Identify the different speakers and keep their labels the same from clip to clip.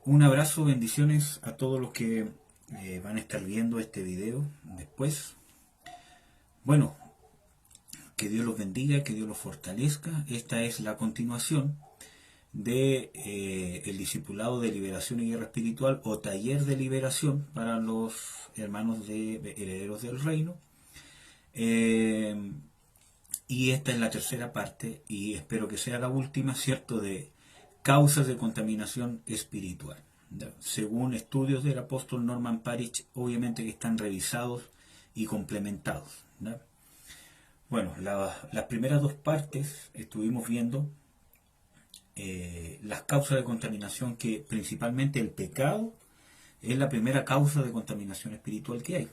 Speaker 1: Un abrazo, bendiciones a todos los que van a estar viendo este video después. Bueno, que Dios los bendiga, que Dios los fortalezca. Esta es la continuación de el discipulado de liberación y guerra espiritual o taller de liberación para los hermanos de herederos del reino. Y esta es la tercera parte y espero que sea la última, ¿cierto?, de causas de contaminación espiritual. ¿Ya? Según estudios del apóstol Norman Parich, obviamente que están revisados y complementados. ¿Ya? Bueno, las primeras dos partes estuvimos viendo las causas de contaminación, que principalmente el pecado es la primera causa de contaminación espiritual que hay.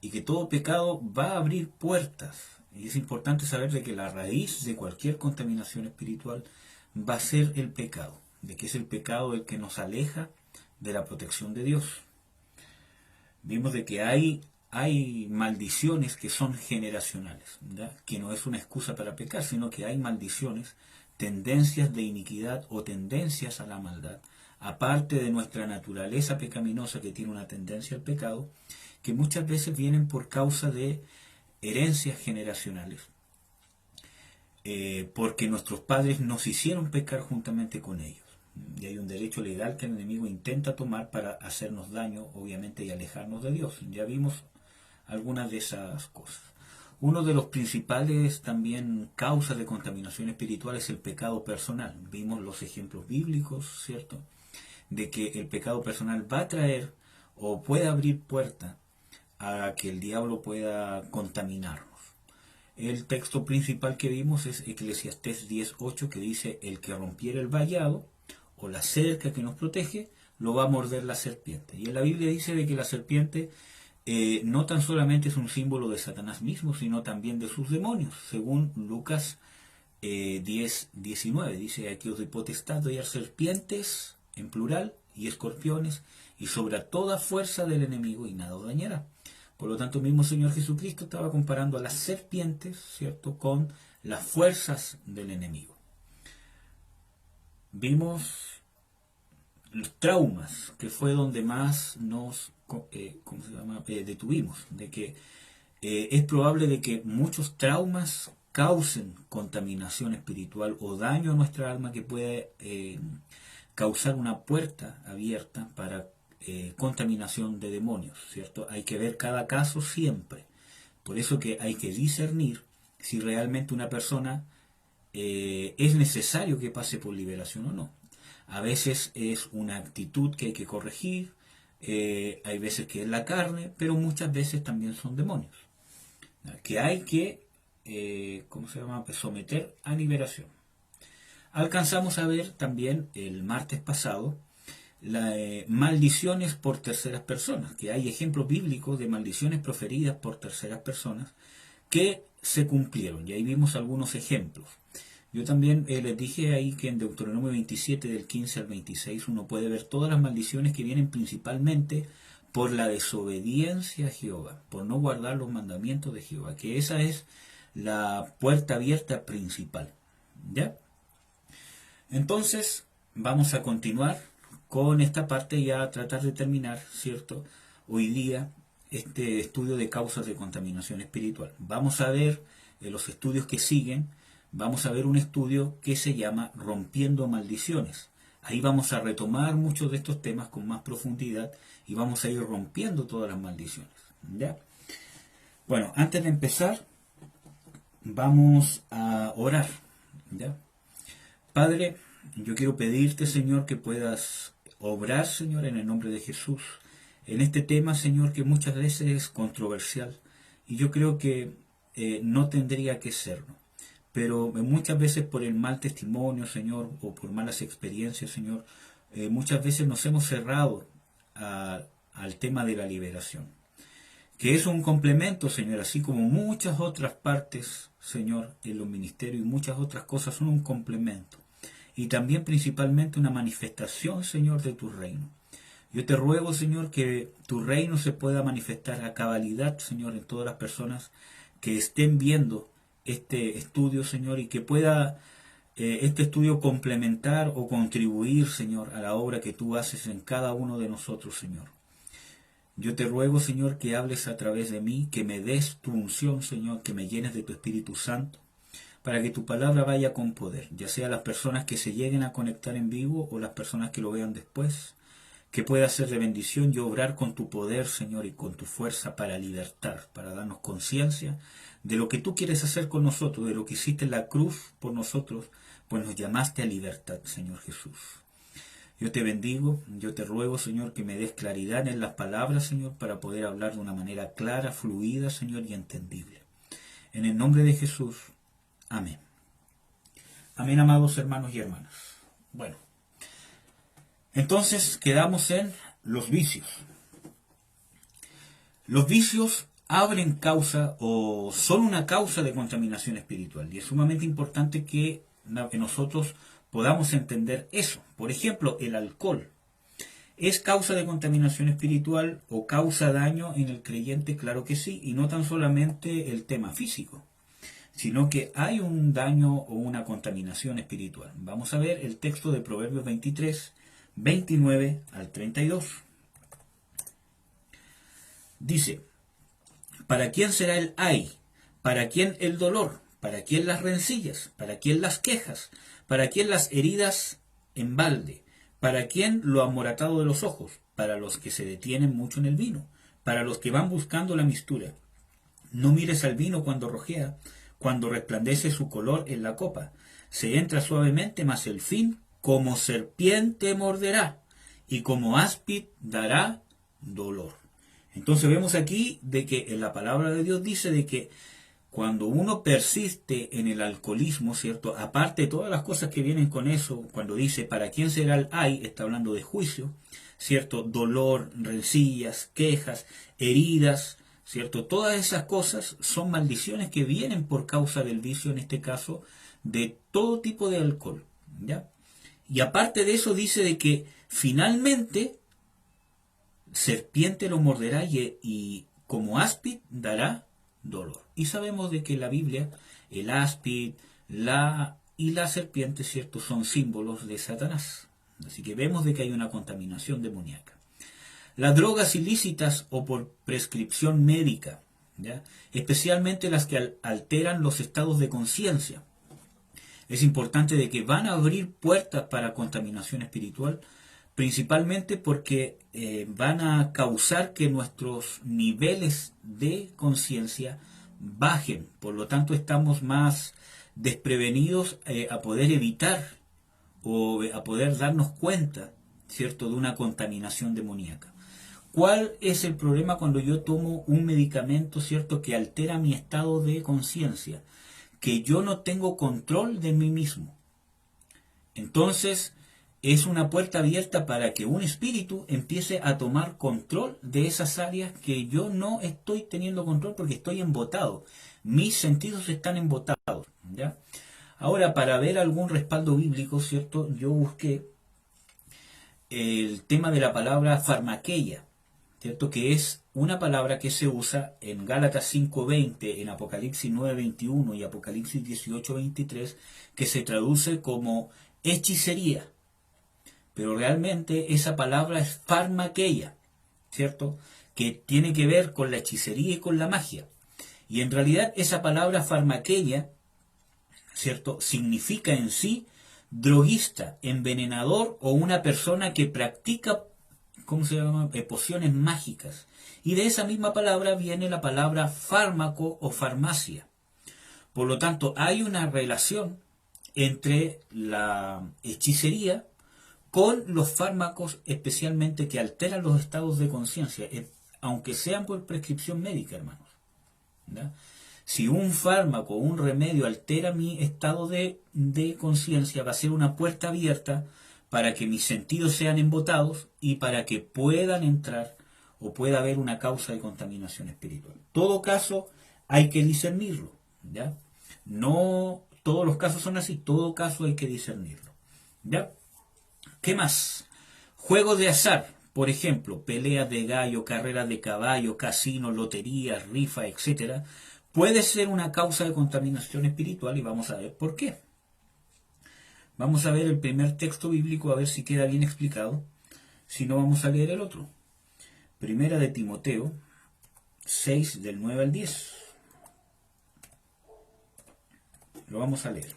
Speaker 1: Y que todo pecado va a abrir puertas. Y es importante saber de que la raíz de cualquier contaminación espiritual va a ser el pecado. De que es el pecado el que nos aleja de la protección de Dios. Vimos de que hay maldiciones que son generacionales, ¿verdad? Que no es una excusa para pecar, sino que hay maldiciones, tendencias de iniquidad o tendencias a la maldad, aparte de nuestra naturaleza pecaminosa que tiene una tendencia al pecado, que muchas veces vienen por causa de herencias generacionales, porque nuestros padres nos hicieron pecar juntamente con ellos. Y hay un derecho legal que el enemigo intenta tomar para hacernos daño, obviamente, y alejarnos de Dios. Ya vimos algunas de esas cosas. Uno de los principales también causas de contaminación espiritual es el pecado personal. Vimos los ejemplos bíblicos, ¿cierto?, de que el pecado personal va a traer o puede abrir puerta a que el diablo pueda contaminarnos. El texto principal que vimos es Eclesiastés 10:8, que dice: el que rompiera el vallado o la cerca que nos protege, lo va a morder la serpiente. Y en la Biblia dice de que la serpiente no tan solamente es un símbolo de Satanás mismo, sino también de sus demonios, según Lucas 10:19. Dice: aquí os doy potestad de hallar serpientes, en plural, y escorpiones, y sobre toda fuerza del enemigo, y nada os dañará. Por lo tanto, el mismo Señor Jesucristo estaba comparando a las serpientes, ¿cierto?, con las fuerzas del enemigo. Vimos los traumas, que fue donde más nos detuvimos, de que es probable de que muchos traumas causen contaminación espiritual o daño a nuestra alma, que puede causar una puerta abierta para contaminación de demonios, ¿cierto? Hay que ver cada caso siempre. Por eso que hay que discernir si realmente una persona es necesario que pase por liberación o no. A veces es una actitud que hay que corregir, hay veces que es la carne, pero muchas veces también son demonios, que hay que someter a liberación. Alcanzamos a ver también el martes pasado maldiciones por terceras personas, que hay ejemplos bíblicos de maldiciones proferidas por terceras personas que se cumplieron, y ahí vimos algunos ejemplos. Yo también les dije ahí que en Deuteronomio 27, del 15 al 26, uno puede ver todas las maldiciones que vienen principalmente por la desobediencia a Jehová, por no guardar los mandamientos de Jehová, que esa es la puerta abierta principal. ¿Ya? Entonces, vamos a continuar con esta parte y a tratar de terminar, ¿cierto?, hoy día este estudio de causas de contaminación espiritual. Vamos a ver en los estudios que siguen, vamos a ver un estudio que se llama Rompiendo Maldiciones. Ahí vamos a retomar muchos de estos temas con más profundidad y vamos a ir rompiendo todas las maldiciones. ¿Ya? Bueno, antes de empezar, vamos a orar. ¿Ya? Padre, yo quiero pedirte, Señor, que puedas obrar, Señor, en el nombre de Jesús, en este tema, Señor, que muchas veces es controversial, y yo creo que no tendría que serlo. Pero muchas veces por el mal testimonio, Señor, o por malas experiencias, Señor, muchas veces nos hemos cerrado al tema de la liberación, que es un complemento, Señor, así como muchas otras partes, Señor, en los ministerios y muchas otras cosas son un complemento. Y también principalmente una manifestación, Señor, de tu reino. Yo te ruego, Señor, que tu reino se pueda manifestar a cabalidad, Señor, en todas las personas que estén viendo este estudio, Señor, y que pueda este estudio complementar o contribuir, Señor, a la obra que tú haces en cada uno de nosotros, Señor. Yo te ruego, Señor, que hables a través de mí, que me des tu unción, Señor, que me llenes de tu Espíritu Santo, para que tu palabra vaya con poder, ya sea las personas que se lleguen a conectar en vivo o las personas que lo vean después, que pueda ser de bendición y obrar con tu poder, Señor, y con tu fuerza para libertar, para darnos conciencia de lo que tú quieres hacer con nosotros, de lo que hiciste en la cruz por nosotros, pues nos llamaste a libertad, Señor Jesús. Yo te bendigo, yo te ruego, Señor, que me des claridad en las palabras, Señor, para poder hablar de una manera clara, fluida, Señor, y entendible. En el nombre de Jesús, amén. Amén, amados hermanos y hermanas. Bueno, entonces quedamos en los vicios. Los vicios abren causa o son una causa de contaminación espiritual, y es sumamente importante que nosotros podamos entender eso. Por ejemplo, el alcohol es causa de contaminación espiritual o causa daño en el creyente, claro que sí, y no tan solamente el tema físico, sino que hay un daño o una contaminación espiritual. Vamos a ver el texto de Proverbios 23, 29 al 32. Dice: ¿para quién será el ay? ¿Para quién el dolor? ¿Para quién las rencillas? ¿Para quién las quejas? ¿Para quién las heridas en balde? ¿Para quién lo amoratado de los ojos? Para los que se detienen mucho en el vino, para los que van buscando la mistura. No mires al vino cuando rojea, cuando resplandece su color en la copa. Se entra suavemente, mas el fin como serpiente morderá, y como áspid dará dolor. Entonces vemos aquí de que en la palabra de Dios dice de que cuando uno persiste en el alcoholismo, ¿cierto? Aparte de todas las cosas que vienen con eso, cuando dice ¿para quién será el ay? Está hablando de juicio, ¿cierto? Dolor, rencillas, quejas, heridas, ¿cierto? Todas esas cosas son maldiciones que vienen por causa del vicio, en este caso, de todo tipo de alcohol, ¿ya? Y aparte de eso dice de que finalmente serpiente lo morderá y como áspid dará dolor. Y sabemos de que en la Biblia el áspid y la serpiente, ¿cierto?, son símbolos de Satanás. Así que vemos de que hay una contaminación demoníaca. Las drogas ilícitas o por prescripción médica, ¿ya?, especialmente las que alteran los estados de conciencia. Es importante de que van a abrir puertas para contaminación espiritual, principalmente porque van a causar que nuestros niveles de conciencia bajen. Por lo tanto, estamos más desprevenidos a poder evitar o a poder darnos cuenta, ¿cierto?, de una contaminación demoníaca. ¿Cuál es el problema cuando yo tomo un medicamento, ¿cierto?, que altera mi estado de conciencia? Que yo no tengo control de mí mismo. Entonces, es una puerta abierta para que un espíritu empiece a tomar control de esas áreas que yo no estoy teniendo control porque estoy embotado. Mis sentidos están embotados, ¿ya? Ahora, para ver algún respaldo bíblico, ¿cierto?, yo busqué el tema de la palabra farmaqueia, ¿cierto?, que es una palabra que se usa en Gálatas 5:20, en Apocalipsis 9:21 y Apocalipsis 18:23, que se traduce como hechicería. Pero realmente esa palabra es farmaqueia, ¿cierto?, que tiene que ver con la hechicería y con la magia. Y en realidad esa palabra farmaqueia, ¿cierto?, significa en sí droguista, envenenador o una persona que practica, ¿cómo se llama?, pociones mágicas. Y de esa misma palabra viene la palabra fármaco o farmacia. Por lo tanto, hay una relación entre la hechicería con los fármacos, especialmente que alteran los estados de conciencia, aunque sean por prescripción médica, hermanos, ¿ya? Si un fármaco o un remedio altera mi estado de conciencia, va a ser una puerta abierta para que mis sentidos sean embotados y para que puedan entrar o pueda haber una causa de contaminación espiritual. Todo caso hay que discernirlo, ¿ya? No todos los casos son así, todo caso hay que discernirlo, ¿ya? ¿Qué más? Juegos de azar, por ejemplo, peleas de gallo, carreras de caballo, casinos, loterías, rifas, etcétera, puede ser una causa de contaminación espiritual y vamos a ver por qué. Vamos a ver el primer texto bíblico a ver si queda bien explicado. Si no, vamos a leer el otro. Primera de Timoteo 6 del 9 al 10. Lo vamos a leer.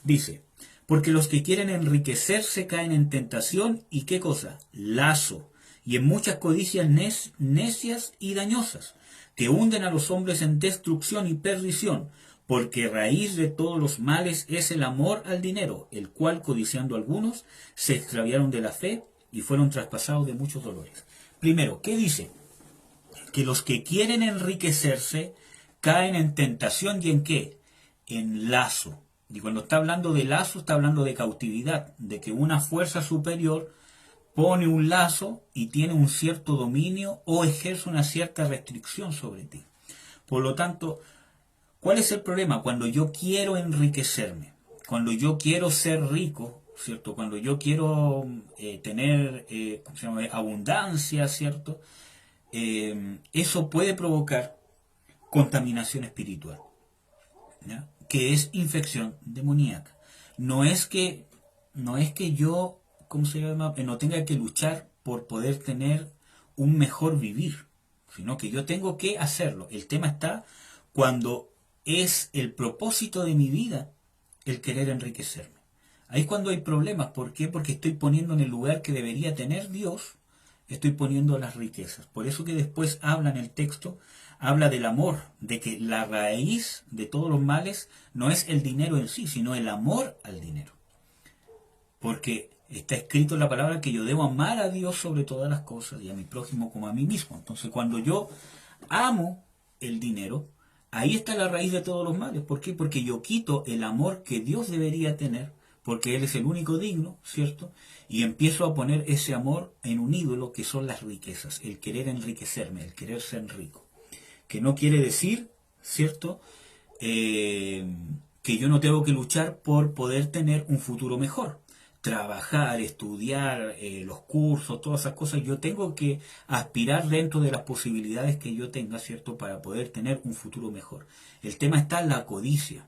Speaker 1: Dice: porque los que quieren enriquecerse caen en tentación y ¿qué cosa? Lazo, y en muchas codicias necias y dañosas, que hunden a los hombres en destrucción y perdición, porque raíz de todos los males es el amor al dinero, el cual, codiciando algunos, se extraviaron de la fe y fueron traspasados de muchos dolores. Primero, ¿qué dice? Que los que quieren enriquecerse caen en tentación y ¿en qué? En lazo. Y cuando está hablando de lazo, está hablando de cautividad, de que una fuerza superior pone un lazo y tiene un cierto dominio o ejerce una cierta restricción sobre ti. Por lo tanto, ¿cuál es el problema? Cuando yo quiero enriquecerme, cuando yo quiero ser rico, ¿cierto? Cuando yo quiero tener ¿cómo se llama? Abundancia, ¿cierto? Eso puede provocar contaminación espiritual, ¿ya? Que es infección demoníaca. No es que yo, ¿cómo se llama? No tenga que luchar por poder tener un mejor vivir, sino que yo tengo que hacerlo. El tema está cuando es el propósito de mi vida el querer enriquecerme. Ahí es cuando hay problemas. ¿Por qué? Porque estoy poniendo en el lugar que debería tener Dios, estoy poniendo las riquezas. Por eso que después habla en el texto, habla del amor, de que la raíz de todos los males no es el dinero en sí, sino el amor al dinero. Porque está escrito en la palabra que yo debo amar a Dios sobre todas las cosas y a mi prójimo como a mí mismo. Entonces, cuando yo amo el dinero, ahí está la raíz de todos los males. ¿Por qué? Porque yo quito el amor que Dios debería tener, porque Él es el único digno, ¿cierto? Y empiezo a poner ese amor en un ídolo que son las riquezas, el querer enriquecerme, el querer ser rico. Que no quiere decir, ¿cierto?, que yo no tengo que luchar por poder tener un futuro mejor. Trabajar, estudiar, los cursos, todas esas cosas, yo tengo que aspirar dentro de las posibilidades que yo tenga, ¿cierto?, para poder tener un futuro mejor. El tema está en la codicia.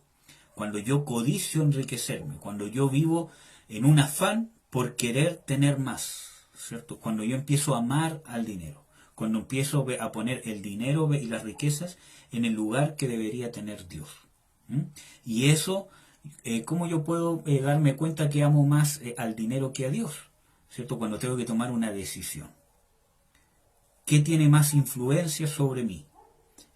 Speaker 1: Cuando yo codicio enriquecerme, cuando yo vivo en un afán por querer tener más, ¿cierto? Cuando yo empiezo a amar al dinero, cuando empiezo a poner el dinero y las riquezas en el lugar que debería tener Dios. ¿Mm? Y eso, ¿cómo yo puedo darme cuenta que amo más al dinero que a Dios? ¿Cierto? Cuando tengo que tomar una decisión. ¿Qué tiene más influencia sobre mí?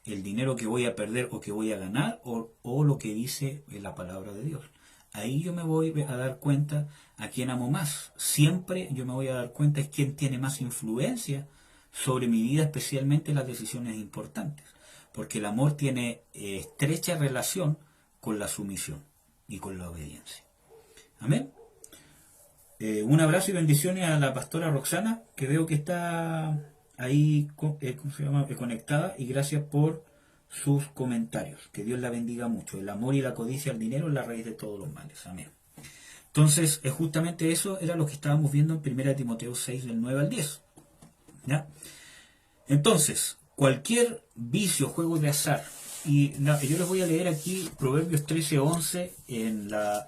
Speaker 1: ¿El dinero que voy a perder o que voy a ganar o lo que dice la palabra de Dios? Ahí yo me voy a dar cuenta a quién amo más. Siempre yo me voy a dar cuenta es quién tiene más influencia sobre mi vida, especialmente en las decisiones importantes. Porque el amor tiene estrecha relación con la sumisión y con la obediencia. Amén. Un abrazo y bendiciones a la pastora Roxana, que veo que está ahí ¿cómo se llama? Conectada, y gracias por sus comentarios. Que Dios la bendiga mucho. El amor y la codicia al dinero es la raíz de todos los males. Amén. Entonces, justamente eso era lo que estábamos viendo en 1 Timoteo 6, del 9 al 10. ¿Ya? Entonces, cualquier vicio, juego de azar, y yo les voy a leer aquí Proverbios 13:11 en la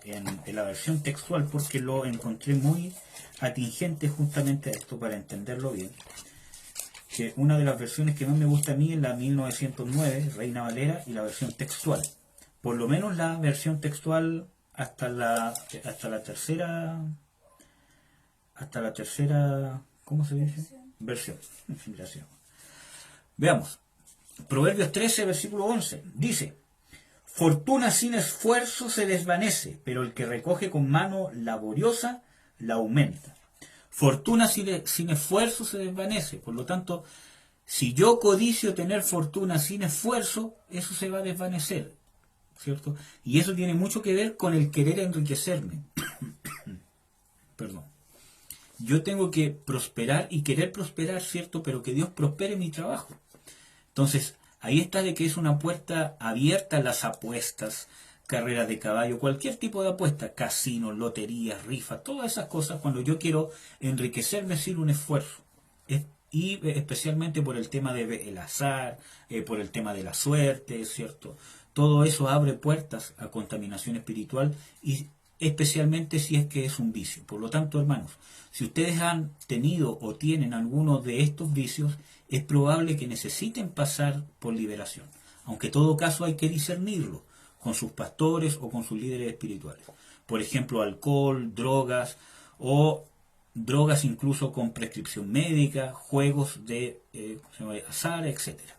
Speaker 1: versión textual, porque lo encontré muy atingente justamente a esto para entenderlo bien. Que una de las versiones que más me gusta a mí es la 1909, Reina Valera, y la versión textual. Por lo menos la versión textual hasta la tercera, ¿cómo se dice? Versión. Gracias. Veamos. Proverbios 13, versículo 11. Dice: fortuna sin esfuerzo se desvanece, pero el que recoge con mano laboriosa la aumenta. Fortuna sin esfuerzo se desvanece. Por lo tanto, si yo codicio tener fortuna sin esfuerzo, eso se va a desvanecer, ¿cierto? Y eso tiene mucho que ver con el querer enriquecerme. Perdón. Yo tengo que prosperar y querer prosperar, ¿cierto? Pero que Dios prospere mi trabajo. Entonces, ahí está de que es una puerta abierta a las apuestas, carreras de caballo, cualquier tipo de apuesta, casinos, loterías, rifas, todas esas cosas, cuando yo quiero enriquecerme sin un esfuerzo. Y especialmente por el tema del azar, por el tema de la suerte, ¿cierto? Todo eso abre puertas a contaminación espiritual y especialmente si es que es un vicio. Por lo tanto, hermanos, si ustedes han tenido o tienen alguno de estos vicios, es probable que necesiten pasar por liberación. Aunque en todo caso hay que discernirlo con sus pastores o con sus líderes espirituales. Por ejemplo, alcohol, drogas o drogas incluso con prescripción médica, juegos de azar, etcétera.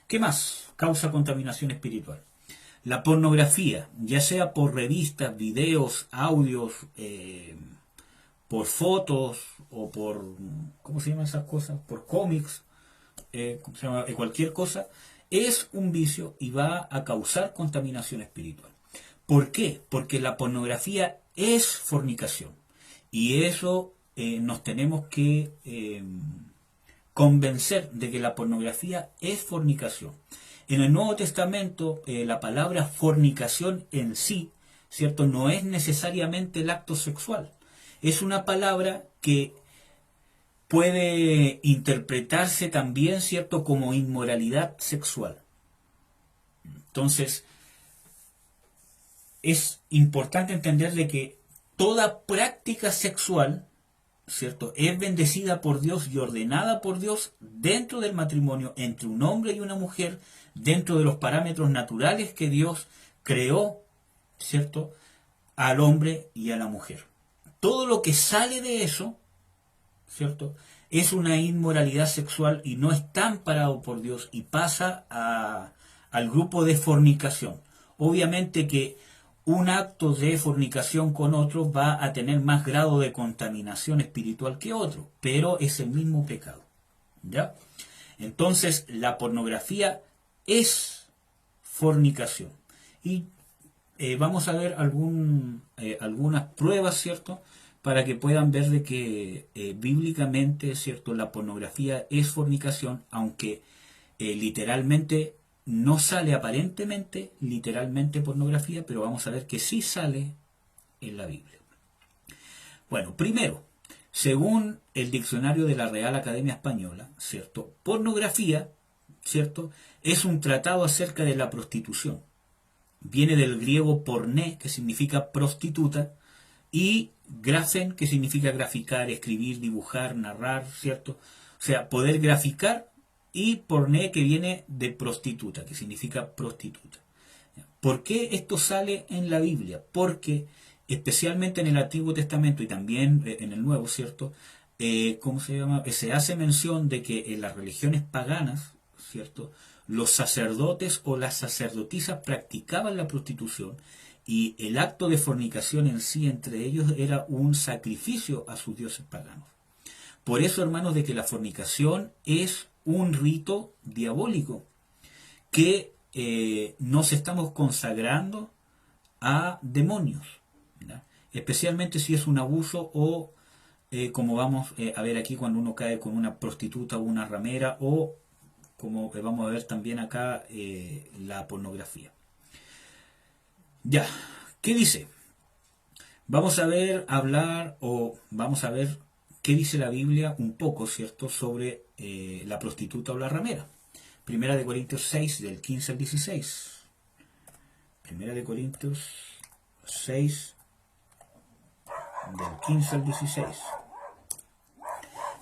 Speaker 1: ¿Qué más causa contaminación espiritual? La pornografía, ya sea por revistas, videos, audios, por fotos o por, ¿cómo se llaman esas cosas? Por cómics, ¿cómo se llama? Cualquier cosa, es un vicio y va a causar contaminación espiritual. ¿Por qué? Porque la pornografía es fornicación. Y eso nos tenemos que convencer de que la pornografía es fornicación. En el Nuevo Testamento, la palabra fornicación en sí, ¿cierto? No es necesariamente el acto sexual. Es una palabra que puede interpretarse también, ¿cierto?, como inmoralidad sexual. Entonces, es importante entender de que toda práctica sexual, ¿cierto?, es bendecida por Dios y ordenada por Dios dentro del matrimonio entre un hombre y una mujer, dentro de los parámetros naturales que Dios creó, ¿cierto?, al hombre y a la mujer. Todo lo que sale de eso, ¿cierto?, es una inmoralidad sexual y no está amparado por Dios y pasa al grupo de fornicación. Obviamente que un acto de fornicación con otro va a tener más grado de contaminación espiritual que otro, pero es el mismo pecado. ¿Ya? Entonces, la pornografía es fornicación. Y vamos a ver algunas pruebas, ¿cierto?, para que puedan ver de que bíblicamente, ¿cierto?, la pornografía es fornicación, aunque literalmente no sale aparentemente, literalmente pornografía, pero vamos a ver que sí sale en la Biblia. Bueno, primero, según el diccionario de la Real Academia Española, ¿cierto?, pornografía, ¿cierto?, es un tratado acerca de la prostitución. Viene del griego porné, que significa prostituta, y grafen, que significa graficar, escribir, dibujar, narrar, ¿cierto? O sea, poder graficar, y porné, que viene de prostituta, que significa prostituta. ¿Por qué esto sale en la Biblia? Porque especialmente en el Antiguo Testamento y también en el Nuevo, ¿cierto?, ¿cómo se llama? Se hace mención de que en las religiones paganas, ¿cierto?, los sacerdotes o las sacerdotisas practicaban la prostitución y el acto de fornicación en sí entre ellos era un sacrificio a sus dioses paganos. Por eso, hermanos, de que la fornicación es un rito diabólico que nos estamos consagrando a demonios, ¿verdad? Especialmente si es un abuso o como vamos a ver aquí cuando uno cae con una prostituta o una ramera, o como vamos a ver también acá la pornografía. Ya, ¿qué dice? Vamos a ver qué dice la Biblia un poco, ¿cierto?, sobre la prostituta o la ramera. Primera de Corintios 6, del 15 al 16. Primera de Corintios 6, del 15 al 16.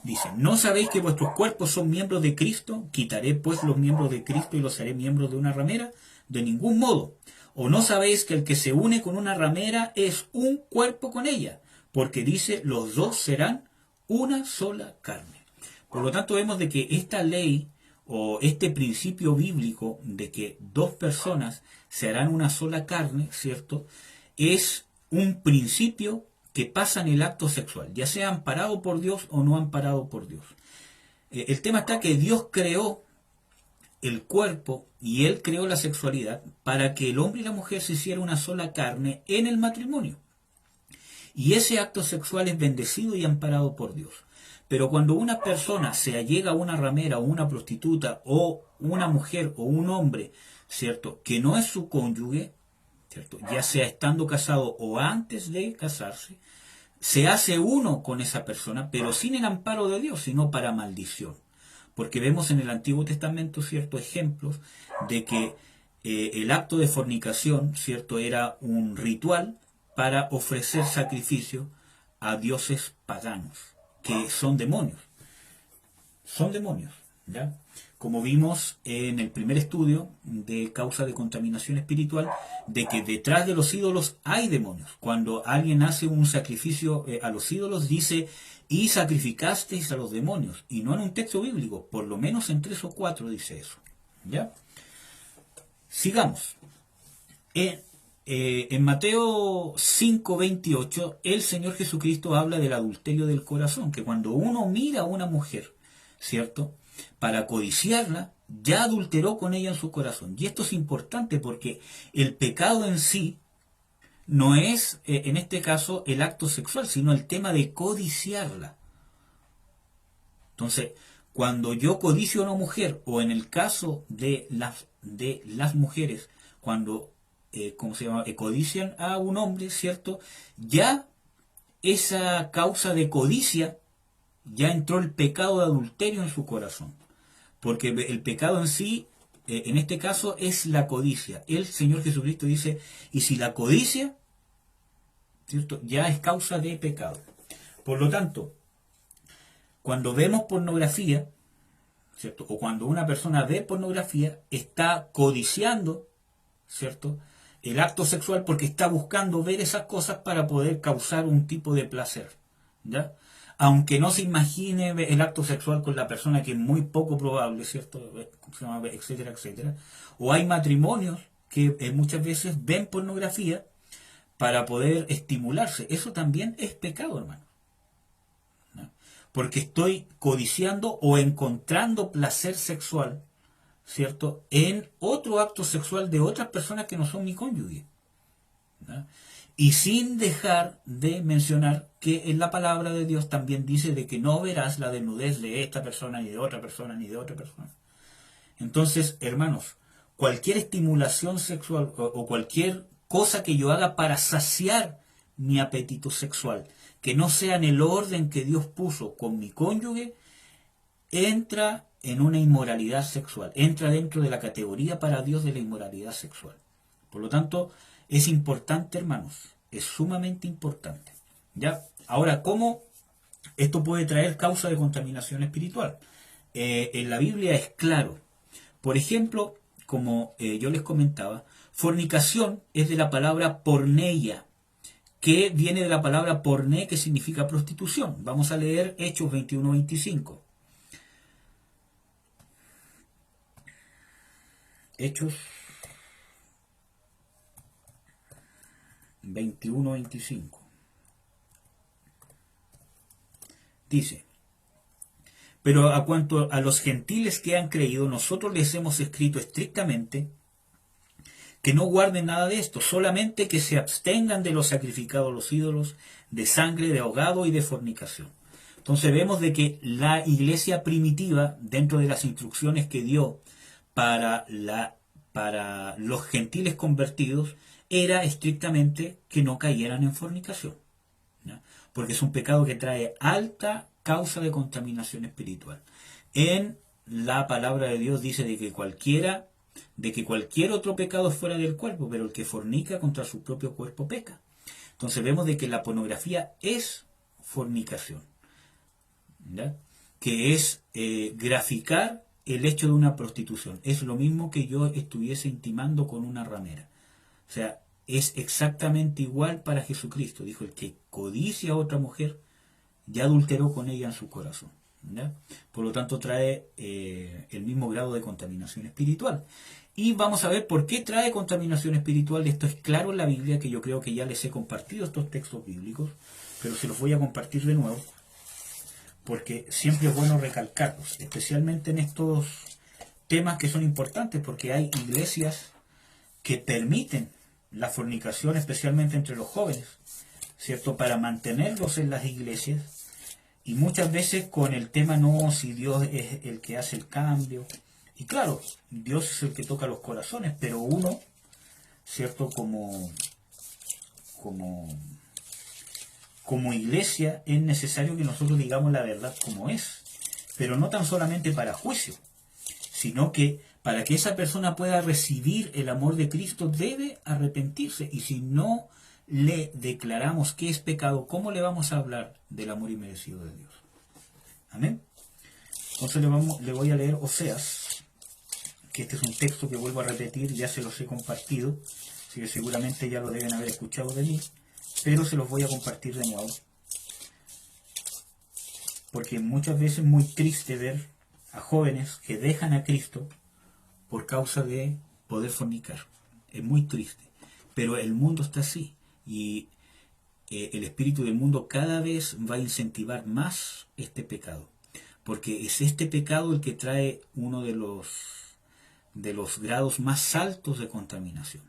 Speaker 1: Dice, ¿no sabéis que vuestros cuerpos son miembros de Cristo? ¿Quitaré pues los miembros de Cristo y los haré miembros de una ramera? De ningún modo. ¿O no sabéis que el que se une con una ramera es un cuerpo con ella? Porque dice, los dos serán una sola carne. Por lo tanto, vemos de que esta ley o este principio bíblico de que dos personas se harán una sola carne, ¿cierto?, es un principio que pasa en el acto sexual, ya sea amparado por Dios o no amparado por Dios. El tema está que Dios creó el cuerpo y Él creó la sexualidad para que el hombre y la mujer se hicieran una sola carne en el matrimonio. Y ese acto sexual es bendecido y amparado por Dios. Pero cuando una persona se allega a una ramera o una prostituta o una mujer o un hombre, ¿cierto?, que no es su cónyuge, ¿cierto?, ya sea estando casado o antes de casarse, se hace uno con esa persona, pero sin el amparo de Dios, sino para maldición. Porque vemos en el Antiguo Testamento ciertos ejemplos de que el acto de fornicación, ¿cierto?, era un ritual para ofrecer sacrificio a dioses paganos, que son demonios. Son demonios, ¿ya? Como vimos en el primer estudio de causa de contaminación espiritual, de que detrás de los ídolos hay demonios. Cuando alguien hace un sacrificio a los ídolos, dice, y sacrificasteis a los demonios, y no en un texto bíblico, por lo menos en 3 o 4 dice eso, ¿ya? Sigamos. En Mateo 5:28, el Señor Jesucristo habla del adulterio del corazón, que cuando uno mira a una mujer, ¿cierto?, para codiciarla, ya adulteró con ella en su corazón. Y esto es importante porque el pecado en sí no es, en este caso, el acto sexual, sino el tema de codiciarla. Entonces, cuando yo codicio a una mujer, o en el caso de las mujeres, cuando ¿cómo se llama? Codician a un hombre, ¿cierto? Ya esa causa de codicia, ya entró el pecado de adulterio en su corazón. Porque el pecado en sí, en este caso, es la codicia. El Señor Jesucristo dice, y si la codicia, ¿cierto?, ya es causa de pecado. Por lo tanto, cuando vemos pornografía, ¿cierto?, o cuando una persona ve pornografía, está codiciando, ¿cierto?, el acto sexual, porque está buscando ver esas cosas para poder causar un tipo de placer, ¿ya? Aunque no se imagine el acto sexual con la persona, que es muy poco probable, ¿cierto?, etcétera, etcétera. O hay matrimonios que muchas veces ven pornografía para poder estimularse. Eso también es pecado, hermano, ¿no? Porque estoy codiciando o encontrando placer sexual, ¿cierto?, en otro acto sexual de otras personas que no son mi cónyuge, ¿no? Y sin dejar de mencionar que en la palabra de Dios también dice de que no verás la desnudez de esta persona, ni de otra persona, ni de otra persona. Entonces, hermanos, cualquier estimulación sexual o cualquier cosa que yo haga para saciar mi apetito sexual, que no sea en el orden que Dios puso con mi cónyuge, entra en una inmoralidad sexual, entra dentro de la categoría para Dios de la inmoralidad sexual. Por lo tanto, es importante, hermanos, es sumamente importante, ¿ya? Ahora, ¿cómo esto puede traer causa de contaminación espiritual? En la Biblia es claro. Por ejemplo, como yo les comentaba, fornicación es de la palabra porneia, que viene de la palabra porné, que significa prostitución. Vamos a leer Hechos 21:25. Hechos 21:25. Dice, pero a cuanto a los gentiles que han creído, nosotros les hemos escrito estrictamente que no guarden nada de esto, solamente que se abstengan de lo sacrificado a los ídolos, de sangre, de ahogado y de fornicación. Entonces vemos de que la iglesia primitiva, dentro de las instrucciones que dio para los gentiles convertidos, era estrictamente que no cayeran en fornicación, ¿no? Porque es un pecado que trae alta causa de contaminación espiritual. En la palabra de Dios dice de que cualquier otro pecado es fuera del cuerpo, pero el que fornica contra su propio cuerpo peca. Entonces vemos de que la pornografía es fornicación, ¿ya?, que es graficar el hecho de una prostitución. Es lo mismo que yo estuviese intimando con una ramera. O sea, es exactamente igual para Jesucristo. Dijo, el que codicia a otra mujer ya adulteró con ella en su corazón, ¿ya? Por lo tanto, trae el mismo grado de contaminación espiritual. Y vamos a ver por qué trae contaminación espiritual. Esto es claro en la Biblia, que yo creo que ya les he compartido estos textos bíblicos, pero se los voy a compartir de nuevo, porque siempre es bueno recalcarlos, especialmente en estos temas que son importantes, porque hay iglesias que permiten la fornicación, especialmente entre los jóvenes, ¿cierto?, para mantenerlos en las iglesias, y muchas veces con el tema, no, si Dios es el que hace el cambio. Y claro, Dios es el que toca los corazones, pero uno, ¿cierto?, como iglesia es necesario que nosotros digamos la verdad como es, pero no tan solamente para juicio, sino que para que esa persona pueda recibir el amor de Cristo debe arrepentirse, y si no le declaramos que es pecado, ¿cómo le vamos a hablar del amor inmerecido de Dios? Amén. Entonces le voy a leer Oseas, que este es un texto que vuelvo a repetir, ya se los he compartido, así que seguramente ya lo deben haber escuchado de mí, pero se los voy a compartir de nuevo, porque muchas veces es muy triste ver a jóvenes que dejan a Cristo por causa de poder fornicar. Es muy triste, pero el mundo está así, y el espíritu del mundo cada vez va a incentivar más este pecado, porque es este pecado el que trae uno de los grados más altos de contaminación.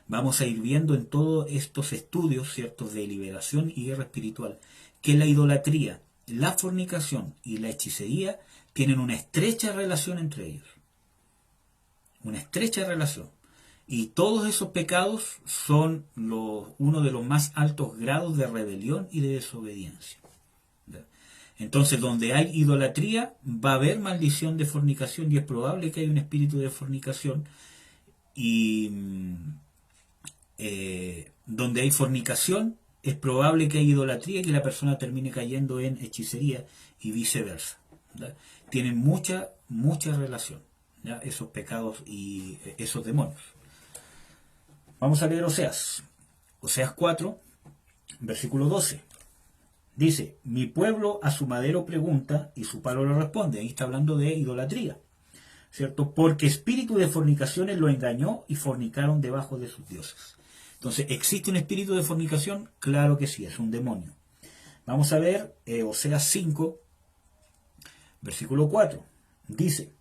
Speaker 1: Vamos a ir viendo en todos estos estudios, ¿ciertos?, de liberación y guerra espiritual, que la idolatría, la fornicación y la hechicería tienen una estrecha relación entre ellos. Una estrecha relación. Y todos esos pecados son uno de los más altos grados de rebelión y de desobediencia. Entonces, donde hay idolatría, va a haber maldición de fornicación, y es probable que haya un espíritu de fornicación. Y donde hay fornicación, es probable que haya idolatría y que la persona termine cayendo en hechicería y viceversa. ¿Verdad? Tienen mucha relación, ¿ya?, esos pecados y esos demonios. Vamos a leer Oseas 4, versículo 12. Dice: mi pueblo a su madero pregunta y su palo le responde. Ahí está hablando de idolatría, ¿cierto? Porque espíritu de fornicaciones lo engañó y fornicaron debajo de sus dioses. Entonces, ¿existe un espíritu de fornicación? Claro que sí, es un demonio. Vamos a ver Oseas 5, versículo 4. Dice: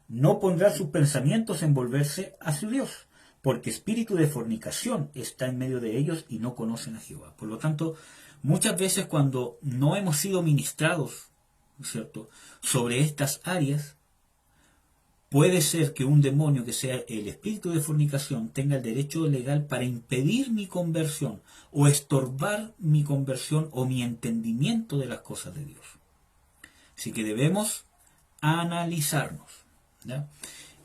Speaker 1: no pondrá sus pensamientos en volverse a su Dios, porque espíritu de fornicación está en medio de ellos y no conocen a Jehová. Por lo tanto, muchas veces cuando no hemos sido ministrados, ¿cierto?, sobre estas áreas, puede ser que un demonio que sea el espíritu de fornicación tenga el derecho legal para impedir mi conversión o estorbar mi conversión o mi entendimiento de las cosas de Dios. Así que debemos analizarnos, ¿ya?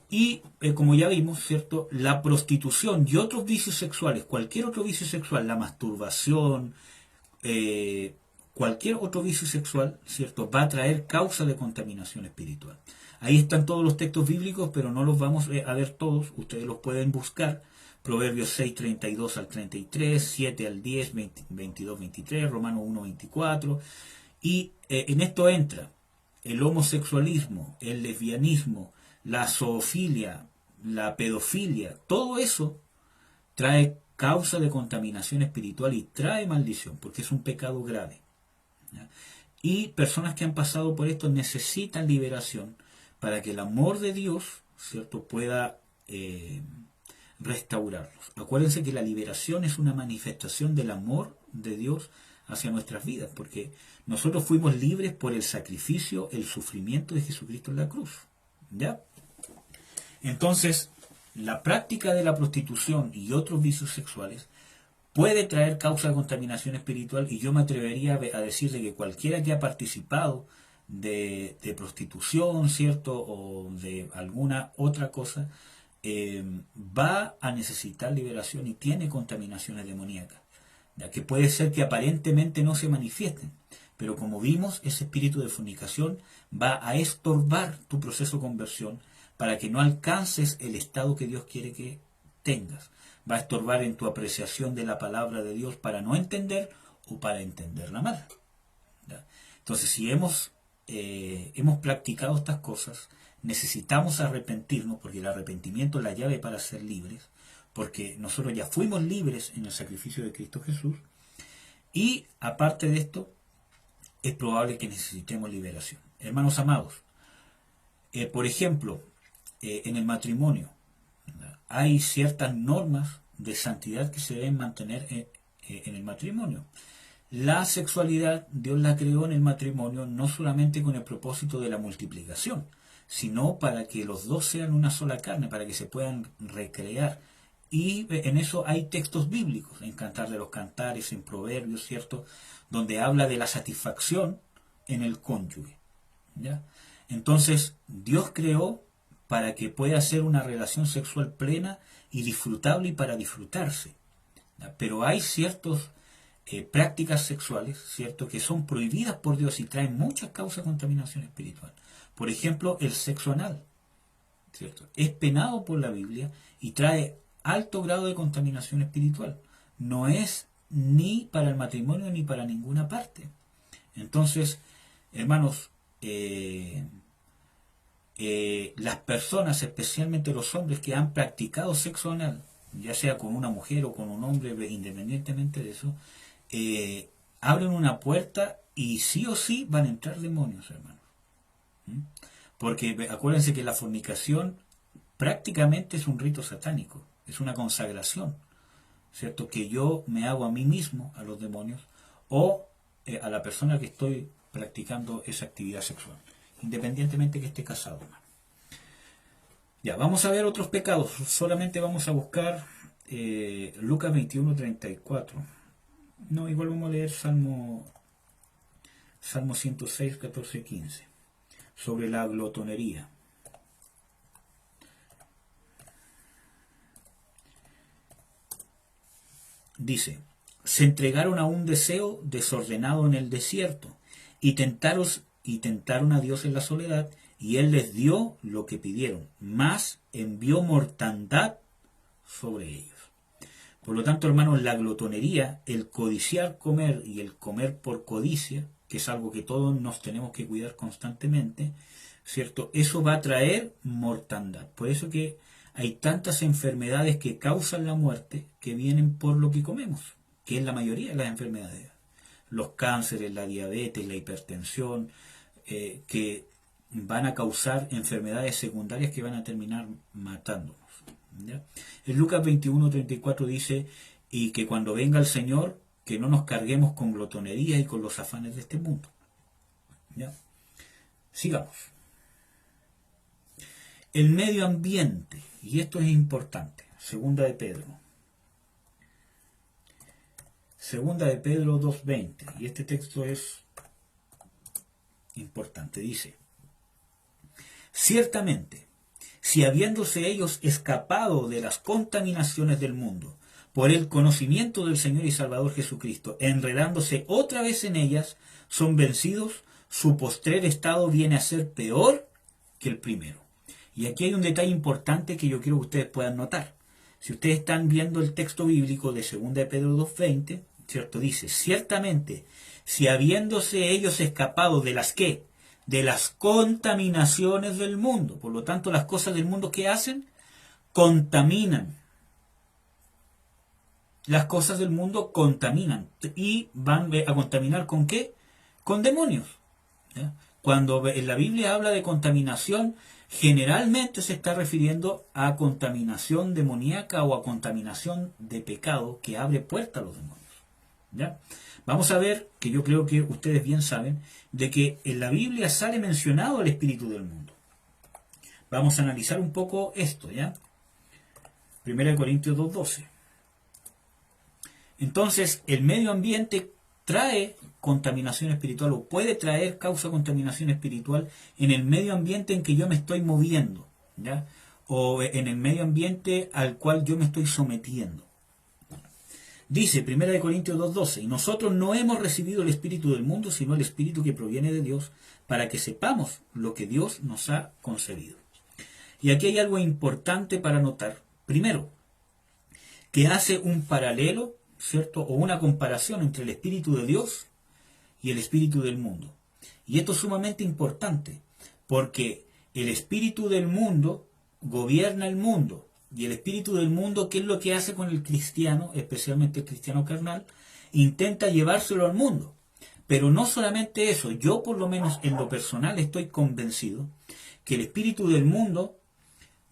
Speaker 1: Y como ya vimos, ¿cierto?, la prostitución y otros vicios sexuales, cualquier otro vicio sexual, la masturbación, cualquier otro vicio sexual, ¿cierto?, va a traer causa de contaminación espiritual. Ahí están todos los textos bíblicos, pero no los vamos a ver todos. Ustedes los pueden buscar. Proverbios 6, 32 al 33, 7 al 10, 22, 23, Romanos 1, 24. Y en esto entra el homosexualismo, el lesbianismo, la zoofilia, la pedofilia. Todo eso trae causa de contaminación espiritual y trae maldición, porque es un pecado grave, ¿ya? Y personas que han pasado por esto necesitan liberación para que el amor de Dios, ¿cierto?, pueda restaurarlos. Acuérdense que la liberación es una manifestación del amor de Dios hacia nuestras vidas, porque nosotros fuimos libres por el sacrificio, el sufrimiento de Jesucristo en la cruz, ¿ya? Entonces, la práctica de la prostitución y otros vicios sexuales puede traer causa de contaminación espiritual, y yo me atrevería a decir de que cualquiera que ha participado de prostitución, ¿cierto?, o de alguna otra cosa, va a necesitar liberación y tiene contaminaciones demoníacas, ya que puede ser que aparentemente no se manifiesten, pero como vimos, ese espíritu de fornicación va a estorbar tu proceso de conversión para que no alcances el estado que Dios quiere que tengas. Va a estorbar en tu apreciación de la palabra de Dios para no entender o para entenderla mal, ¿ya? Entonces, si hemos practicado estas cosas, necesitamos arrepentirnos, porque el arrepentimiento es la llave para ser libres, porque nosotros ya fuimos libres en el sacrificio de Cristo Jesús, y aparte de esto, es probable que necesitemos liberación. Hermanos amados, por ejemplo, en el matrimonio, hay ciertas normas de santidad que se deben mantener en el matrimonio. La sexualidad, Dios la creó en el matrimonio no solamente con el propósito de la multiplicación, sino para que los dos sean una sola carne, para que se puedan recrear. Y en eso hay textos bíblicos, en Cantar de los Cantares, en Proverbios, ¿cierto?, donde habla de la satisfacción en el cónyuge, ¿ya? Entonces, Dios creó para que pueda ser una relación sexual plena y disfrutable y para disfrutarse. Pero hay ciertas prácticas sexuales, ¿cierto?, que son prohibidas por Dios y traen muchas causas de contaminación espiritual. Por ejemplo, el sexo anal, ¿cierto? Es penado por la Biblia y trae alto grado de contaminación espiritual. No es ni para el matrimonio ni para ninguna parte. Entonces, hermanos, las personas, especialmente los hombres que han practicado sexo anal, ya sea con una mujer o con un hombre, independientemente de eso, abren una puerta y sí o sí van a entrar demonios, hermanos. ¿Mm? Porque acuérdense que la fornicación prácticamente es un rito satánico, es una consagración, ¿cierto? Que yo me hago a mí mismo, a los demonios, o a la persona que estoy practicando esa actividad sexual, independientemente que esté casado, hermano. Ya, vamos a ver otros pecados. Solamente vamos a buscar Lucas 21:34. No, igual vamos a leer Salmo 106, 14, 15. Sobre la glotonería. Dice, se entregaron a un deseo desordenado en el desierto y tentaron a Dios en la soledad, y Él les dio lo que pidieron, mas envió mortandad sobre ellos. Por lo tanto, hermanos, la glotonería, el codiciar comer y el comer por codicia, que es algo que todos nos tenemos que cuidar constantemente, ¿cierto? Eso va a traer mortandad. Por eso que hay tantas enfermedades que causan la muerte que vienen por lo que comemos, que es la mayoría de las enfermedades. Los cánceres, la diabetes, la hipertensión, que van a causar enfermedades secundarias que van a terminar matándonos. ¿Ya? En Lucas 21:34 dice, y que cuando venga el Señor, que no nos carguemos con glotonería y con los afanes de este mundo. ¿Ya? Sigamos. El medio ambiente, y esto es importante, Segunda de Pedro 2:20, y este texto es importante, dice, ciertamente, si habiéndose ellos escapado de las contaminaciones del mundo por el conocimiento del Señor y Salvador Jesucristo, enredándose otra vez en ellas, son vencidos, su postrer estado viene a ser peor que el primero. Y aquí hay un detalle importante que yo quiero que ustedes puedan notar. Si ustedes están viendo el texto bíblico de 2 de Pedro 2:20, ¿cierto? Dice, ciertamente, si habiéndose ellos escapado de las ¿qué? De las contaminaciones del mundo. Por lo tanto, las cosas del mundo que hacen, contaminan. Las cosas del mundo contaminan. Y van a contaminar ¿con qué? Con demonios. ¿Ya? Cuando en la Biblia habla de contaminación, generalmente se está refiriendo a contaminación demoníaca o a contaminación de pecado que abre puerta a los demonios. ¿Ya? Vamos a ver, que yo creo que ustedes bien saben, de que en la Biblia sale mencionado el espíritu del mundo. Vamos a analizar un poco esto, ¿ya? 1 Corintios 2:12. Entonces, el medio ambiente trae contaminación espiritual o puede traer causa contaminación espiritual en el medio ambiente en que yo me estoy moviendo, ¿ya? O en el medio ambiente al cual yo me estoy sometiendo. Dice 1 Corintios 2:12, y nosotros no hemos recibido el espíritu del mundo, sino el espíritu que proviene de Dios, para que sepamos lo que Dios nos ha concedido. Y aquí hay algo importante para notar. Primero, que hace un paralelo, ¿cierto? O una comparación entre el espíritu de Dios y el espíritu del mundo. Y esto es sumamente importante, porque el espíritu del mundo gobierna el mundo. Y el espíritu del mundo, ¿qué es lo que hace con el cristiano, especialmente el cristiano carnal? Intenta llevárselo al mundo. Pero no solamente eso, yo por lo menos en lo personal estoy convencido que el espíritu del mundo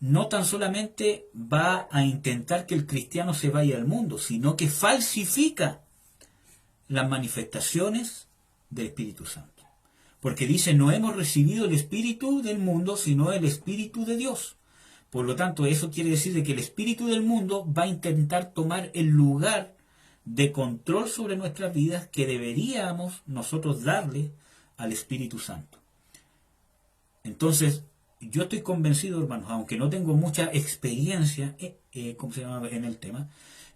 Speaker 1: no tan solamente va a intentar que el cristiano se vaya al mundo, sino que falsifica las manifestaciones del Espíritu Santo. Porque dice, no hemos recibido el espíritu del mundo, sino el espíritu de Dios. Por lo tanto, eso quiere decir de que el espíritu del mundo va a intentar tomar el lugar de control sobre nuestras vidas que deberíamos nosotros darle al Espíritu Santo. Entonces, yo estoy convencido, hermanos, aunque no tengo mucha experiencia en el tema,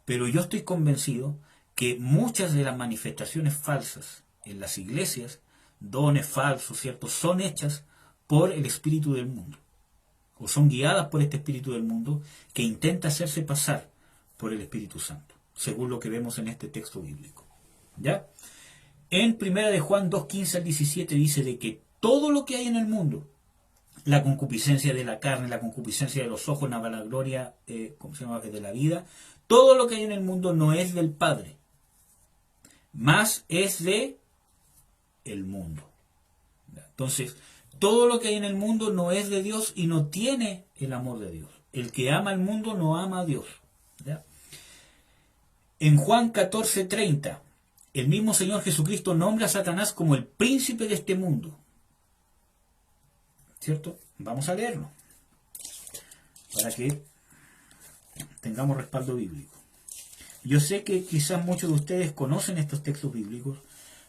Speaker 1: Pero yo estoy convencido que muchas de las manifestaciones falsas en las iglesias, dones falsos, ¿cierto?, son hechas por el espíritu del mundo, o son guiadas por este espíritu del mundo que intenta hacerse pasar por el Espíritu Santo, según lo que vemos en este texto bíblico. ¿Ya? En 1 de Juan 2:15 al 17 dice de que todo lo que hay en el mundo, la concupiscencia de la carne, la concupiscencia de los ojos, la vanagloria, ¿cómo se llama?, de la vida, todo lo que hay en el mundo no es del Padre, más es de el mundo. Entonces, todo lo que hay en el mundo no es de Dios y no tiene el amor de Dios. El que ama al mundo no ama a Dios. ¿Ya? En Juan 14:30, el mismo Señor Jesucristo nombra a Satanás como el príncipe de este mundo. ¿Cierto? Vamos a leerlo para que tengamos respaldo bíblico. Yo sé que quizás muchos de ustedes conocen estos textos bíblicos,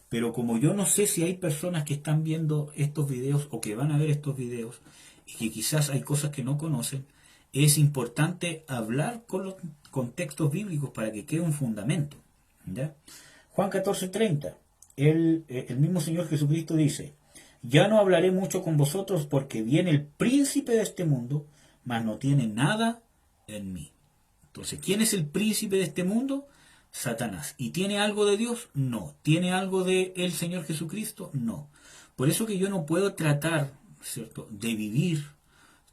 Speaker 1: pero como yo no sé si hay personas que están viendo estos videos o que van a ver estos videos y que quizás hay cosas que no conocen, es importante hablar con los contextos bíblicos para que quede un fundamento. ¿Ya? Juan 14:30, el mismo Señor Jesucristo dice: ya no hablaré mucho con vosotros porque viene el príncipe de este mundo, mas no tiene nada en mí. Entonces, ¿quién es el príncipe de este mundo? Satanás. ¿Y tiene algo de Dios? No. ¿Tiene algo de el Señor Jesucristo? No. Por eso que yo no puedo tratar, ¿cierto?, de vivir,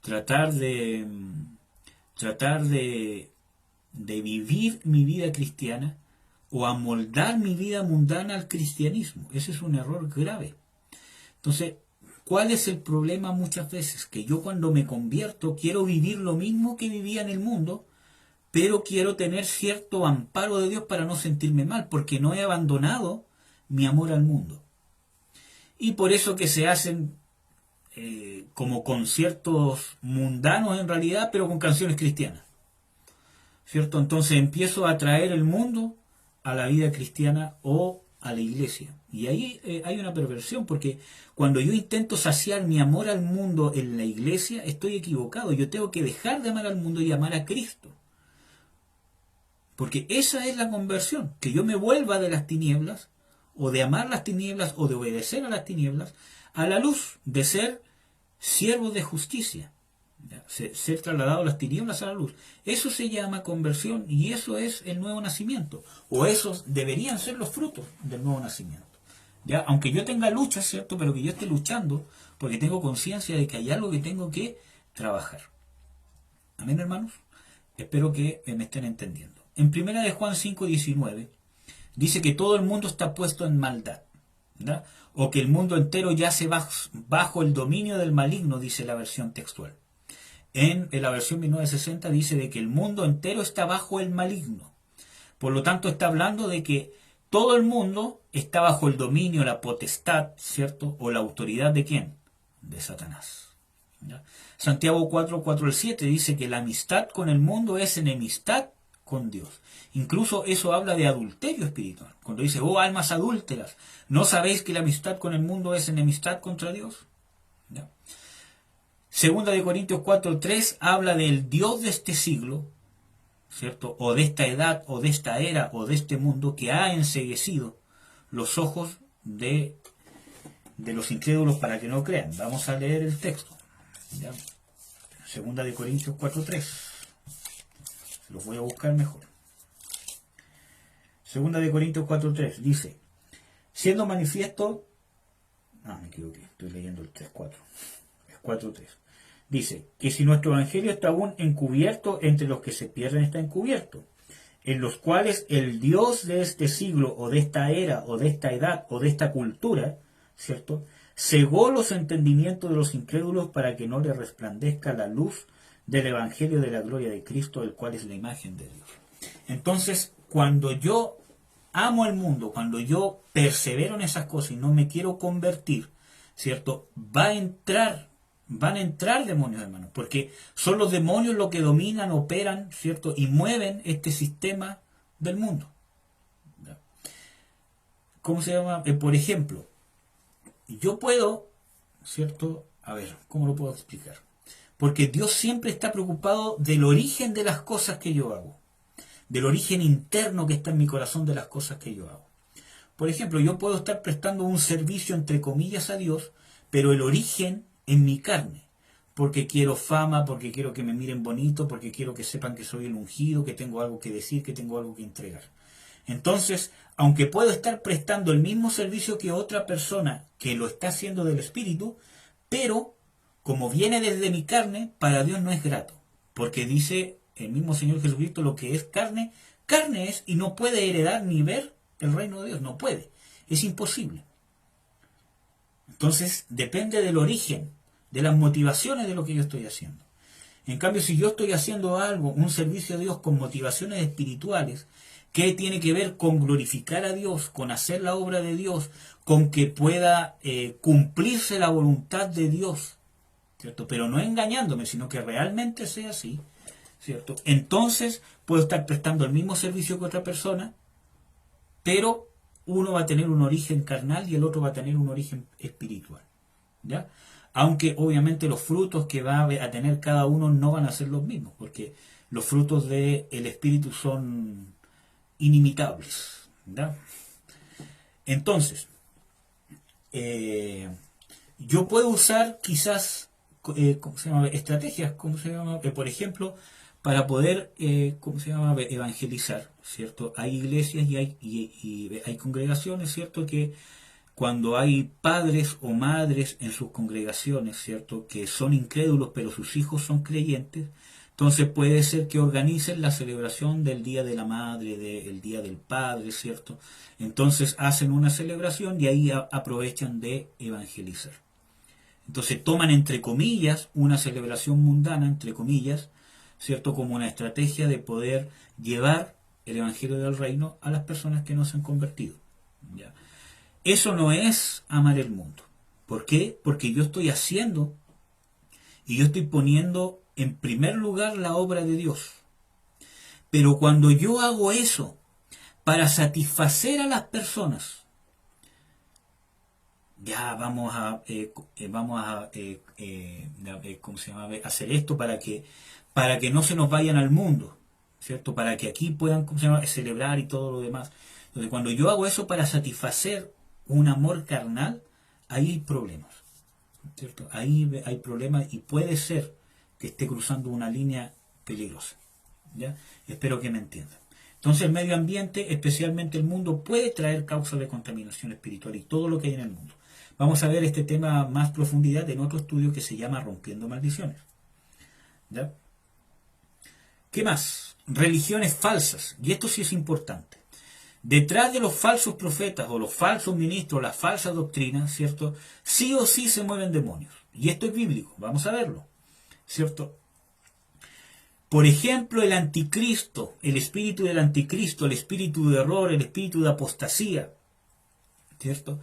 Speaker 1: tratar de vivir mi vida cristiana o amoldar mi vida mundana al cristianismo. Ese es un error grave. Entonces, ¿cuál es el problema muchas veces? Que yo cuando me convierto quiero vivir lo mismo que vivía en el mundo, pero quiero tener cierto amparo de Dios para no sentirme mal, porque no he abandonado mi amor al mundo. Y por eso que se hacen como conciertos mundanos en realidad, pero con canciones cristianas. ¿Cierto? Entonces empiezo a traer el mundo a la vida cristiana o a la iglesia. Y ahí hay una perversión, porque cuando yo intento saciar mi amor al mundo en la iglesia, estoy equivocado. Yo tengo que dejar de amar al mundo y amar a Cristo. Porque esa es la conversión, que yo me vuelva de las tinieblas, o de amar las tinieblas, o de obedecer a las tinieblas, a la luz, de ser siervo de justicia, ser trasladado a las tinieblas a la luz. Eso se llama conversión y eso es el nuevo nacimiento, o esos deberían ser los frutos del nuevo nacimiento. ¿Ya? Aunque yo tenga lucha, ¿cierto?, pero que yo esté luchando porque tengo conciencia de que hay algo que tengo que trabajar. Amén, hermanos. Espero que me estén entendiendo. En 1 de Juan 5:19 dice que todo el mundo está puesto en maldad, ¿verdad? O que el mundo entero yace bajo el dominio del maligno, dice la versión textual. En la versión 1960 dice de que el mundo entero está bajo el maligno. Por lo tanto, está hablando de que todo el mundo está bajo el dominio, la potestad, ¿cierto?, o la autoridad ¿de quién? De Satanás. ¿Ya? Santiago 4:4-7 dice que la amistad con el mundo es enemistad con Dios. Incluso eso habla de adulterio espiritual. Cuando dice, oh almas adúlteras, ¿no sabéis que la amistad con el mundo es enemistad contra Dios? ¿Ya? Segunda de Corintios 4:3 habla del Dios de este siglo, ¿cierto?, o de esta edad, o de esta era, o de este mundo, que ha enceguecido los ojos de los incrédulos para que no crean. Vamos a leer el texto. ¿Ya? Segunda de Corintios 4:3. Los voy a buscar mejor. Segunda de Corintios 4:3 dice, siendo manifiesto, me equivoqué, estoy leyendo el 3:4, es 4:3. Dice que si nuestro evangelio está aún encubierto, entre los que se pierden está encubierto, en los cuales el Dios de este siglo, o de esta era, o de esta edad, o de esta cultura, ¿cierto?, cegó los entendimientos de los incrédulos para que no les resplandezca la luz del evangelio de la gloria de Cristo, el cual es la imagen de Dios. Entonces, cuando yo amo al mundo, cuando yo persevero en esas cosas y no me quiero convertir, ¿cierto?, van a entrar demonios, hermanos, porque son los demonios los que dominan, operan, ¿cierto?, y mueven este sistema del mundo. ¿Cómo se llama? Por ejemplo, yo puedo, ¿cierto? A ver, ¿cómo lo puedo explicar? Porque Dios siempre está preocupado del origen de las cosas que yo hago. del origen interno que está en mi corazón de las cosas que yo hago. Por ejemplo, yo puedo estar prestando un servicio entre comillas a Dios, pero el origen en mi carne, porque quiero fama, porque quiero que me miren bonito, porque quiero que sepan que soy el ungido, que tengo algo que decir, que tengo algo que entregar. Entonces, aunque puedo estar prestando el mismo servicio que otra persona que lo está haciendo del Espíritu, pero como viene desde mi carne, para Dios no es grato, porque dice el mismo Señor Jesucristo, lo que es carne, carne es, y no puede heredar ni ver el reino de Dios, no puede, es imposible. Entonces depende del origen, de las motivaciones de lo que yo estoy haciendo. En cambio, si yo estoy haciendo algo, un servicio a Dios con motivaciones espirituales, que tiene que ver con glorificar a Dios, con hacer la obra de Dios, con que pueda cumplirse la voluntad de Dios, ¿cierto? Pero no engañándome, sino que realmente sea así, ¿cierto? Entonces puedo estar prestando el mismo servicio que otra persona, pero uno va a tener un origen carnal y el otro va a tener un origen espiritual, ¿ya? Aunque obviamente los frutos que va a tener cada uno no van a ser los mismos, porque los frutos del Espíritu son inimitables, ¿ya? Entonces, yo puedo usar quizás ¿cómo se llama? Estrategias, ¿cómo se llama? Por ejemplo, para poder ¿cómo se llama? Evangelizar, ¿cierto? Hay iglesias y hay congregaciones, ¿cierto? Que cuando hay padres o madres en sus congregaciones, ¿cierto? Que son incrédulos, pero sus hijos son creyentes, entonces puede ser que organicen la celebración del Día de la Madre, del Día del Padre, ¿cierto? Entonces hacen una celebración y ahí aprovechan de evangelizar. Entonces toman entre comillas una celebración mundana, entre comillas, ¿cierto? Como una estrategia de poder llevar el Evangelio del Reino a las personas que no se han convertido, ¿ya? Eso no es amar el mundo. ¿Por qué? Porque yo estoy haciendo y yo estoy poniendo en primer lugar la obra de Dios. Pero cuando yo hago eso para satisfacer a las personas, ya vamos a ¿cómo se llama? Hacer esto para que no se nos vayan al mundo, ¿cierto? Para que aquí puedan, ¿cómo se llama? Celebrar y todo lo demás. Entonces, cuando yo hago eso para satisfacer un amor carnal, ahí hay problemas, ¿cierto? Ahí hay problemas y puede ser que esté cruzando una línea peligrosa, ¿ya? Espero que me entiendan. Entonces el medio ambiente, especialmente el mundo, puede traer causas de contaminación espiritual y todo lo que hay en el mundo. Vamos a ver este tema más profundidad en otro estudio que se llama Rompiendo Maldiciones, ¿ya? ¿Qué más? Religiones falsas, y esto sí es importante. Detrás de los falsos profetas o los falsos ministros, las falsas doctrinas, ¿cierto? Sí o sí se mueven demonios. Y esto es bíblico, vamos a verlo, ¿cierto? Por ejemplo, el anticristo, el espíritu del anticristo, el espíritu de error, el espíritu de apostasía, ¿cierto?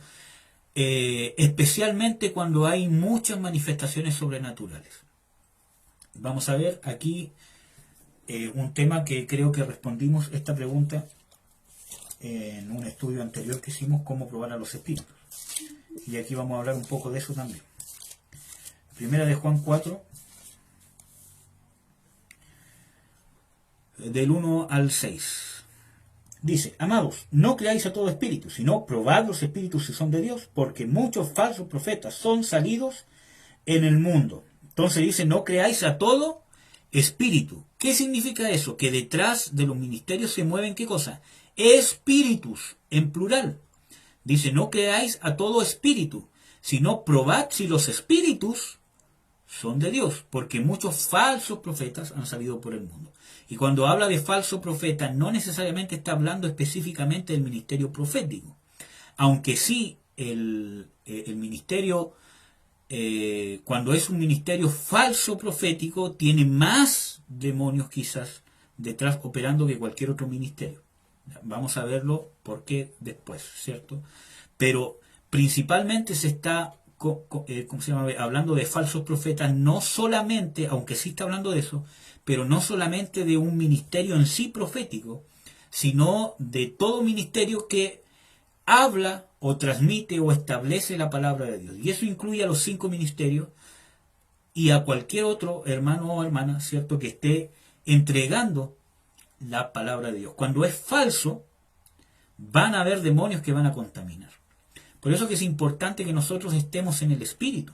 Speaker 1: Especialmente cuando hay muchas manifestaciones sobrenaturales. Vamos a ver aquí un tema que creo que respondimos esta pregunta en un estudio anterior que hicimos, cómo probar a los espíritus. Y aquí vamos a hablar un poco de eso también. Primera de Juan 4, del 1 al 6. Dice: amados, no creáis a todo espíritu, sino probad los espíritus si son de Dios, porque muchos falsos profetas son salidos en el mundo. Entonces dice, no creáis a todo espíritu. ¿Qué significa eso? Que detrás de los ministerios se mueven, ¿qué cosa? Espíritus, en plural. Dice, no creáis a todo espíritu, sino probad si los espíritus son de Dios, porque muchos falsos profetas han salido por el mundo. Y cuando habla de falso profeta, no necesariamente está hablando específicamente del ministerio profético, aunque sí el ministerio, cuando es un ministerio falso profético, tiene más demonios quizás detrás operando que cualquier otro ministerio. Vamos a verlo por qué después, ¿cierto? Pero principalmente se está hablando de falsos profetas, no solamente, aunque sí está hablando de eso, pero no solamente de un ministerio en sí profético, sino de todo ministerio que habla o transmite o establece la palabra de Dios. Y eso incluye a los 5 ministerios y a cualquier otro hermano o hermana, ¿cierto?, que esté entregando la palabra de Dios. Cuando es falso, van a haber demonios que van a contaminar. Por eso que es importante que nosotros estemos en el Espíritu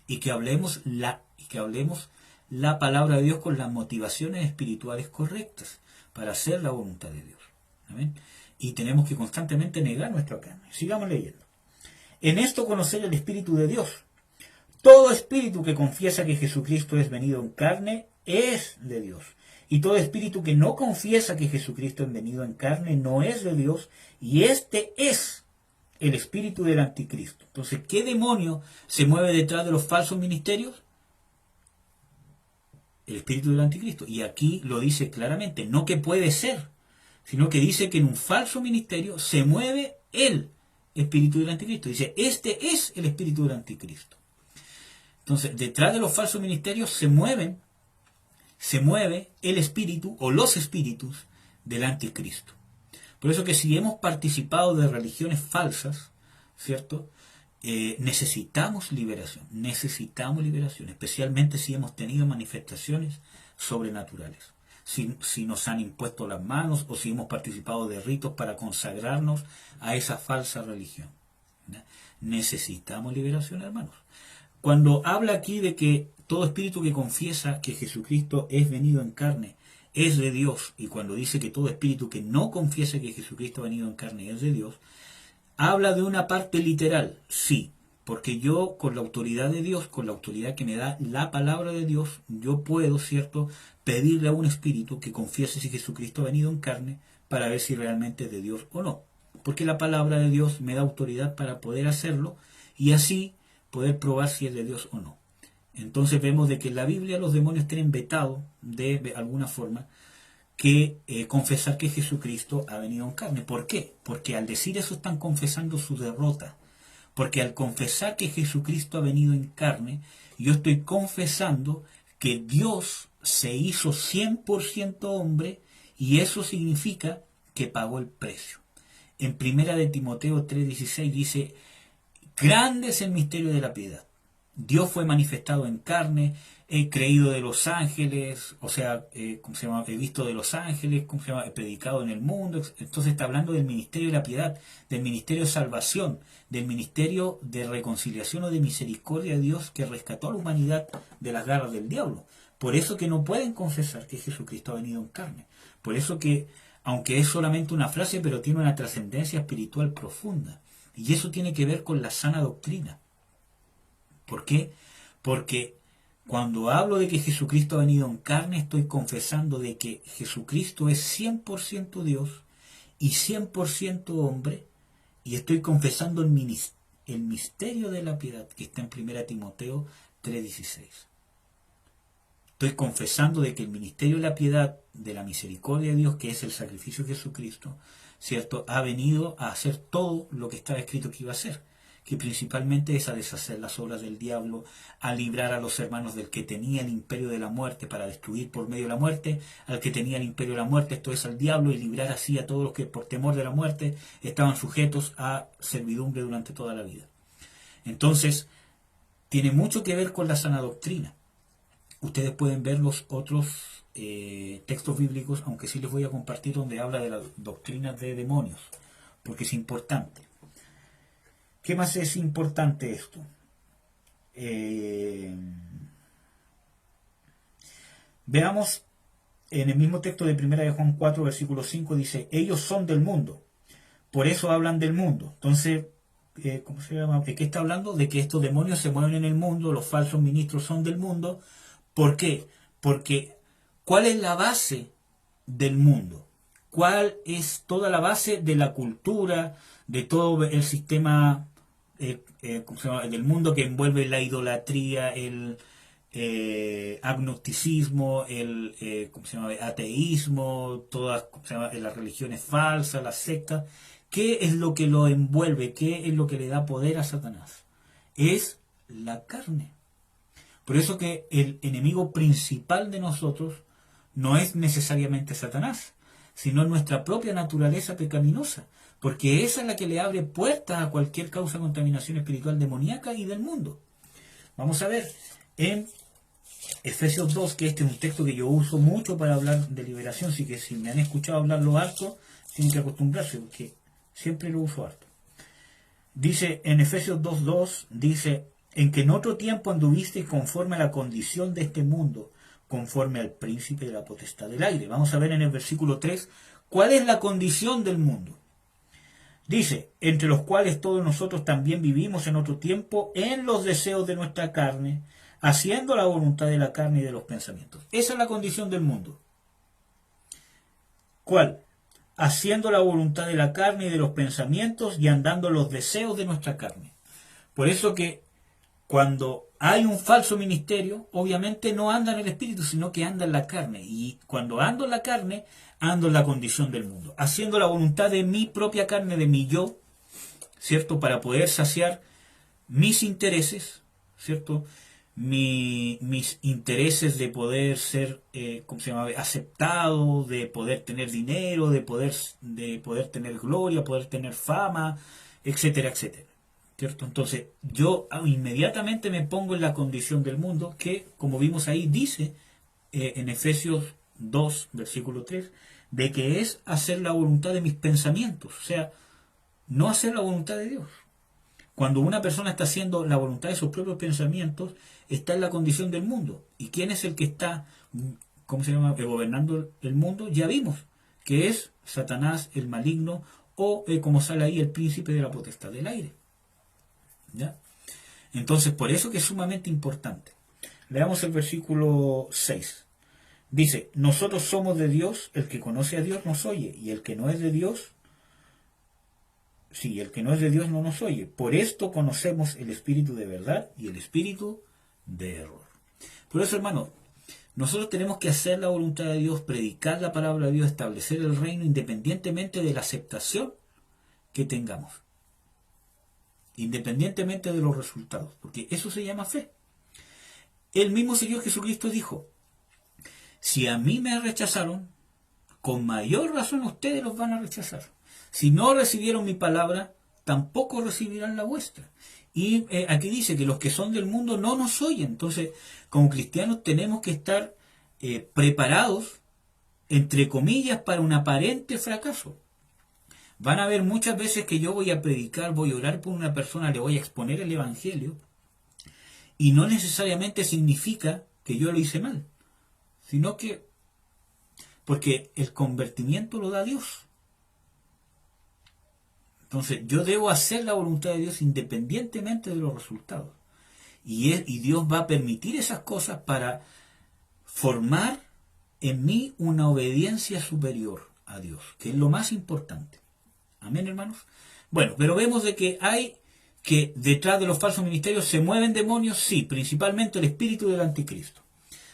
Speaker 1: y que hablemos la palabra de Dios con las motivaciones espirituales correctas para hacer la voluntad de Dios. ¿Amén? Y tenemos que constantemente negar nuestra carne. Sigamos leyendo. En esto conocer el Espíritu de Dios. Todo espíritu que confiesa que Jesucristo es venido en carne es de Dios. Y todo espíritu que no confiesa que Jesucristo es venido en carne no es de Dios. Y este es el espíritu del anticristo. Entonces, ¿qué demonio se mueve detrás de los falsos ministerios? El espíritu del anticristo. Y aquí lo dice claramente, no que puede ser, sino que dice que en un falso ministerio se mueve el espíritu del anticristo. Dice, este es el espíritu del anticristo. Entonces, detrás de los falsos ministerios se mueve el espíritu o los espíritus del anticristo. Por eso que si hemos participado de religiones falsas, ¿cierto? Necesitamos liberación, especialmente si hemos tenido manifestaciones sobrenaturales. Si nos han impuesto las manos o si hemos participado de ritos para consagrarnos a esa falsa religión. ¿Ya? Necesitamos liberación, hermanos. Cuando habla aquí de que todo espíritu que confiesa que Jesucristo es venido en carne es de Dios, y cuando dice que todo espíritu que no confiesa que Jesucristo ha venido en carne es de Dios, habla de una parte literal, sí, porque yo con la autoridad de Dios, con la autoridad que me da la palabra de Dios, yo puedo, ¿cierto?, pedirle a un espíritu que confiese si Jesucristo ha venido en carne para ver si realmente es de Dios o no. Porque la palabra de Dios me da autoridad para poder hacerlo y así poder probar si es de Dios o no. Entonces vemos de que en la Biblia los demonios tienen vetado de alguna forma que confesar que Jesucristo ha venido en carne. ¿Por qué? Porque al decir eso están confesando su derrota. Porque al confesar que Jesucristo ha venido en carne, yo estoy confesando que Dios se hizo 100% hombre y eso significa que pagó el precio. En 1 de Timoteo 3:16 dice, grande es el misterio de la piedad. Dios fue manifestado en carne, he creído de los ángeles, o sea, he visto de los ángeles, he predicado en el mundo. Entonces está hablando del ministerio de la piedad, del ministerio de salvación, del ministerio de reconciliación o de misericordia de Dios que rescató a la humanidad de las garras del diablo. Por eso que no pueden confesar que Jesucristo ha venido en carne. Por eso que, aunque es solamente una frase, pero tiene una trascendencia espiritual profunda. Y eso tiene que ver con la sana doctrina. ¿Por qué? Porque cuando hablo de que Jesucristo ha venido en carne, estoy confesando de que Jesucristo es 100% Dios y 100% hombre, y estoy confesando el misterio de la piedad que está en 1 Timoteo 3:16. Estoy confesando de que el ministerio de la piedad, de la misericordia de Dios, que es el sacrificio de Jesucristo, ¿cierto?, ha venido a hacer todo lo que estaba escrito que iba a hacer, que principalmente es a deshacer las obras del diablo, a librar a los hermanos del que tenía el imperio de la muerte para destruir por medio de la muerte, al que tenía el imperio de la muerte, esto es al diablo, y librar así a todos los que por temor de la muerte estaban sujetos a servidumbre durante toda la vida. Entonces, tiene mucho que ver con la sana doctrina. Ustedes pueden ver los otros textos bíblicos, aunque sí les voy a compartir donde habla de las doctrinas de demonios, porque es importante. ¿Qué más es importante esto? Veamos en el mismo texto de 1 de Juan 4, versículo 5, dice, ellos son del mundo, por eso hablan del mundo. Entonces, ¿cómo se llama? ¿De qué está hablando? De que estos demonios se mueven en el mundo, los falsos ministros son del mundo. ¿Por qué? Porque ¿cuál es la base del mundo? ¿Cuál es toda la base de la cultura, de todo el sistema del mundo que envuelve la idolatría, el agnosticismo, el ateísmo, todas las religiones falsas, las sectas? ¿Qué es lo que lo envuelve? ¿Qué es lo que le da poder a Satanás? Es la carne. Por eso que el enemigo principal de nosotros no es necesariamente Satanás, sino nuestra propia naturaleza pecaminosa, porque esa es la que le abre puertas a cualquier causa de contaminación espiritual demoníaca y del mundo. Vamos a ver en Efesios 2, que este es un texto que yo uso mucho para hablar de liberación, así que si me han escuchado hablarlo harto, tienen que acostumbrarse, porque siempre lo uso harto. Dice en Efesios 2:2, dice, en que en otro tiempo anduvisteis conforme a la condición de este mundo, conforme al príncipe de la potestad del aire. Vamos a ver en el versículo 3, ¿cuál es la condición del mundo? Dice, entre los cuales todos nosotros también vivimos en otro tiempo en los deseos de nuestra carne, haciendo la voluntad de la carne y de los pensamientos. Esa es la condición del mundo. ¿Cuál? Haciendo la voluntad de la carne y de los pensamientos y andando los deseos de nuestra carne. Por eso que cuando hay un falso ministerio, obviamente no anda en el espíritu, sino que anda en la carne. Y cuando ando en la carne, ando en la condición del mundo, haciendo la voluntad de mi propia carne, de mi yo, ¿cierto? Para poder saciar mis intereses, ¿cierto? Mis intereses de poder ser, ¿cómo se llama?, aceptado, de poder tener dinero, de poder tener gloria, poder tener fama, etcétera, etcétera, ¿cierto? Entonces yo inmediatamente me pongo en la condición del mundo que, como vimos ahí, dice en Efesios 2, versículo 3, de que es hacer la voluntad de mis pensamientos, o sea, no hacer la voluntad de Dios. Cuando una persona está haciendo la voluntad de sus propios pensamientos, está en la condición del mundo. ¿Y quién es el que está, ¿cómo se llama?, gobernando el mundo? Ya vimos que es Satanás, el maligno, o como sale ahí, el príncipe de la potestad del aire. ¿Ya? Entonces, por eso que es sumamente importante. Leamos el versículo 6. Dice, nosotros somos de Dios, el que conoce a Dios nos oye, y el que no es de Dios, el que no es de Dios no nos oye. Por esto conocemos el espíritu de verdad y el espíritu de error. Por eso, hermano, nosotros tenemos que hacer la voluntad de Dios, predicar la palabra de Dios, establecer el reino independientemente de la aceptación que tengamos. Independientemente de los resultados, porque eso se llama fe. El mismo Señor Jesucristo dijo, si a mí me rechazaron, con mayor razón ustedes los van a rechazar. Si no recibieron mi palabra, tampoco recibirán la vuestra. Y aquí dice que los que son del mundo no nos oyen. Entonces, como cristianos tenemos que estar preparados, entre comillas, para un aparente fracaso. Van a haber muchas veces que yo voy a predicar, voy a orar por una persona, le voy a exponer el Evangelio, y no necesariamente significa que yo lo hice mal, sino que porque el convertimiento lo da Dios. Entonces yo debo hacer la voluntad de Dios independientemente de los resultados. Y Dios va a permitir esas cosas para formar en mí una obediencia superior a Dios, que es lo más importante. Amén, hermanos. Bueno, pero vemos de que hay que detrás de los falsos ministerios se mueven demonios, sí, principalmente el espíritu del anticristo.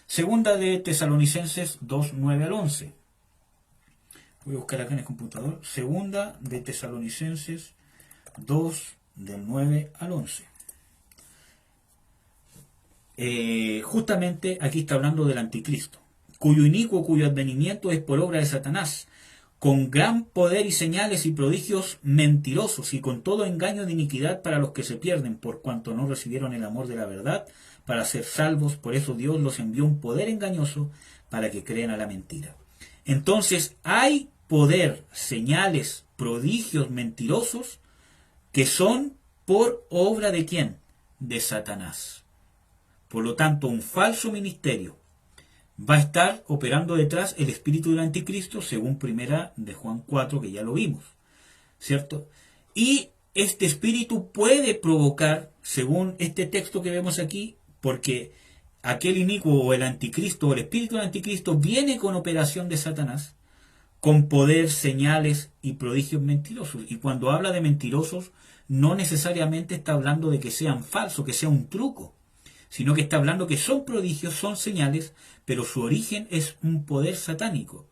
Speaker 1: Segunda de Tesalonicenses 2, 9 al 11. Voy a buscar acá en el computador. Segunda de Tesalonicenses 2, del 9 al 11. Justamente aquí está hablando del anticristo, cuyo advenimiento es por obra de Satanás, con gran poder y señales y prodigios mentirosos y con todo engaño de iniquidad para los que se pierden, por cuanto no recibieron el amor de la verdad para ser salvos. Por eso Dios los envió un poder engañoso para que crean a la mentira. Entonces hay poder, señales, prodigios mentirosos que son por obra de ¿quién? De Satanás. Por lo tanto, un falso ministerio va a estar operando detrás el espíritu del anticristo, según primera de Juan 4, que ya lo vimos, ¿cierto? Y este espíritu puede provocar, según este texto que vemos aquí, porque aquel inicuo o el anticristo o el espíritu del anticristo viene con operación de Satanás, con poder, señales y prodigios mentirosos. Y cuando habla de mentirosos, no necesariamente está hablando de que sean falsos, que sea un truco, sino que está hablando que son prodigios, son señales, pero su origen es un poder satánico.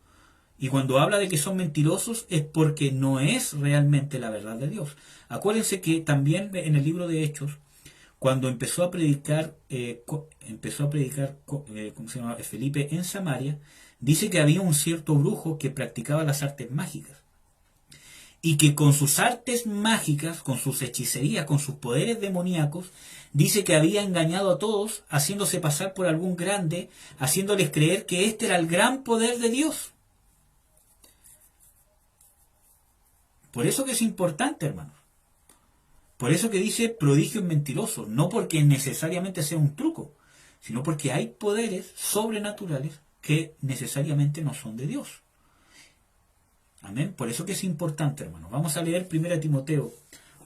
Speaker 1: Y cuando habla de que son mentirosos es porque no es realmente la verdad de Dios. Acuérdense que también en el libro de Hechos, cuando empezó a predicar ¿cómo se llama?, Felipe en Samaria, dice que había un cierto brujo que practicaba las artes mágicas. y que con sus artes mágicas, con sus hechicerías, con sus poderes demoníacos, dice que había engañado a todos, haciéndose pasar por algún grande, haciéndoles creer que este era el gran poder de Dios. Por eso que es importante, hermanos. Por eso que dice prodigios mentirosos, no porque necesariamente sea un truco, sino porque hay poderes sobrenaturales que necesariamente no son de Dios. Amén. Por eso que es importante, hermanos. Vamos a leer 1 Timoteo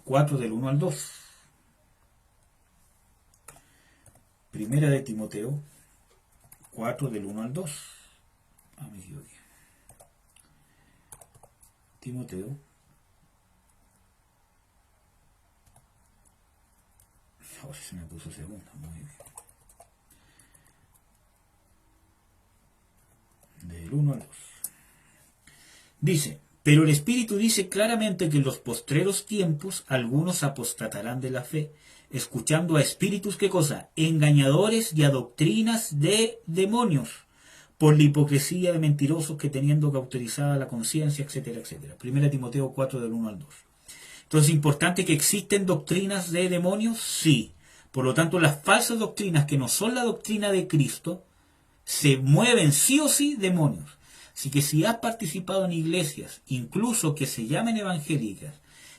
Speaker 1: 4 del 1 al 2. 1 de Timoteo 4 del 1 al 2. Timoteo. Ahora se me puso segunda. Muy bien. Del 1 al 2. Dice, pero el Espíritu dice claramente que en los postreros tiempos algunos apostatarán de la fe, escuchando a espíritus, ¿qué cosa? Engañadores y a doctrinas de demonios, por la hipocresía de mentirosos que teniendo cauterizada la conciencia, etcétera, etcétera. 1 Timoteo 4 del 1 al 2. Entonces, ¿es importante que existen doctrinas de demonios? Sí. Por lo tanto, las falsas doctrinas que no son la doctrina de Cristo, se mueven sí o sí demonios. Así que si has participado en iglesias, incluso que se llamen evangélicas,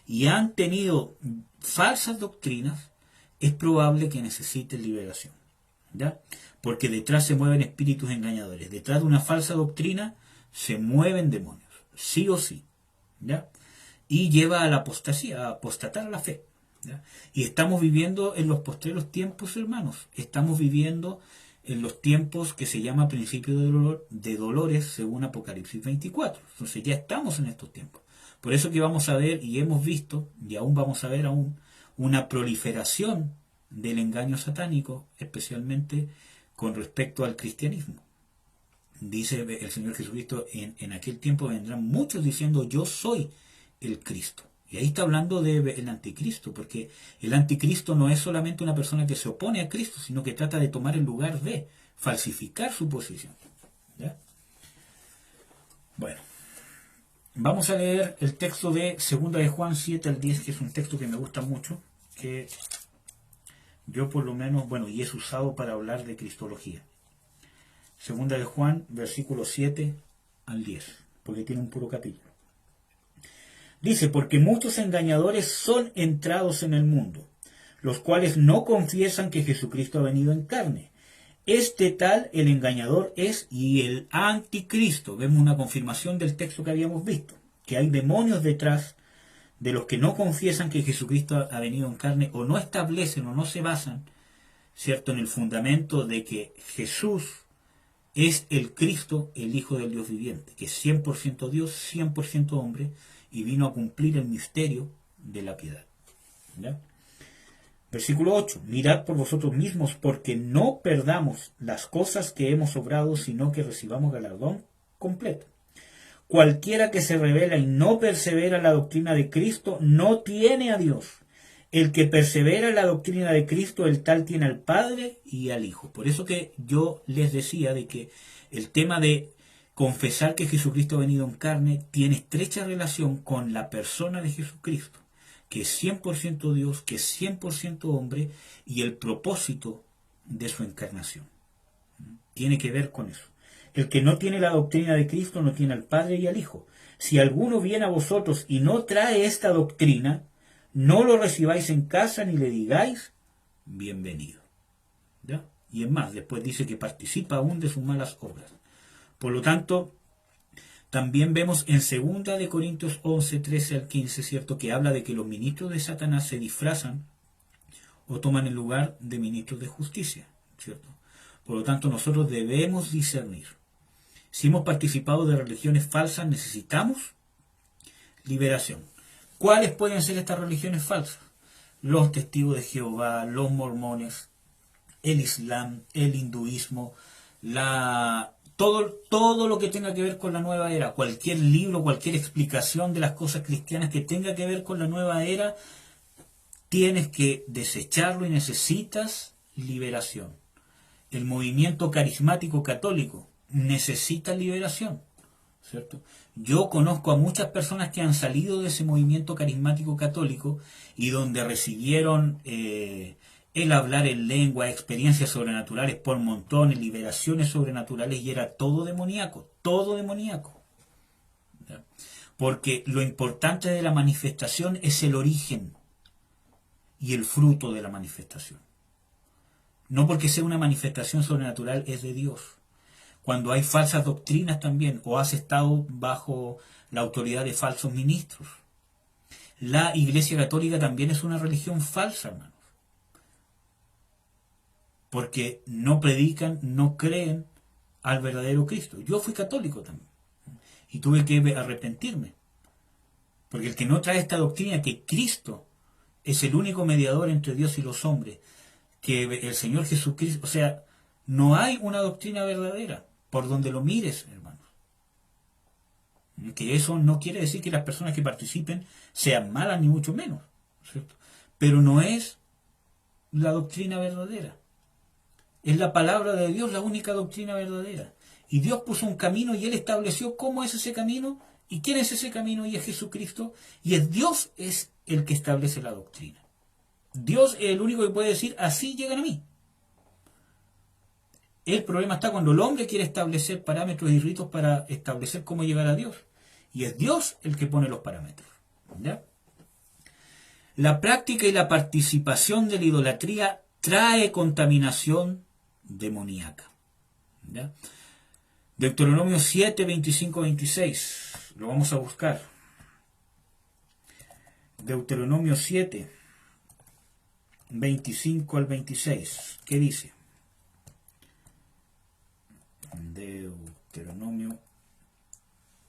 Speaker 1: y han tenido falsas doctrinas, es probable que necesites liberación. ¿Ya? Porque detrás se mueven espíritus engañadores. Detrás de una falsa doctrina se mueven demonios, sí o sí. ¿Ya? Y lleva a la apostasía, a apostatar a la fe. ¿Ya? Y estamos viviendo en los postreros tiempos, hermanos. Estamos viviendo en los tiempos que se llama principio de dolores según Apocalipsis 24. Entonces ya estamos en estos tiempos. Por eso que vamos a ver, y hemos visto, y aún vamos a ver una proliferación del engaño satánico, especialmente con respecto al cristianismo. Dice el Señor Jesucristo, en aquel tiempo vendrán muchos diciendo, yo soy el Cristo. Y ahí está hablando del anticristo, porque el anticristo no es solamente una persona que se opone a Cristo, sino que trata de tomar el lugar de falsificar su posición. ¿Ya? Bueno, vamos a leer el texto de 2 de Juan 7 al 10, que es un texto que me gusta mucho, que yo por lo menos, bueno, y es usado para hablar de cristología. 2 de Juan, versículos 7 al 10, porque tiene un puro capítulo. Dice, porque muchos engañadores son entrados en el mundo, los cuales no confiesan que Jesucristo ha venido en carne. Este tal, el engañador, es y el anticristo. Vemos una confirmación del texto que habíamos visto, que hay demonios detrás de los que no confiesan que Jesucristo ha venido en carne, o no establecen o no se basan, ¿cierto?, en el fundamento de que Jesús es el Cristo, el Hijo del Dios viviente, que es 100% Dios, 100% hombre, y vino a cumplir el misterio de la piedad. ¿Ya? Versículo 8. Mirad por vosotros mismos, porque no perdamos las cosas que hemos obrado, sino que recibamos galardón completo. Cualquiera que se revela y no persevera en la doctrina de Cristo, no tiene a Dios. El que persevera en la doctrina de Cristo, el tal tiene al Padre y al Hijo. Por eso que yo les decía de que el tema de confesar que Jesucristo ha venido en carne tiene estrecha relación con la persona de Jesucristo, que es 100% Dios, que es 100% hombre, y el propósito de su encarnación. Tiene que ver con eso. El que no tiene la doctrina de Cristo no tiene al Padre y al Hijo. Si alguno viene a vosotros y no trae esta doctrina, no lo recibáis en casa ni le digáis bienvenido. ¿Ya? Y es más, después dice que participa aún de sus malas obras. Por lo tanto, también vemos en 2 de Corintios 11, 13 al 15, ¿cierto?, que habla de que los ministros de Satanás se disfrazan o toman el lugar de ministros de justicia, ¿cierto? Por lo tanto, nosotros debemos discernir. Si hemos participado de religiones falsas, necesitamos liberación. ¿Cuáles pueden ser estas religiones falsas? Los testigos de Jehová, los mormones, el Islam, el hinduismo, todo lo que tenga que ver con la nueva era, cualquier libro, cualquier explicación de las cosas cristianas que tenga que ver con la nueva era, tienes que desecharlo y necesitas liberación. El movimiento carismático católico necesita liberación. ¿cierto? Yo conozco a muchas personas que han salido de ese movimiento carismático católico y donde recibieron el hablar en lengua, experiencias sobrenaturales por montones, liberaciones sobrenaturales, y era todo demoníaco, todo demoníaco. ¿Ya? Porque lo importante de la manifestación es el origen y el fruto de la manifestación. No porque sea una manifestación sobrenatural es de Dios. Cuando hay falsas doctrinas también, o has estado bajo la autoridad de falsos ministros. La Iglesia Católica también es una religión falsa, hermanos. Porque no predican, no creen al verdadero Cristo. Yo fui católico también. Y tuve que arrepentirme. Porque el que no trae esta doctrina, que Cristo es el único mediador entre Dios y los hombres, que el Señor Jesucristo, o sea, no hay una doctrina verdadera, por donde lo mires, hermanos. Que eso no quiere decir que las personas que participen sean malas, ni mucho menos, ¿cierto? Pero no es la doctrina verdadera. Es la palabra de Dios la única doctrina verdadera. Y Dios puso un camino y Él estableció cómo es ese camino y quién es ese camino, y es Jesucristo. Y es Dios es el que establece la doctrina. Dios es el único que puede decir, así llegan a mí. El problema está cuando el hombre quiere establecer parámetros y ritos para establecer cómo llegar a Dios. Y es Dios el que pone los parámetros. ¿Ya? La práctica y la participación de la idolatría trae contaminación demoníaca. ¿Ya? Deuteronomio 7, 25, 26. Lo vamos a buscar. Deuteronomio 7, 25 al 26. ¿Qué dice? Deuteronomio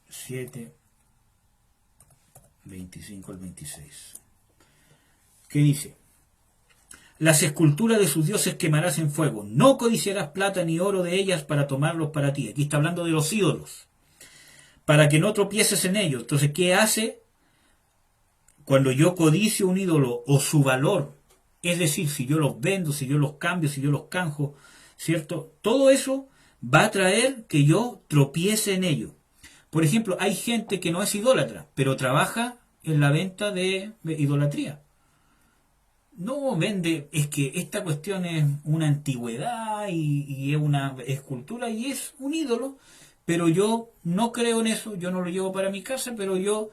Speaker 1: 7, 25 al 26. ¿Qué dice? Las esculturas de sus dioses quemarás en fuego. No codiciarás plata ni oro de ellas para tomarlos para ti. Aquí está hablando de los ídolos. Para que no tropieces en ellos. Entonces, ¿qué hace cuando yo codicio un ídolo o su valor? Es decir, si yo los vendo, si yo los cambio, si yo los canjo, ¿cierto? Todo eso va a traer que yo tropiece en ello. Por ejemplo, hay gente que no es idólatra, pero trabaja en la venta de idolatría. No vende, es que esta cuestión es una antigüedad y es una escultura y es un ídolo, pero yo no creo en eso, yo no lo llevo para mi casa, pero yo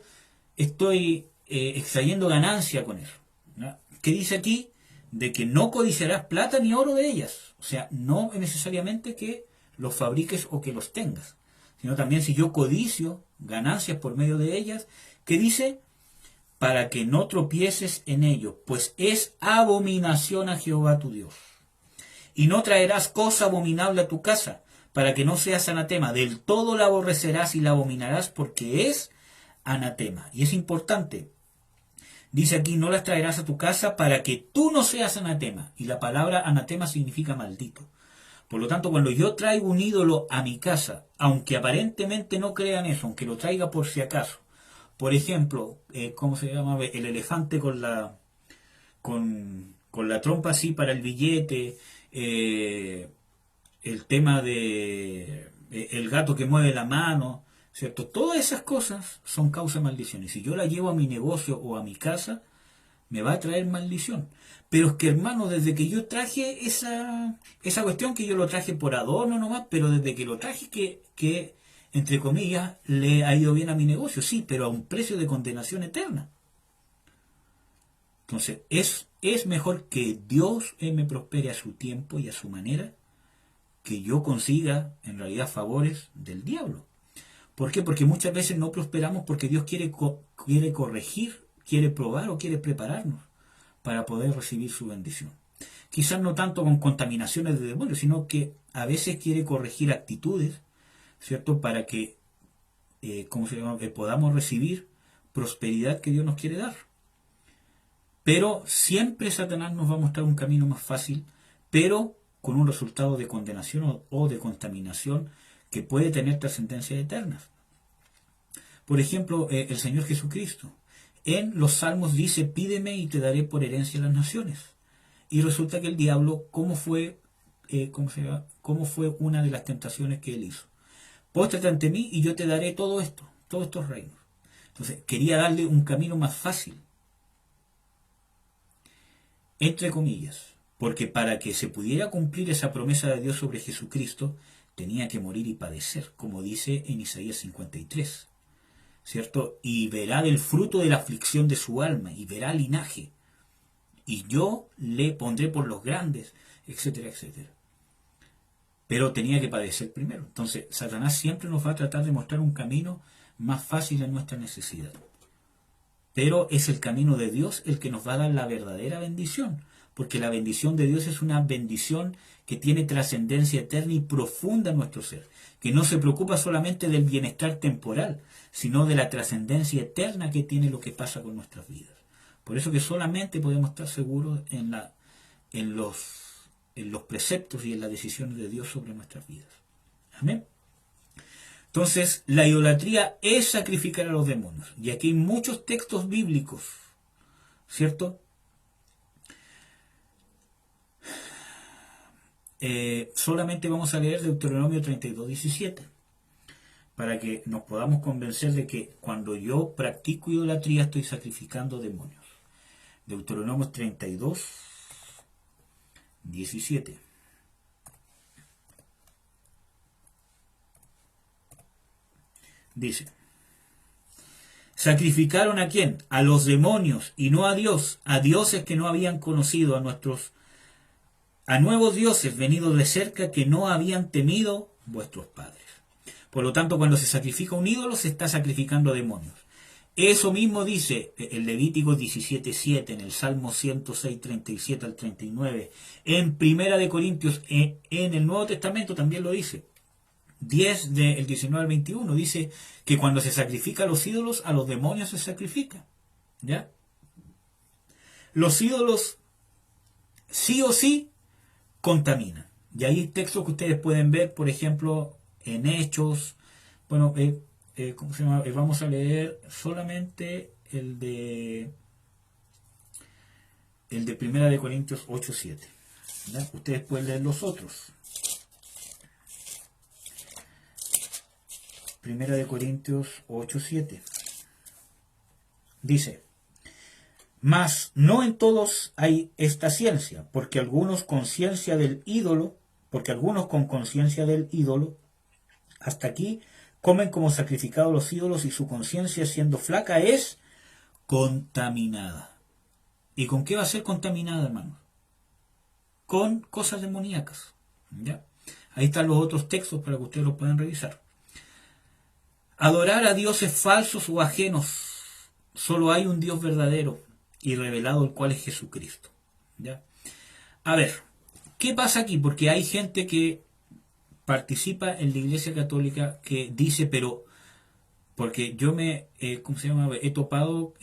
Speaker 1: estoy extrayendo ganancia con eso. ¿No? ¿Qué dice aquí? De que no codiciarás plata ni oro de ellas. O sea, no necesariamente que los fabriques o que los tengas, sino también si yo codicio ganancias por medio de ellas, que dice, para que no tropieces en ello, pues es abominación a Jehová tu Dios. Y no traerás cosa abominable a tu casa, para que no seas anatema. Del todo la aborrecerás y la abominarás, porque es anatema. Y es importante. Dice aquí, no las traerás a tu casa para que tú no seas anatema. Y la palabra anatema significa maldito. Por lo tanto, cuando yo traigo un ídolo a mi casa, aunque aparentemente no crean eso, aunque lo traiga por si acaso, por ejemplo, ¿cómo se llama? El elefante con la trompa así para el billete, el tema de el gato que mueve la mano, ¿cierto? Todas esas cosas son causa de maldición. Y si yo la llevo a mi negocio o a mi casa, me va a traer maldición. Pero es que, hermano, desde que yo traje esa cuestión, que yo lo traje por adorno nomás, pero desde que lo traje que entre comillas, le ha ido bien a mi negocio, sí, pero a un precio de condenación eterna. Entonces, es mejor que Dios me prospere a su tiempo y a su manera, que yo consiga, en realidad, favores del diablo. ¿Por qué? Porque muchas veces no prosperamos porque Dios quiere corregir, quiere probar o quiere prepararnos para poder recibir su bendición. Quizás no tanto con contaminaciones de demonios, sino que a veces quiere corregir actitudes, ¿cierto? Para que, ¿cómo se llama? Podamos recibir prosperidad que Dios nos quiere dar. Pero siempre Satanás nos va a mostrar un camino más fácil, pero con un resultado de condenación o de contaminación que puede tener trascendencias eternas. Por ejemplo, el Señor Jesucristo en los Salmos dice, pídeme y te daré por herencia las naciones. Y resulta que el diablo, ¿cómo fue una de las tentaciones que él hizo? Póstrate ante mí y yo te daré todo esto, todos estos reinos. Entonces, quería darle un camino más fácil, entre comillas, porque para que se pudiera cumplir esa promesa de Dios sobre Jesucristo, tenía que morir y padecer, como dice en Isaías 53, ¿cierto? Y verá del fruto de la aflicción de su alma, y verá linaje, y yo le pondré por los grandes, etcétera, etcétera. Pero tenía que padecer primero. Entonces, Satanás siempre nos va a tratar de mostrar un camino más fácil en nuestra necesidad. Pero es el camino de Dios el que nos va a dar la verdadera bendición, porque la bendición de Dios es una bendición que tiene trascendencia eterna y profunda en nuestro ser, que no se preocupa solamente del bienestar temporal, sino de la trascendencia eterna que tiene lo que pasa con nuestras vidas. Por eso que solamente podemos estar seguros en los preceptos y en las decisiones de Dios sobre nuestras vidas. Amén. Entonces, la idolatría es sacrificar a los demonios. Y aquí hay muchos textos bíblicos, ¿cierto? Solamente vamos a leer Deuteronomio 32:17, para que nos podamos convencer de que cuando yo practico idolatría estoy sacrificando demonios. Deuteronomio 32:17. Dice: ¿sacrificaron a quién? A los demonios y no a Dios, a dioses que no habían conocido, a nuevos dioses venidos de cerca que no habían temido vuestros padres. Por lo tanto, cuando se sacrifica un ídolo, se está sacrificando a demonios. Eso mismo dice el Levítico 17:7, en el Salmo 106:37 al 39, en Primera de Corintios, en el Nuevo Testamento también lo dice. 10 del 19 al 21 dice que cuando se sacrifica a los ídolos, a los demonios se sacrifica. ¿Ya? Los ídolos sí o sí contaminan. Y hay textos que ustedes pueden ver, por ejemplo, en Hechos. Bueno, ¿cómo se llama? Vamos a leer solamente el de Primera de Corintios 8:7. ¿Ya? Ustedes pueden leer los otros. Primera de Corintios 8:7. Dice: mas no en todos hay esta ciencia, porque algunos con conciencia del ídolo, hasta aquí comen como sacrificados los ídolos, y su conciencia, siendo flaca, es contaminada. ¿Y con qué va a ser contaminada, hermanos? Con cosas demoníacas. ¿Ya? Ahí están los otros textos para que ustedes los puedan revisar. Adorar a dioses falsos o ajenos. Solo hay un Dios verdadero y revelado, el cual es Jesucristo. ¿Ya? A ver, ¿qué pasa aquí? Porque hay gente que participa en la Iglesia Católica que dice, pero porque yo ¿cómo se llama? Me he topado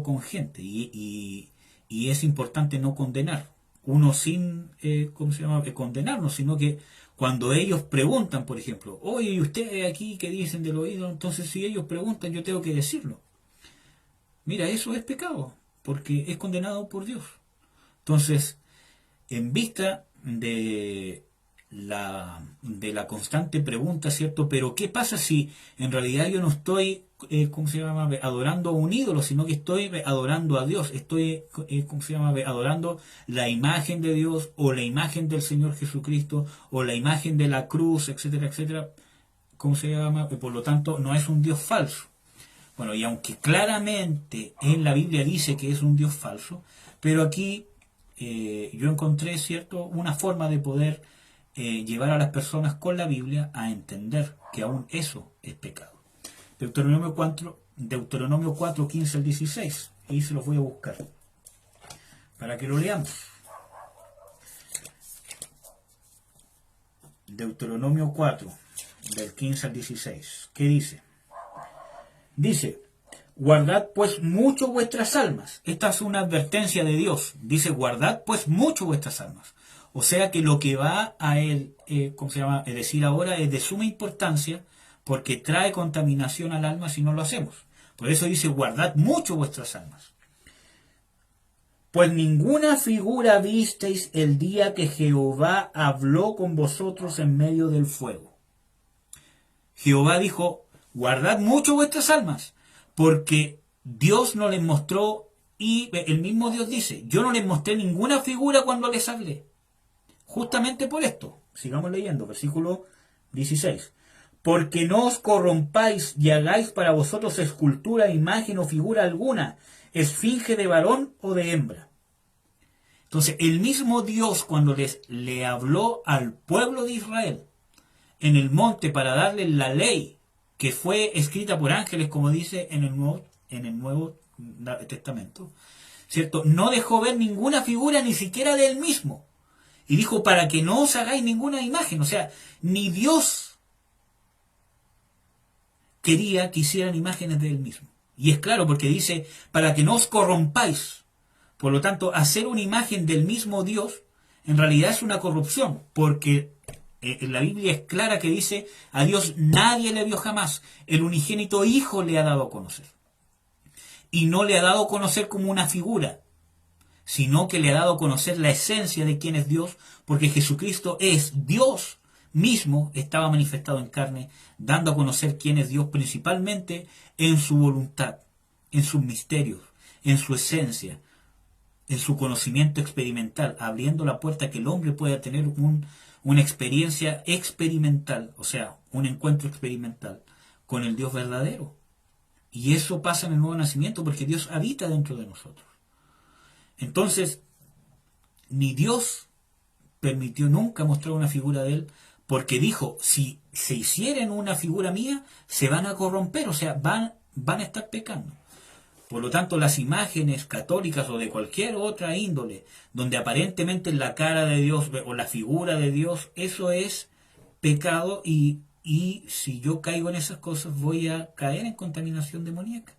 Speaker 1: con gente y es importante no condenar. Uno sin, ¿cómo se llama? Condenarnos, sino que cuando ellos preguntan, por ejemplo, oye, ¿y ustedes aquí qué dicen del oído? Entonces, si ellos preguntan, yo tengo que decirlo. Mira, eso es pecado, porque es condenado por Dios. Entonces, en vista de la constante pregunta, ¿cierto? Pero ¿qué pasa si en realidad yo no estoy, ¿cómo se llama? Adorando a un ídolo, sino que estoy adorando a Dios? Estoy, ¿cómo se llama? Adorando la imagen de Dios, o la imagen del Señor Jesucristo, o la imagen de la cruz, etcétera, etcétera. ¿Cómo se llama? Por lo tanto, no es un Dios falso. Bueno, y aunque claramente en la Biblia dice que es un Dios falso, pero aquí yo encontré, ¿cierto?, una forma de poder llevar a las personas con la Biblia a entender que aún eso es pecado. Deuteronomio 4:15 al 16. Ahí se los voy a buscar para que lo leamos. Deuteronomio 4, del 15 al 16. ¿Qué dice? Dice: guardad pues mucho vuestras almas. Esta es una advertencia de Dios. Dice: guardad pues mucho vuestras almas. O sea que lo que va a él, ¿cómo se llama?, decir ahora es de suma importancia, porque trae contaminación al alma si no lo hacemos. Por eso dice: guardad mucho vuestras almas. Pues ninguna figura visteis el día que Jehová habló con vosotros en medio del fuego. Jehová dijo, guardad mucho vuestras almas, porque Dios no les mostró, y el mismo Dios dice, yo no les mostré ninguna figura cuando les hablé. Justamente por esto, sigamos leyendo, versículo 16. Porque no os corrompáis y hagáis para vosotros escultura, imagen o figura alguna, esfinge de varón o de hembra. Entonces, el mismo Dios cuando le habló al pueblo de Israel en el monte para darle la ley que fue escrita por ángeles, como dice en el Nuevo Testamento, ¿cierto? No dejó ver ninguna figura, ni siquiera de él mismo. Y dijo, para que no os hagáis ninguna imagen. O sea, ni Dios quería que hicieran imágenes de él mismo. Y es claro, porque dice, para que no os corrompáis. Por lo tanto, hacer una imagen del mismo Dios, en realidad es una corrupción, porque la Biblia es clara que dice, a Dios nadie le vio jamás, el unigénito Hijo le ha dado a conocer. Y no le ha dado a conocer como una figura, sino que le ha dado a conocer la esencia de quién es Dios, porque Jesucristo es Dios mismo, estaba manifestado en carne, dando a conocer quién es Dios principalmente en su voluntad, en sus misterios, en su esencia, en su conocimiento experimental, abriendo la puerta que el hombre pueda tener una experiencia experimental, o sea, un encuentro experimental con el Dios verdadero. Y eso pasa en el nuevo nacimiento porque Dios habita dentro de nosotros. Entonces, ni Dios permitió nunca mostrar una figura de él, porque dijo, si se hicieren una figura mía, se van a corromper, o sea, van a estar pecando. Por lo tanto, las imágenes católicas o de cualquier otra índole, donde aparentemente la cara de Dios o la figura de Dios, eso es pecado, y si yo caigo en esas cosas voy a caer en contaminación demoníaca.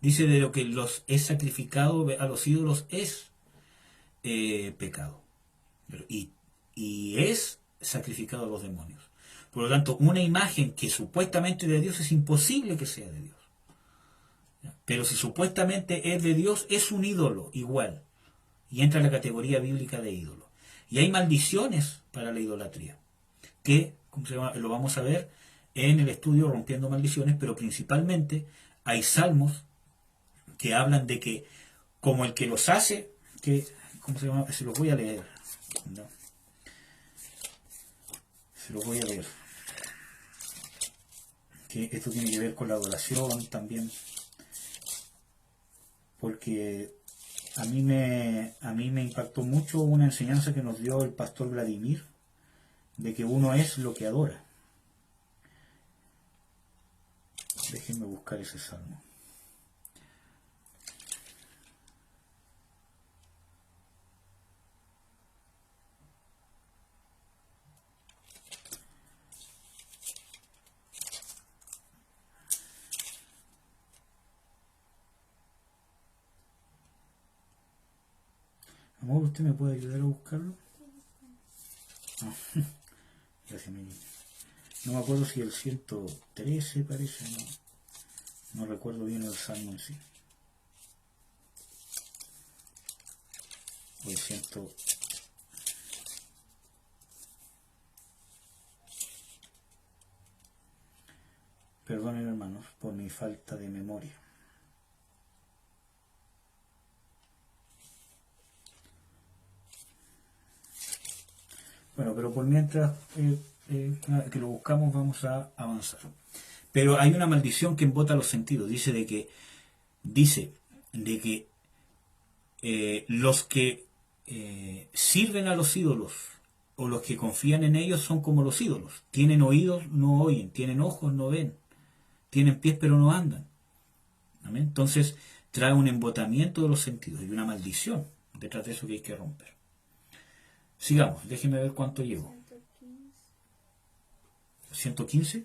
Speaker 1: Dice, de lo que los es sacrificado a los ídolos es pecado. Y es sacrificado a los demonios. Por lo tanto, una imagen que supuestamente de Dios es imposible que sea de Dios. Pero si supuestamente es de Dios, es un ídolo igual. Y entra en la categoría bíblica de ídolo. Y hay maldiciones para la idolatría, que lo vamos a ver en el estudio Rompiendo Maldiciones, pero principalmente hay salmos que hablan de que, como el que los hace, se los voy a leer. ¿No? Se los voy a leer. Que esto tiene que ver con la adoración también. Porque a mí me impactó mucho una enseñanza que nos dio el pastor Vladimir, de que uno es lo que adora. Déjenme buscar ese salmo. Amor, ¿usted me puede ayudar a buscarlo? No. Gracias, mi niña. No me acuerdo si el 113 parece, no recuerdo bien el salmo en sí. O el 100. Perdonen, hermanos, por mi falta de memoria. Bueno, pero por mientras que lo buscamos vamos a avanzar. Pero hay una maldición que embota los sentidos. Dice de que los que sirven a los ídolos o los que confían en ellos son como los ídolos. Tienen oídos, no oyen. Tienen ojos, no ven. Tienen pies, pero no andan. ¿Amén? Entonces trae un embotamiento de los sentidos y una maldición detrás de eso que hay que romper. Sigamos, déjeme ver cuánto llevo. 115.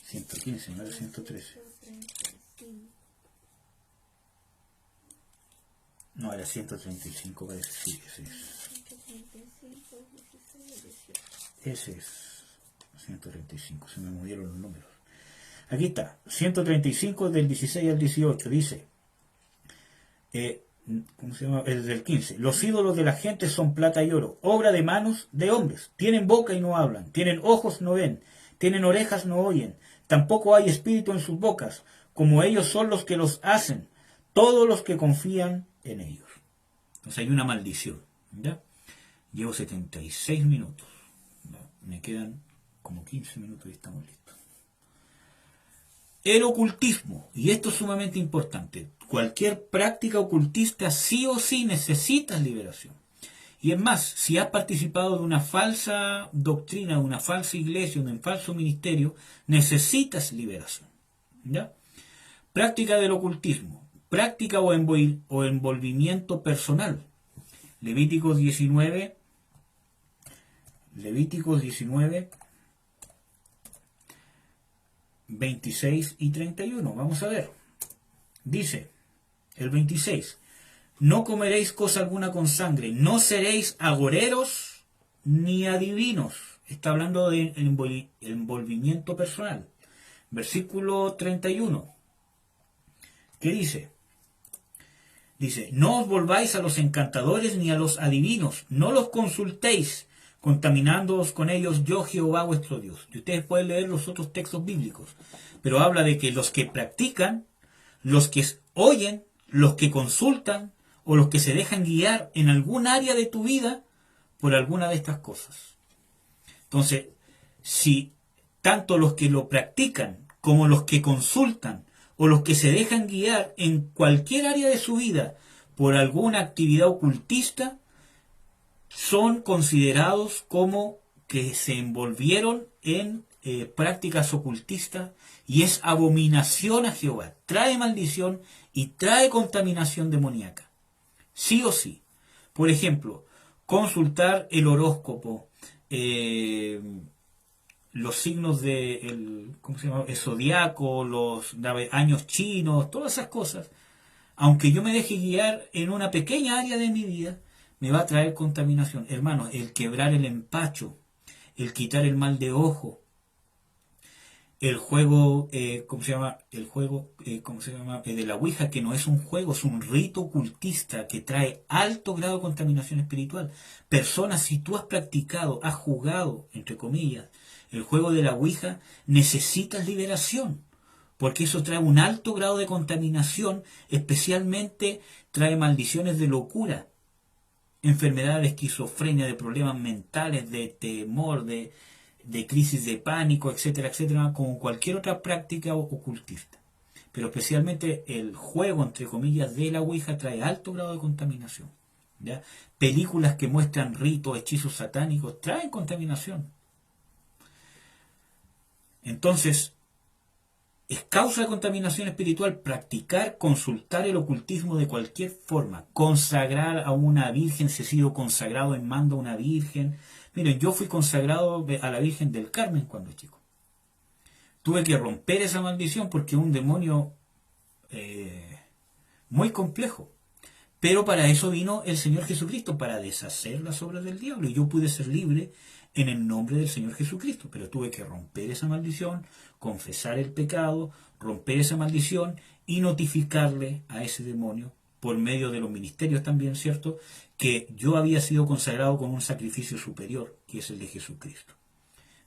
Speaker 1: 115, no era 113. No, era 135, parece. Sí, ese es. Ese es 135, se me movieron los números. Aquí está, 135 del 16 al 18, dice, ¿cómo se llama? El del 15. Los ídolos de la gente son plata y oro, obra de manos de hombres. Tienen boca y no hablan, tienen ojos, no ven, tienen orejas, no oyen, tampoco hay espíritu en sus bocas, como ellos son los que los hacen, todos los que confían en ellos. Entonces hay una maldición, ¿ya? Llevo 76 minutos, ¿ya? Me quedan como 15 minutos y estamos listos. El ocultismo, y esto es sumamente importante, cualquier práctica ocultista sí o sí necesita liberación. Y es más, si has participado de una falsa doctrina, de una falsa iglesia, de un falso ministerio, necesitas liberación, ¿ya? Práctica del ocultismo, práctica o envolvimiento personal. Levíticos 19, 26 y 31. Vamos a ver. Dice el 26: no comeréis cosa alguna con sangre, no seréis agoreros ni adivinos. Está hablando de envolvimiento personal. Versículo 31. ¿Qué dice? Dice, no os volváis a los encantadores ni a los adivinos, no los consultéis, contaminándoos con ellos yo Jehová vuestro Dios. Y ustedes pueden leer los otros textos bíblicos, pero habla de que los que practican, los que oyen, los que consultan o los que se dejan guiar en algún área de tu vida por alguna de estas cosas. Entonces, si tanto los que lo practican como los que consultan o los que se dejan guiar en cualquier área de su vida por alguna actividad ocultista, son considerados como que se envolvieron en prácticas ocultistas, y es abominación a Jehová, trae maldición y trae contaminación demoníaca, sí o sí. Por ejemplo, consultar el horóscopo, los signos ¿cómo se llama? El zodiaco, los años chinos, todas esas cosas, aunque yo me deje guiar en una pequeña área de mi vida, me va a traer contaminación. Hermanos, el quebrar el empacho, el quitar el mal de ojo, el juego, ¿cómo se llama? El juego, ¿cómo se llama? De la Ouija, que no es un juego, es un rito ocultista que trae alto grado de contaminación espiritual. Personas, si tú has practicado, has jugado, entre comillas, el juego de la Ouija, necesitas liberación, porque eso trae un alto grado de contaminación, especialmente trae maldiciones de locura, enfermedades de esquizofrenia, de problemas mentales, de temor, de crisis de pánico, etcétera, etcétera, como cualquier otra práctica ocultista. Pero especialmente el juego, entre comillas, de la Ouija trae alto grado de contaminación, ¿ya? Películas que muestran ritos, hechizos satánicos, traen contaminación. Entonces, es causa de contaminación espiritual practicar, consultar el ocultismo de cualquier forma, consagrar a una virgen, si he sido consagrado en mando a una virgen. Miren, yo fui consagrado a la Virgen del Carmen cuando chico. Tuve que romper esa maldición porque es un demonio muy complejo. Pero para eso vino el Señor Jesucristo, para deshacer las obras del diablo. Y yo pude ser libre en el nombre del Señor Jesucristo. Pero tuve que romper esa maldición, confesar el pecado, romper esa maldición y notificarle a ese demonio, por medio de los ministerios también, ¿cierto?, que yo había sido consagrado con un sacrificio superior, que es el de Jesucristo.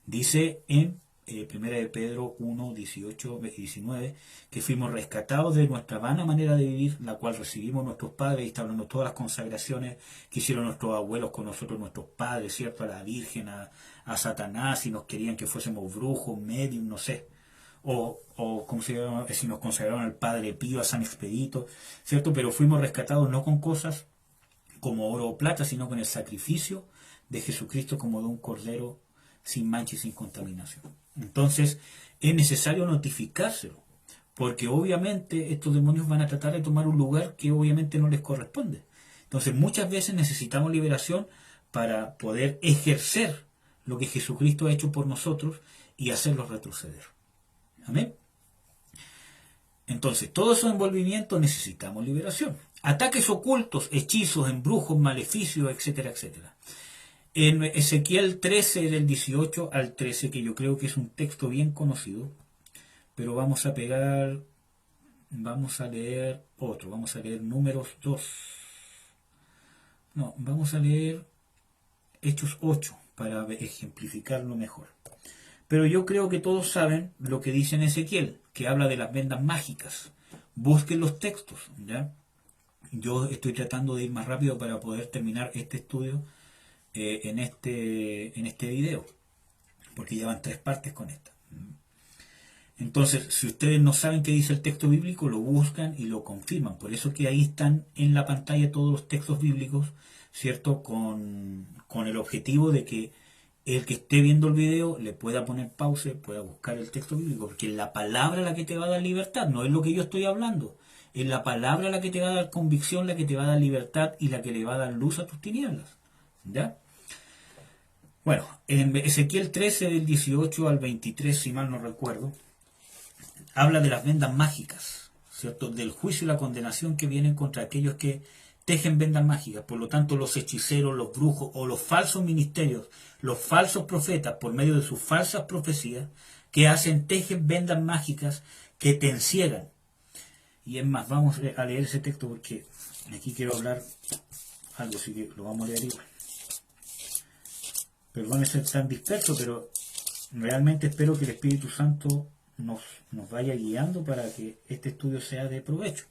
Speaker 1: Dice en 1 de Pedro 1, 18 y 19, que fuimos rescatados de nuestra vana manera de vivir, la cual recibimos nuestros padres, y está hablando todas las consagraciones que hicieron nuestros abuelos con nosotros, nuestros padres, ¿cierto?, a la Virgen, a Satanás, si nos querían que fuésemos brujos, medium, no sé, o ¿cómo se llama?, si nos consagraron al Padre Pío, a San Expedito, ¿cierto? Pero fuimos rescatados no con cosas como oro o plata, sino con el sacrificio de Jesucristo como de un cordero sin mancha y sin contaminación. Entonces, es necesario notificárselo, porque obviamente estos demonios van a tratar de tomar un lugar que obviamente no les corresponde. Entonces, muchas veces necesitamos liberación para poder ejercer lo que Jesucristo ha hecho por nosotros y hacerlos retroceder. Amén. Entonces, todos esos envolvimientos necesitamos liberación. Ataques ocultos, hechizos, embrujos, maleficios, etcétera, etcétera. En Ezequiel 13, del 18 al 13, que yo creo que es un texto bien conocido, pero vamos a leer otro, vamos a leer Números 2. No, vamos a leer Hechos 8 para ejemplificarlo mejor. Pero yo creo que todos saben lo que dice en Ezequiel, que habla de las vendas mágicas. Busquen los textos, ¿ya? Yo estoy tratando de ir más rápido para poder terminar este estudio en este video, porque llevan 3 partes con esta. Entonces, si ustedes no saben qué dice el texto bíblico, lo buscan y lo confirman. Por eso que ahí están en la pantalla todos los textos bíblicos, ¿cierto? Con el objetivo de que el que esté viendo el video le pueda poner pausa, pueda buscar el texto bíblico, porque es la palabra la que te va a dar libertad, no es lo que yo estoy hablando. Es la palabra la que te va a dar convicción, la que te va a dar libertad y la que le va a dar luz a tus tinieblas. ¿Ya? Bueno, en Ezequiel 13 del 18 al 23, si mal no recuerdo, habla de las vendas mágicas, ¿cierto? Del juicio y la condenación que vienen contra aquellos que tejen vendas mágicas. Por lo tanto, los hechiceros, los brujos o los falsos ministerios, los falsos profetas, por medio de sus falsas profecías, que tejen vendas mágicas que te enciegan. Y es más, vamos a leer ese texto porque aquí quiero hablar algo, así que lo vamos a leer igual. Perdón ser tan disperso, pero realmente espero que el Espíritu Santo nos vaya guiando para que este estudio sea de provecho.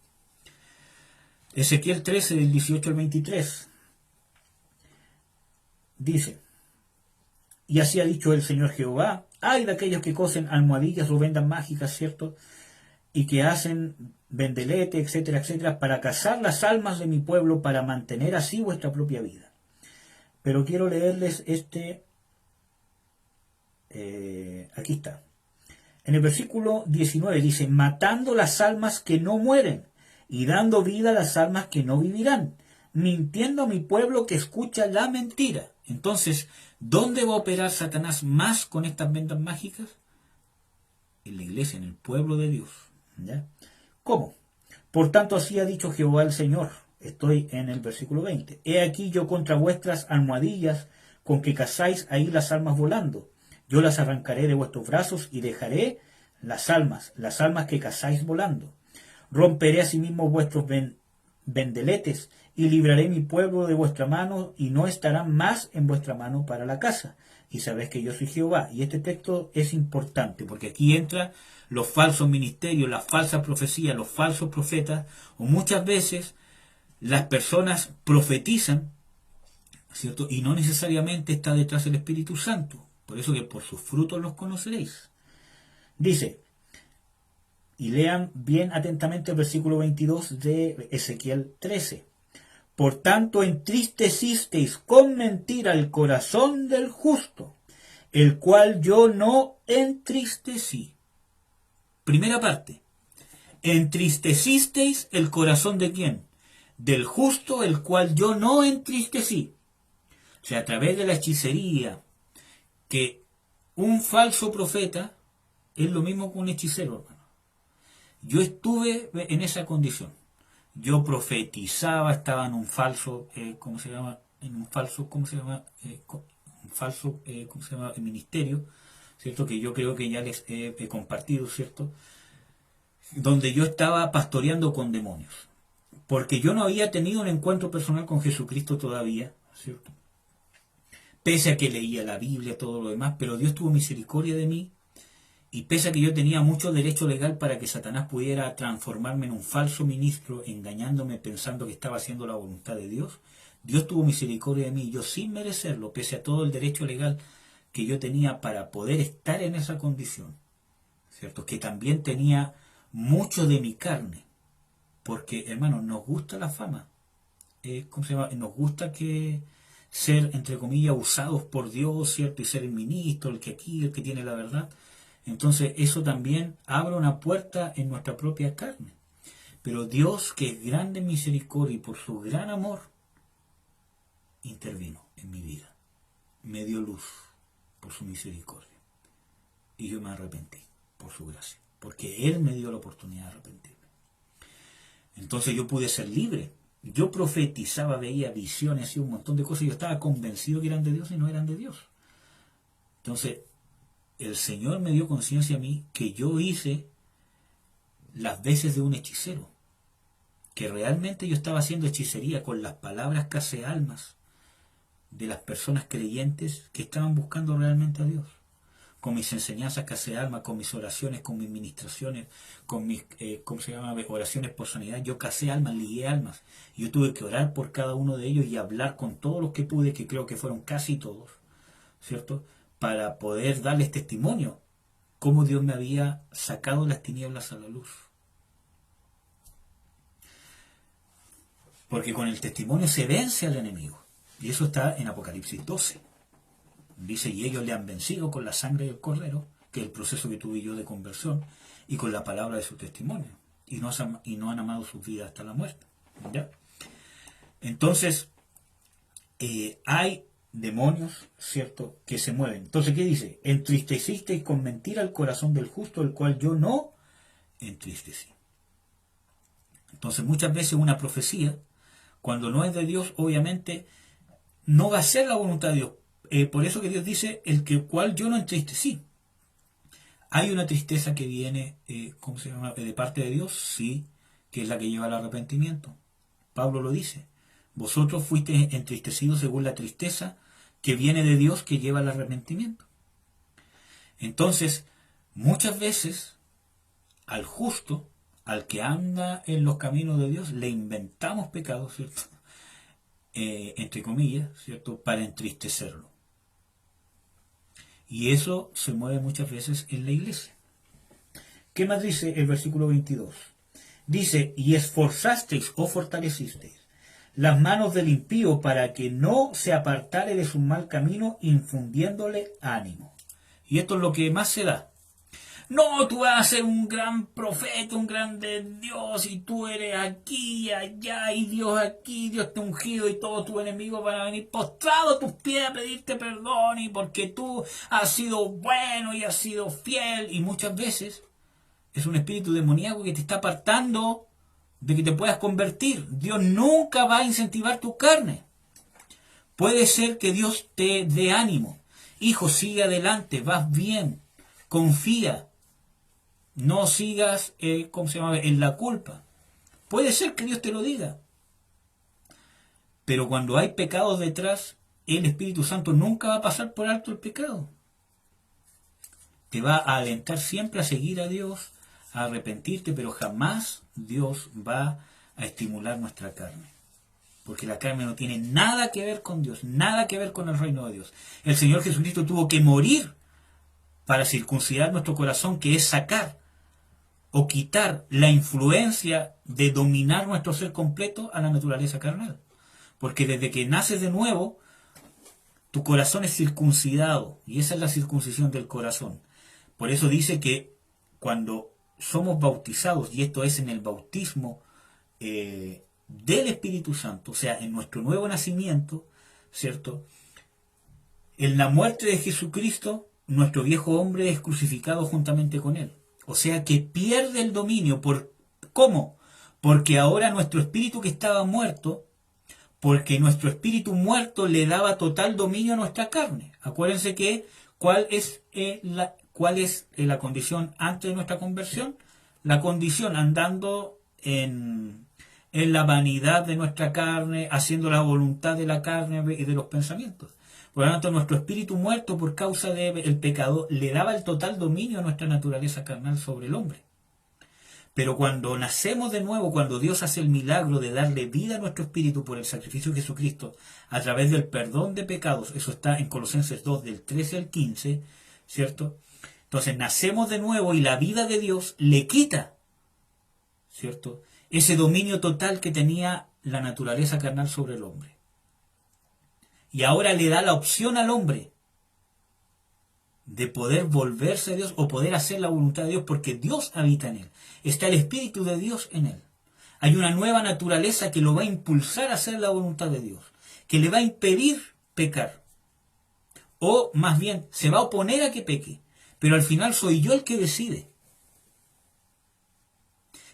Speaker 1: Ezequiel 13, del 18 al 23, dice: y así ha dicho el Señor Jehová, ay de aquellos que cosen almohadillas o vendas mágicas, ¿cierto? Y que hacen vendelete, etcétera, etcétera, para cazar las almas de mi pueblo, para mantener así vuestra propia vida. Pero quiero leerles aquí está. En el versículo 19 dice: matando las almas que no mueren y dando vida a las almas que no vivirán, mintiendo a mi pueblo que escucha la mentira. Entonces, ¿dónde va a operar Satanás más con estas vendas mágicas? En la iglesia, en el pueblo de Dios. ¿Ya? ¿Cómo? Por tanto, así ha dicho Jehová el Señor. Estoy en el versículo 20. He aquí yo contra vuestras almohadillas con que cazáis ahí las almas volando. Yo las arrancaré de vuestros brazos y dejaré las almas que cazáis volando. Romperé asimismo vuestros vendeletes y libraré mi pueblo de vuestra mano y no estarán más en vuestra mano para la caza. Y sabéis que yo soy Jehová. Y este texto es importante porque aquí entra los falsos ministerios, las falsas profecías, los falsos profetas, o muchas veces las personas profetizan, ¿cierto? Y no necesariamente está detrás el Espíritu Santo. Por eso que por sus frutos los conoceréis. Dice, y lean bien atentamente el versículo 22 de Ezequiel 13. Por tanto entristecisteis con mentira el corazón del justo, el cual yo no entristecí. Primera parte. Entristecisteis el corazón de quién? Del justo, el cual yo no entristecí. O sea, a través de la hechicería, que un falso profeta es lo mismo que un hechicero, hermano. Yo estuve en esa condición. Yo profetizaba, estaba en un falso, ¿cómo se llama? En un falso, ¿cómo se llama? Un falso, ¿cómo se llama? Ministerio, ¿cierto? Que yo creo que ya les he compartido, ¿cierto? Donde yo estaba pastoreando con demonios. Porque yo no había tenido un encuentro personal con Jesucristo todavía, ¿cierto? Pese a que leía la Biblia, todo lo demás, pero Dios tuvo misericordia de mí, y pese a que yo tenía mucho derecho legal para que Satanás pudiera transformarme en un falso ministro, engañándome pensando que estaba haciendo la voluntad de Dios, Dios tuvo misericordia de mí, y yo sin merecerlo, pese a todo el derecho legal que yo tenía para poder estar en esa condición, ¿cierto? Que también tenía mucho de mi carne, porque, hermano, nos gusta la fama, ¿cómo se llama? Nos gusta ser, entre comillas, usados por Dios, ¿cierto? Y ser el ministro, el que aquí, el que tiene la verdad. Entonces eso también abre una puerta en nuestra propia carne. Pero Dios, que es grande en misericordia y por su gran amor, intervino en mi vida. Me dio luz por su misericordia. Y yo me arrepentí por su gracia. Porque Él me dio la oportunidad de arrepentirme. Entonces yo pude ser libre. Yo profetizaba, veía visiones y un montón de cosas. Y yo estaba convencido que eran de Dios y no eran de Dios. Entonces, el Señor me dio conciencia a mí que yo hice las veces de un hechicero. Que realmente yo estaba haciendo hechicería con las palabras casi almas de las personas creyentes que estaban buscando realmente a Dios. con mis enseñanzas Casa de Alma, con mis oraciones, con mis ministraciones, con mis oraciones por sanidad. Yo casé almas, ligué almas. Yo tuve que orar por cada uno de ellos y hablar con todos los que pude, que creo que fueron casi todos, ¿cierto? Para poder darles testimonio cómo Dios me había sacado las tinieblas a la luz. Porque con el testimonio se vence al enemigo. Y eso está en Apocalipsis 12. Dice, y ellos le han vencido con la sangre del Cordero, que es el proceso que tuve yo de conversión, y con la palabra de su testimonio. Y no han amado su vida hasta la muerte. ¿Ya? Entonces, hay demonios, ¿cierto?, que se mueven. Entonces, ¿qué dice? Entristecisteis con mentira el corazón del justo, el cual yo no entristecí. Entonces, muchas veces una profecía, cuando no es de Dios, obviamente no va a ser la voluntad de Dios. Por eso que Dios dice, el cual yo no entristecí. Hay una tristeza que viene, ¿cómo se llama?, de parte de Dios, sí, que es la que lleva al arrepentimiento. Pablo lo dice. Vosotros fuisteis entristecidos según la tristeza que viene de Dios, que lleva al arrepentimiento. Entonces, muchas veces, al justo, al que anda en los caminos de Dios, le inventamos pecados, ¿cierto? Entre comillas, ¿cierto?, para entristecerlo. Y eso se mueve muchas veces en la iglesia. ¿Qué más dice el versículo 22? Dice, y esforzasteis o fortalecisteis las manos del impío para que no se apartare de su mal camino, infundiéndole ánimo. Y esto es lo que más se da. No, tú vas a ser un gran profeta, un grande Dios, y tú eres aquí y allá, y Dios aquí, Dios te ha ungido, y todos tus enemigos van a venir postrados a tus pies a pedirte perdón, y porque tú has sido bueno y has sido fiel. Y muchas veces es un espíritu demoníaco que te está apartando de que te puedas convertir. Dios nunca va a incentivar tu carne. Puede ser que Dios te dé ánimo. Hijo, sigue adelante, vas bien, confía. No sigas, en la culpa. Puede ser que Dios te lo diga. Pero cuando hay pecados detrás, el Espíritu Santo nunca va a pasar por alto el pecado. Te va a alentar siempre a seguir a Dios, a arrepentirte, pero jamás Dios va a estimular nuestra carne. Porque la carne no tiene nada que ver con Dios, nada que ver con el reino de Dios. El Señor Jesucristo tuvo que morir para circuncidar nuestro corazón, que es sacar o quitar la influencia de dominar nuestro ser completo a la naturaleza carnal. Porque desde que naces de nuevo, tu corazón es circuncidado, y esa es la circuncisión del corazón. Por eso dice que cuando somos bautizados, y esto es en el bautismo del Espíritu Santo, o sea, en nuestro nuevo nacimiento, ¿cierto? En la muerte de Jesucristo, nuestro viejo hombre es crucificado juntamente con él. O sea que pierde el dominio. ¿Cómo? Porque ahora nuestro espíritu que estaba muerto, porque nuestro espíritu muerto le daba total dominio a nuestra carne. Acuérdense que ¿cuál es la condición antes de nuestra conversión? La condición andando en la vanidad de nuestra carne, haciendo la voluntad de la carne y de los pensamientos. Por lo tanto, nuestro espíritu muerto por causa del pecado le daba el total dominio a nuestra naturaleza carnal sobre el hombre. Pero cuando nacemos de nuevo, cuando Dios hace el milagro de darle vida a nuestro espíritu por el sacrificio de Jesucristo a través del perdón de pecados, eso está en Colosenses 2 del 13 al 15, ¿cierto? Entonces nacemos de nuevo y la vida de Dios le quita, ¿cierto?, ese dominio total que tenía la naturaleza carnal sobre el hombre. Y ahora le da la opción al hombre de poder volverse a Dios o poder hacer la voluntad de Dios, porque Dios habita en él. Está el Espíritu de Dios en él. Hay una nueva naturaleza que lo va a impulsar a hacer la voluntad de Dios, que le va a impedir pecar. O más bien, se va a oponer a que peque. Pero al final soy yo el que decide.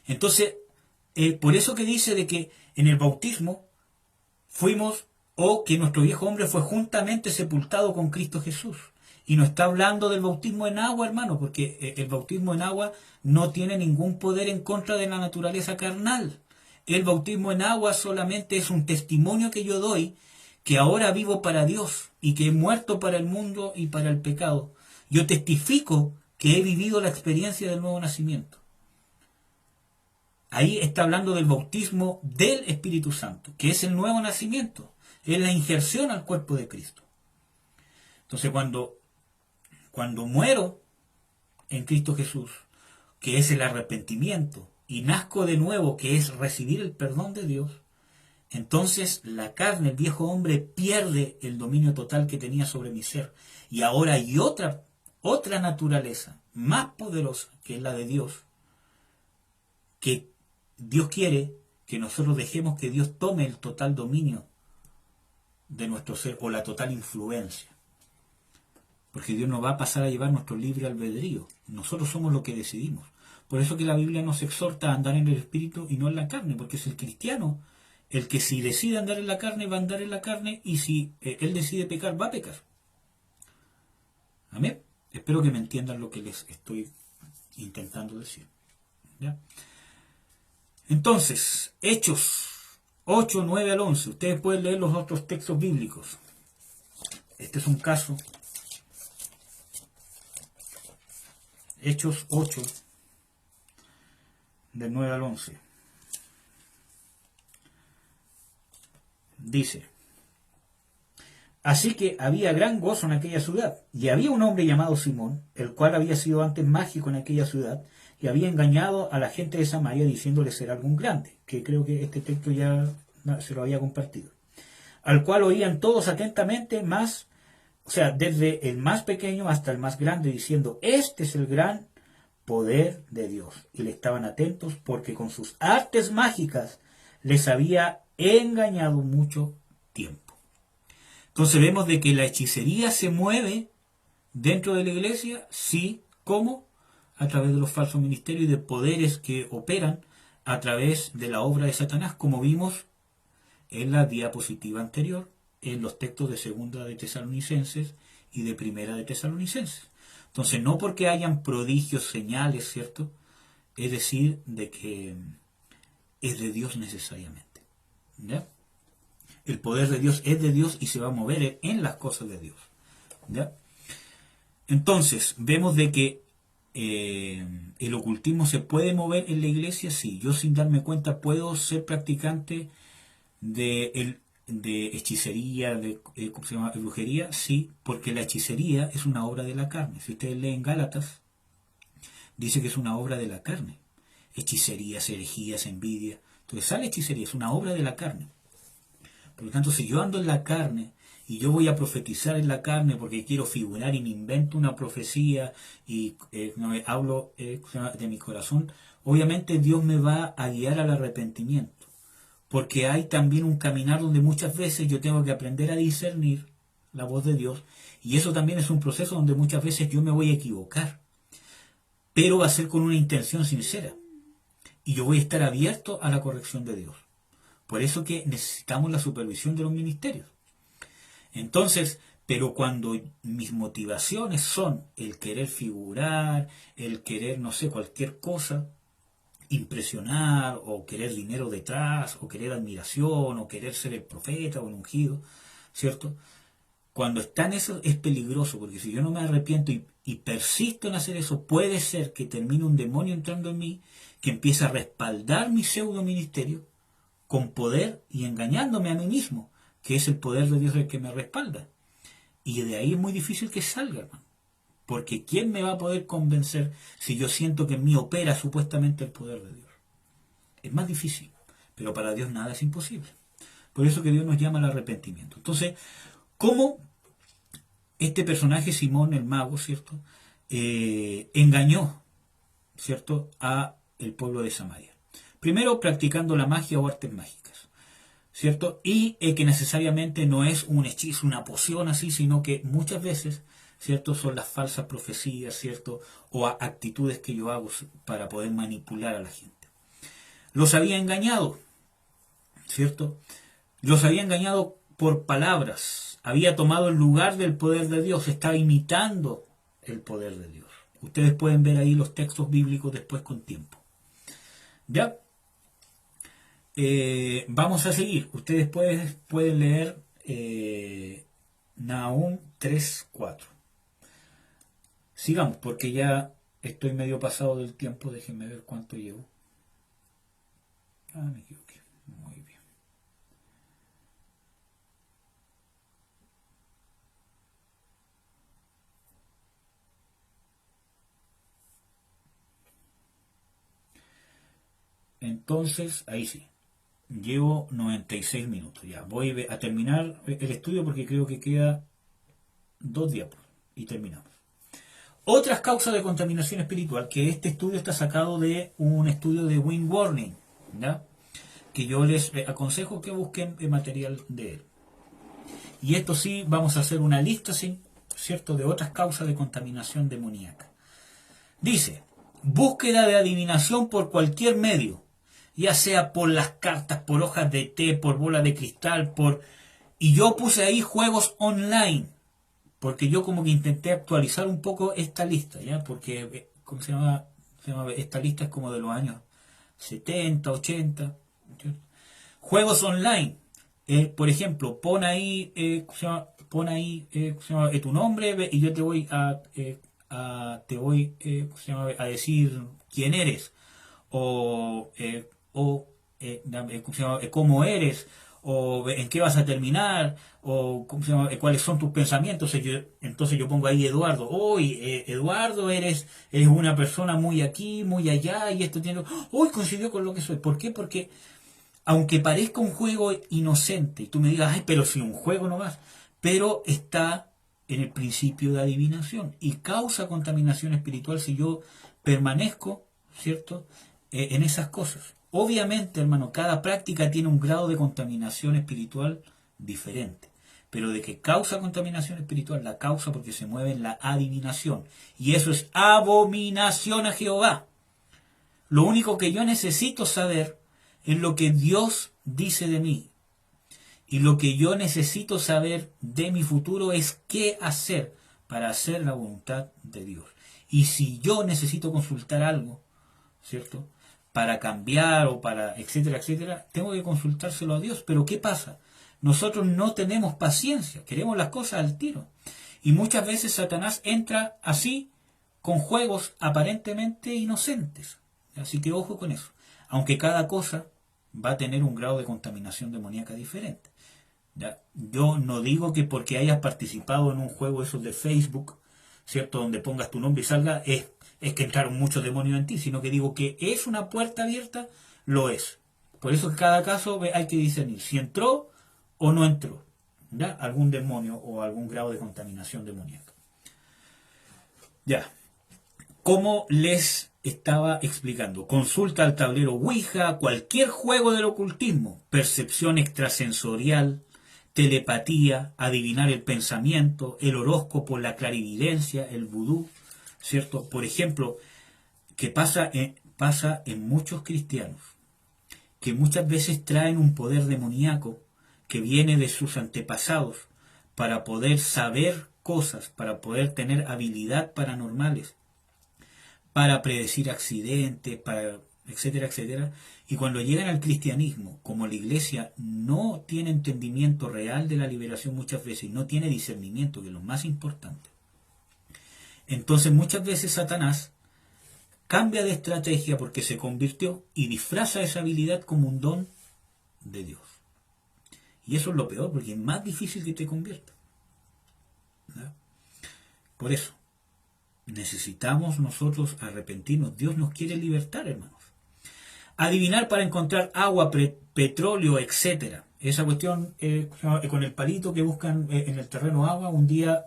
Speaker 1: Entonces, por eso que dice de que en el bautismo fuimos, o que nuestro viejo hombre fue juntamente sepultado con Cristo Jesús. Y no está hablando del bautismo en agua, hermano, porque el bautismo en agua no tiene ningún poder en contra de la naturaleza carnal. El bautismo en agua solamente es un testimonio que yo doy, que ahora vivo para Dios y que he muerto para el mundo y para el pecado. Yo testifico que he vivido la experiencia del nuevo nacimiento. Ahí está hablando del bautismo del Espíritu Santo, que es el nuevo nacimiento, es la injerción al cuerpo de Cristo. Entonces cuando muero en Cristo Jesús, que es el arrepentimiento, y nazco de nuevo, que es recibir el perdón de Dios, entonces la carne, el viejo hombre, pierde el dominio total que tenía sobre mi ser. Y ahora hay otra naturaleza más poderosa, que es la de Dios, que Dios quiere que nosotros dejemos que Dios tome el total dominio de nuestro ser, o la total influencia. Porque Dios no va a pasar a llevar nuestro libre albedrío. Nosotros somos lo que decidimos. Por eso que la Biblia nos exhorta a andar en el Espíritu y no en la carne, porque es el cristiano el que, si decide andar en la carne, va a andar en la carne, y si él decide pecar, va a pecar. Amén. Espero que me entiendan lo que les estoy intentando decir. ¿Ya? Entonces, Hechos 8, 9 al 11. Ustedes pueden leer los otros textos bíblicos. Este es un caso. Hechos 8, del 9 al 11. Dice: así que había gran gozo en aquella ciudad, y había un hombre llamado Simón, el cual había sido antes mágico en aquella ciudad, y había engañado a la gente de Samaria diciéndole ser algún grande, que creo que este texto ya se lo había compartido, al cual oían todos atentamente, desde el más pequeño hasta el más grande, diciendo: este es el gran poder de Dios. Y le estaban atentos, porque con sus artes mágicas les había engañado mucho tiempo. Entonces vemos de que la hechicería se mueve dentro de la iglesia, sí, ¿cómo? A través de los falsos ministerios y de poderes que operan a través de la obra de Satanás, como vimos en la diapositiva anterior, en los textos de Segunda de Tesalonicenses y de Primera de Tesalonicenses. Entonces, no porque hayan prodigios, señales, ¿cierto?, es decir, de que es de Dios necesariamente. ¿Ya? El poder de Dios es de Dios y se va a mover en las cosas de Dios. ¿Ya? Entonces, vemos de que el ocultismo se puede mover en la iglesia, sí. Yo, sin darme cuenta, puedo ser practicante de hechicería, ¿cómo se llama?, brujería, sí, porque la hechicería es una obra de la carne. Si ustedes leen Gálatas, dice que es una obra de la carne. Hechicerías, herejías, envidia. Entonces sale hechicería, es una obra de la carne. Por lo tanto, si yo ando en la carne y yo voy a profetizar en la carne porque quiero figurar y me invento una profecía y hablo de mi corazón, obviamente Dios me va a guiar al arrepentimiento. Porque hay también un caminar donde muchas veces yo tengo que aprender a discernir la voz de Dios, y eso también es un proceso donde muchas veces yo me voy a equivocar, pero va a ser con una intención sincera, y yo voy a estar abierto a la corrección de Dios. Por eso que necesitamos la supervisión de los ministerios. Entonces, pero cuando mis motivaciones son el querer figurar, el querer, no sé, cualquier cosa, impresionar, o querer dinero detrás, o querer admiración, o querer ser el profeta o el ungido, ¿cierto? Cuando está en eso es peligroso, porque si yo no me arrepiento y persisto en hacer eso, puede ser que termine un demonio entrando en mí, que empiece a respaldar mi pseudo ministerio con poder y engañándome a mí mismo, que es el poder de Dios el que me respalda. Y de ahí es muy difícil que salga, hermano. Porque ¿quién me va a poder convencer si yo siento que en mí opera supuestamente el poder de Dios? Es más difícil, pero para Dios nada es imposible. Por eso que Dios nos llama al arrepentimiento. Entonces, ¿cómo este personaje, Simón el mago, ¿cierto?, engañó, ¿cierto?, a el pueblo de Samaria? Primero, practicando la magia o artes mágicas, ¿cierto? Y que necesariamente no es un hechizo, una poción así, sino que muchas veces, ¿cierto?, son las falsas profecías, ¿cierto?, o actitudes que yo hago para poder manipular a la gente. Los había engañado, ¿cierto? Los había engañado por palabras. Había tomado el lugar del poder de Dios. Estaba imitando el poder de Dios. Ustedes pueden ver ahí los textos bíblicos después con tiempo. ¿Ya? Vamos a seguir. Ustedes pueden leer Nahum 3:4. Sigamos, porque ya estoy medio pasado del tiempo. Déjenme ver cuánto llevo. Me equivoqué. Muy bien. Entonces, ahí sí. Llevo 96 minutos. Ya voy a terminar el estudio porque creo que queda 2 días y terminamos. Otras causas de contaminación espiritual, que este estudio está sacado de un estudio de Wayne Warning, ¿ya? Que yo les aconsejo que busquen el material de él. Y esto sí, vamos a hacer una lista, ¿sí? ¿Cierto?, de otras causas de contaminación demoníaca. Dice, búsqueda de adivinación por cualquier medio, ya sea por las cartas, por hojas de té, por bola de cristal, y yo puse ahí juegos online, porque yo como que intenté actualizar un poco esta lista, ¿ya? Porque, ¿cómo se llama? Esta lista es como de los años 70, 80. ¿Entiendes? Juegos online. Por ejemplo, pon ahí, tu nombre y yo te voy a decir quién eres cómo eres, o en qué vas a terminar, o cuáles son tus pensamientos. Entonces yo pongo ahí Eduardo. Hoy, Eduardo, eres una persona muy aquí, muy allá, y esto tiene. Hoy coincidió con lo que soy. ¿Por qué? Porque aunque parezca un juego inocente, y tú me digas, ay, pero si un juego nomás, pero está en el principio de adivinación y causa contaminación espiritual si yo permanezco, ¿cierto?, en esas cosas. Obviamente, hermano, cada práctica tiene un grado de contaminación espiritual diferente, pero de que causa contaminación espiritual, la causa porque se mueve en la adivinación, y eso es abominación a Jehová. Lo único que yo necesito saber es lo que Dios dice de mí, y lo que yo necesito saber de mi futuro es qué hacer para hacer la voluntad de Dios. Y si yo necesito consultar algo, ¿cierto?, para cambiar o para etcétera, etcétera, tengo que consultárselo a Dios. Pero ¿qué pasa? Nosotros no tenemos paciencia, queremos las cosas al tiro. Y muchas veces Satanás entra así con juegos aparentemente inocentes. Así que ojo con eso. Aunque cada cosa va a tener un grado de contaminación demoníaca diferente. ¿Ya? Yo no digo que porque hayas participado en un juego esos de Facebook, ¿cierto?, donde pongas tu nombre y salga, es que entraron muchos demonios en ti, sino que digo que es una puerta abierta, lo es. Por eso en cada caso hay que discernir si entró o no entró, ¿ya?, algún demonio o algún grado de contaminación demoníaca. Ya, como les estaba explicando, consulta al tablero Ouija, cualquier juego del ocultismo, percepción extrasensorial, telepatía, adivinar el pensamiento, el horóscopo, la clarividencia, el vudú, ¿cierto? Por ejemplo, que pasa en muchos cristianos, que muchas veces traen un poder demoníaco que viene de sus antepasados para poder saber cosas, para poder tener habilidad paranormales, para predecir accidentes, para etcétera, etcétera. Y cuando llegan al cristianismo, como la iglesia no tiene entendimiento real de la liberación muchas veces, no tiene discernimiento, que es lo más importante, entonces muchas veces Satanás cambia de estrategia porque se convirtió y disfraza esa habilidad como un don de Dios. Y eso es lo peor, porque es más difícil que te convierta. ¿No? Por eso, necesitamos nosotros arrepentirnos. Dios nos quiere libertar, hermanos. Adivinar para encontrar agua, petróleo, etcétera. Esa cuestión con el palito que buscan en el terreno agua, un día,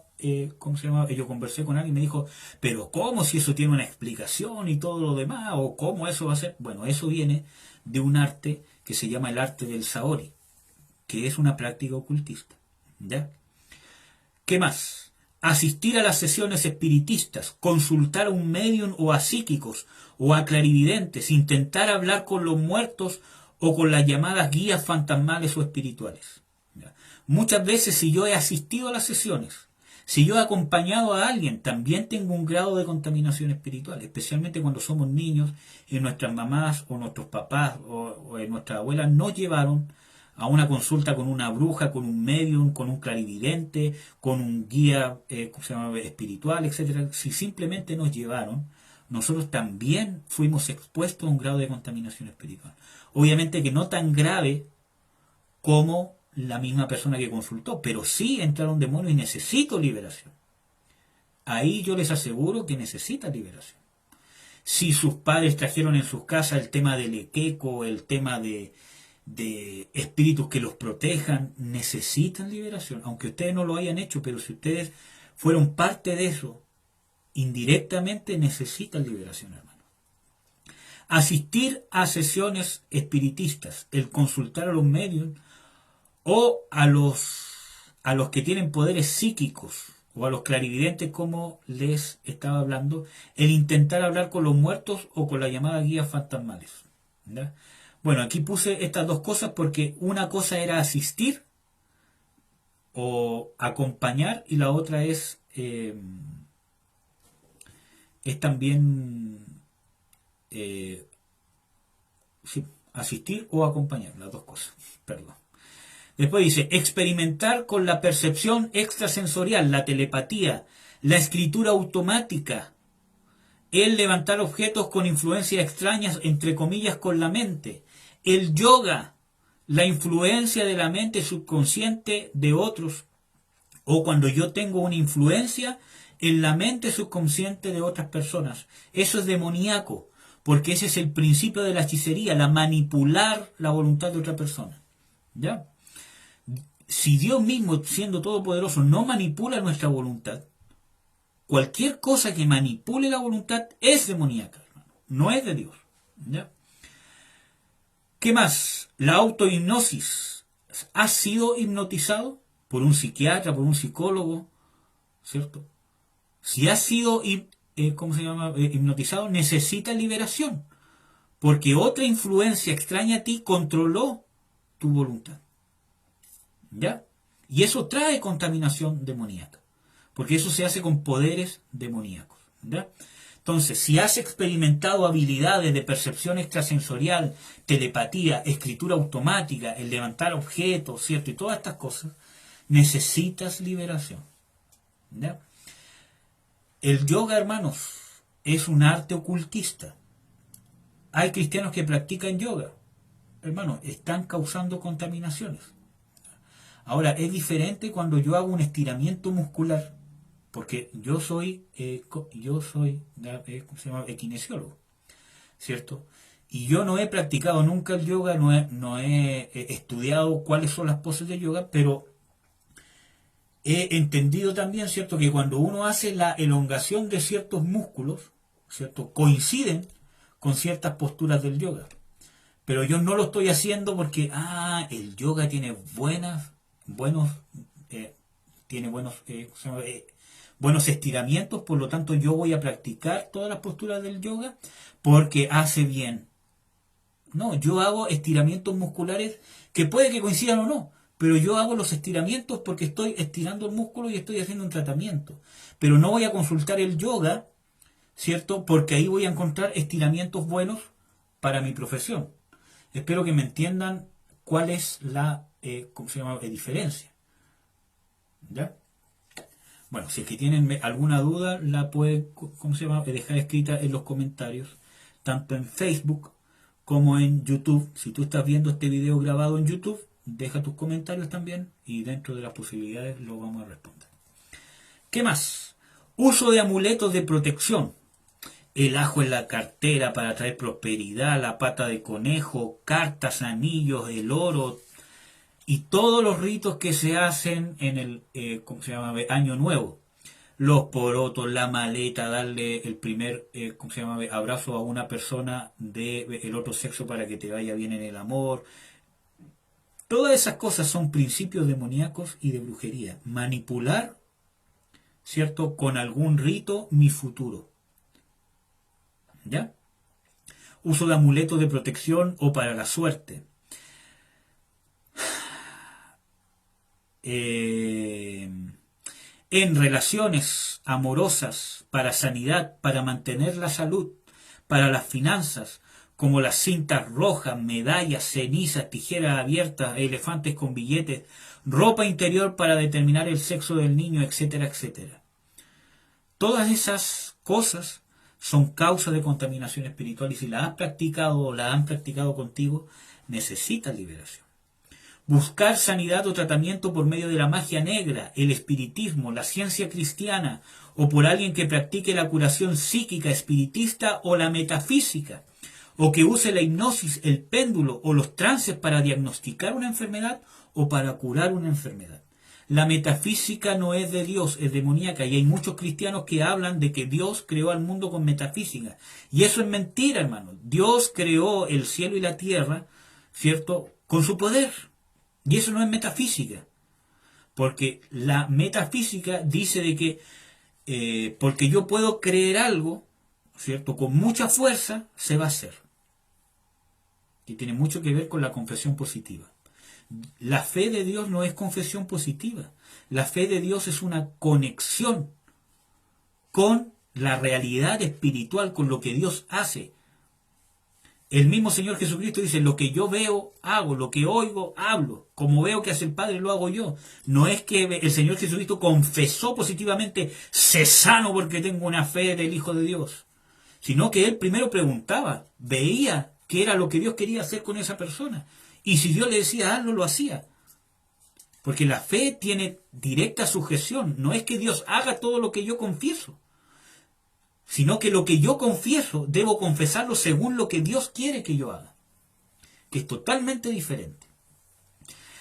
Speaker 1: ¿cómo se llama? Yo conversé con alguien y me dijo, pero ¿cómo si eso tiene una explicación y todo lo demás? ¿O cómo eso va a ser? Bueno, eso viene de un arte que se llama el arte del Saori, que es una práctica ocultista. ¿Ya? ¿Qué más? Asistir a las sesiones espiritistas, consultar a un medium o a psíquicos o a clarividentes, intentar hablar con los muertos o con las llamadas guías fantasmales o espirituales. ¿Ya? Muchas veces, si yo he asistido a las sesiones, si yo he acompañado a alguien, también tengo un grado de contaminación espiritual, especialmente cuando somos niños y nuestras mamás o nuestros papás o nuestras abuelas nos llevaron a una consulta con una bruja, con un medium, con un clarividente, con un guía ¿cómo se llama? Espiritual, etcétera, si simplemente nos llevaron, nosotros también fuimos expuestos a un grado de contaminación espiritual. Obviamente que no tan grave como la misma persona que consultó, pero sí entraron demonios y necesito liberación. Ahí yo les aseguro que necesitan liberación. Si sus padres trajeron en sus casas el tema del equeco, el tema de espíritus que los protejan, necesitan liberación, aunque ustedes no lo hayan hecho, pero si ustedes fueron parte de eso, indirectamente necesitan liberación, hermano. Asistir a sesiones espiritistas, el consultar a los medios o a los que tienen poderes psíquicos o a los clarividentes, como les estaba hablando, el intentar hablar con los muertos o con la llamada guías fantasmales. ¿Ya? Bueno, aquí puse estas dos cosas porque una cosa era asistir o acompañar y la otra es también sí, asistir o acompañar, las dos cosas, perdón. Después dice, experimentar con la percepción extrasensorial, la telepatía, la escritura automática, el levantar objetos con influencias extrañas, entre comillas, con la mente, el yoga, la influencia de la mente subconsciente de otros, o cuando yo tengo una influencia en la mente subconsciente de otras personas. Eso es demoníaco, porque ese es el principio de la hechicería, la manipular la voluntad de otra persona. ¿Ya? Si Dios mismo, siendo todopoderoso, no manipula nuestra voluntad, cualquier cosa que manipule la voluntad es demoníaca, hermano. No es de Dios. ¿Ya? ¿Qué más? La autohipnosis. ¿Has sido hipnotizado por un psiquiatra, por un psicólogo? ¿Cierto? Si has sido hipnotizado, necesitas liberación, porque otra influencia extraña a ti controló tu voluntad. ¿Ya? Y eso trae contaminación demoníaca, porque eso se hace con poderes demoníacos. ¿Ya? Entonces, si has experimentado habilidades de percepción extrasensorial, telepatía, escritura automática, el levantar objetos, ¿cierto? Y todas estas cosas, necesitas liberación. ¿Ya? El yoga, hermanos, es un arte ocultista. Hay cristianos que practican yoga. Hermanos, están causando contaminaciones. Ahora, es diferente cuando yo hago un estiramiento muscular, porque yo soy ¿cómo se llama? Kinesiólogo, ¿cierto? Y yo no he practicado nunca el yoga, no he estudiado cuáles son las poses de yoga, pero he entendido también, ¿cierto?, que cuando uno hace la elongación de ciertos músculos, ¿cierto?, coinciden con ciertas posturas del yoga. Pero yo no lo estoy haciendo porque, el yoga tiene buenos estiramientos, por lo tanto yo voy a practicar todas las posturas del yoga porque hace bien. No, yo hago estiramientos musculares que puede que coincidan o no, pero yo hago los estiramientos porque estoy estirando el músculo y estoy haciendo un tratamiento. Pero no voy a consultar el yoga, ¿cierto? Porque ahí voy a encontrar estiramientos buenos para mi profesión. Espero que me entiendan cuál es la diferencia. ¿Ya? Bueno, si es que tienen alguna duda, la pueden dejar escrita en los comentarios, tanto en Facebook como en YouTube. Si tú estás viendo este video grabado en YouTube, deja tus comentarios también y dentro de las posibilidades lo vamos a responder. ¿Qué más? Uso de amuletos de protección. El ajo en la cartera para traer prosperidad, la pata de conejo, cartas, anillos, el oro y todos los ritos que se hacen en el Año Nuevo. Los porotos, la maleta, darle el primer abrazo a una persona del otro sexo para que te vaya bien en el amor. Todas esas cosas son principios demoníacos y de brujería. Manipular, ¿cierto?, con algún rito mi futuro. ¿Ya? Uso de amuletos de protección o para la suerte. En relaciones amorosas, para sanidad, para mantener la salud, para las finanzas, como las cintas rojas, medallas, cenizas, tijeras abiertas, elefantes con billetes, ropa interior para determinar el sexo del niño, etcétera, etcétera. Todas esas cosas son causas de contaminación espiritual y si las has practicado o las han practicado contigo, necesitas liberación. Buscar sanidad o tratamiento por medio de la magia negra, el espiritismo, la ciencia cristiana o por alguien que practique la curación psíquica, espiritista o la metafísica, o que use la hipnosis, el péndulo o los trances para diagnosticar una enfermedad o para curar una enfermedad. La metafísica no es de Dios, es demoníaca, y hay muchos cristianos que hablan de que Dios creó al mundo con metafísica. Y eso es mentira, hermano. Dios creó el cielo y la tierra, ¿cierto?, con su poder. Y eso no es metafísica. Porque la metafísica dice de que porque yo puedo creer algo, ¿cierto?, con mucha fuerza, se va a hacer. Y tiene mucho que ver con la confesión positiva. La fe de Dios no es confesión positiva. La fe de Dios es una conexión con la realidad espiritual, con lo que Dios hace. El mismo Señor Jesucristo dice, lo que yo veo, hago, lo que oigo, hablo. Como veo que hace el Padre, lo hago yo. No es que el Señor Jesucristo confesó positivamente, sé sano porque tengo una fe del Hijo de Dios. Sino que Él primero preguntaba, veía qué era lo que Dios quería hacer con esa persona. Y si Dios le decía hazlo, lo hacía. Porque la fe tiene directa sujeción. No es que Dios haga todo lo que yo confieso, sino que lo que yo confieso, debo confesarlo según lo que Dios quiere que yo haga. Que es totalmente diferente.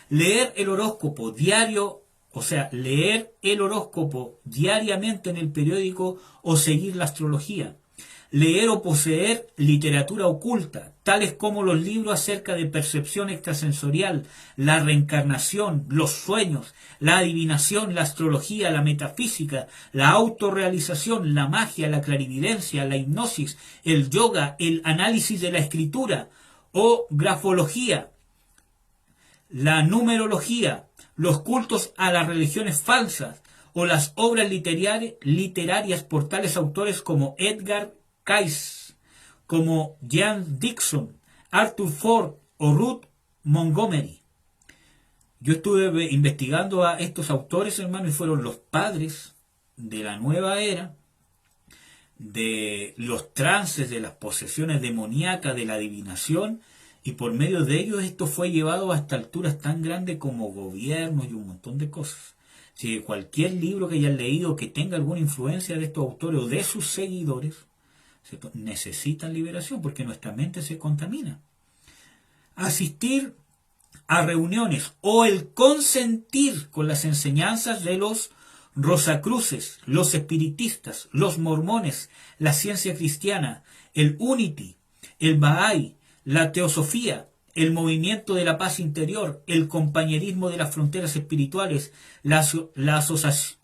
Speaker 1: Leer el horóscopo diario, o sea, leer el horóscopo diariamente en el periódico o seguir la astrología. Leer o poseer literatura oculta, tales como los libros acerca de percepción extrasensorial, la reencarnación, los sueños, la adivinación, la astrología, la metafísica, la autorrealización, la magia, la clarividencia, la hipnosis, el yoga, el análisis de la escritura o grafología, la numerología, los cultos a las religiones falsas o las obras literarias por tales autores como Edgar Cayce, como Jan Dixon, Arthur Ford o Ruth Montgomery. Yo estuve investigando a estos autores, hermano, y fueron los padres de la nueva era, de los trances, de las posesiones demoníacas, de la adivinación, y por medio de ellos esto fue llevado hasta alturas tan grandes como gobiernos y un montón de cosas. Si cualquier libro que hayan leído que tenga alguna influencia de estos autores o de sus seguidores, ¿cierto?, necesitan liberación porque nuestra mente se contamina. Asistir a reuniones o el consentir con las enseñanzas de los Rosacruces, los espiritistas, los mormones, la ciencia cristiana, el Unity, el Bahá'í, la teosofía, el movimiento de la paz interior, el compañerismo de las fronteras espirituales, la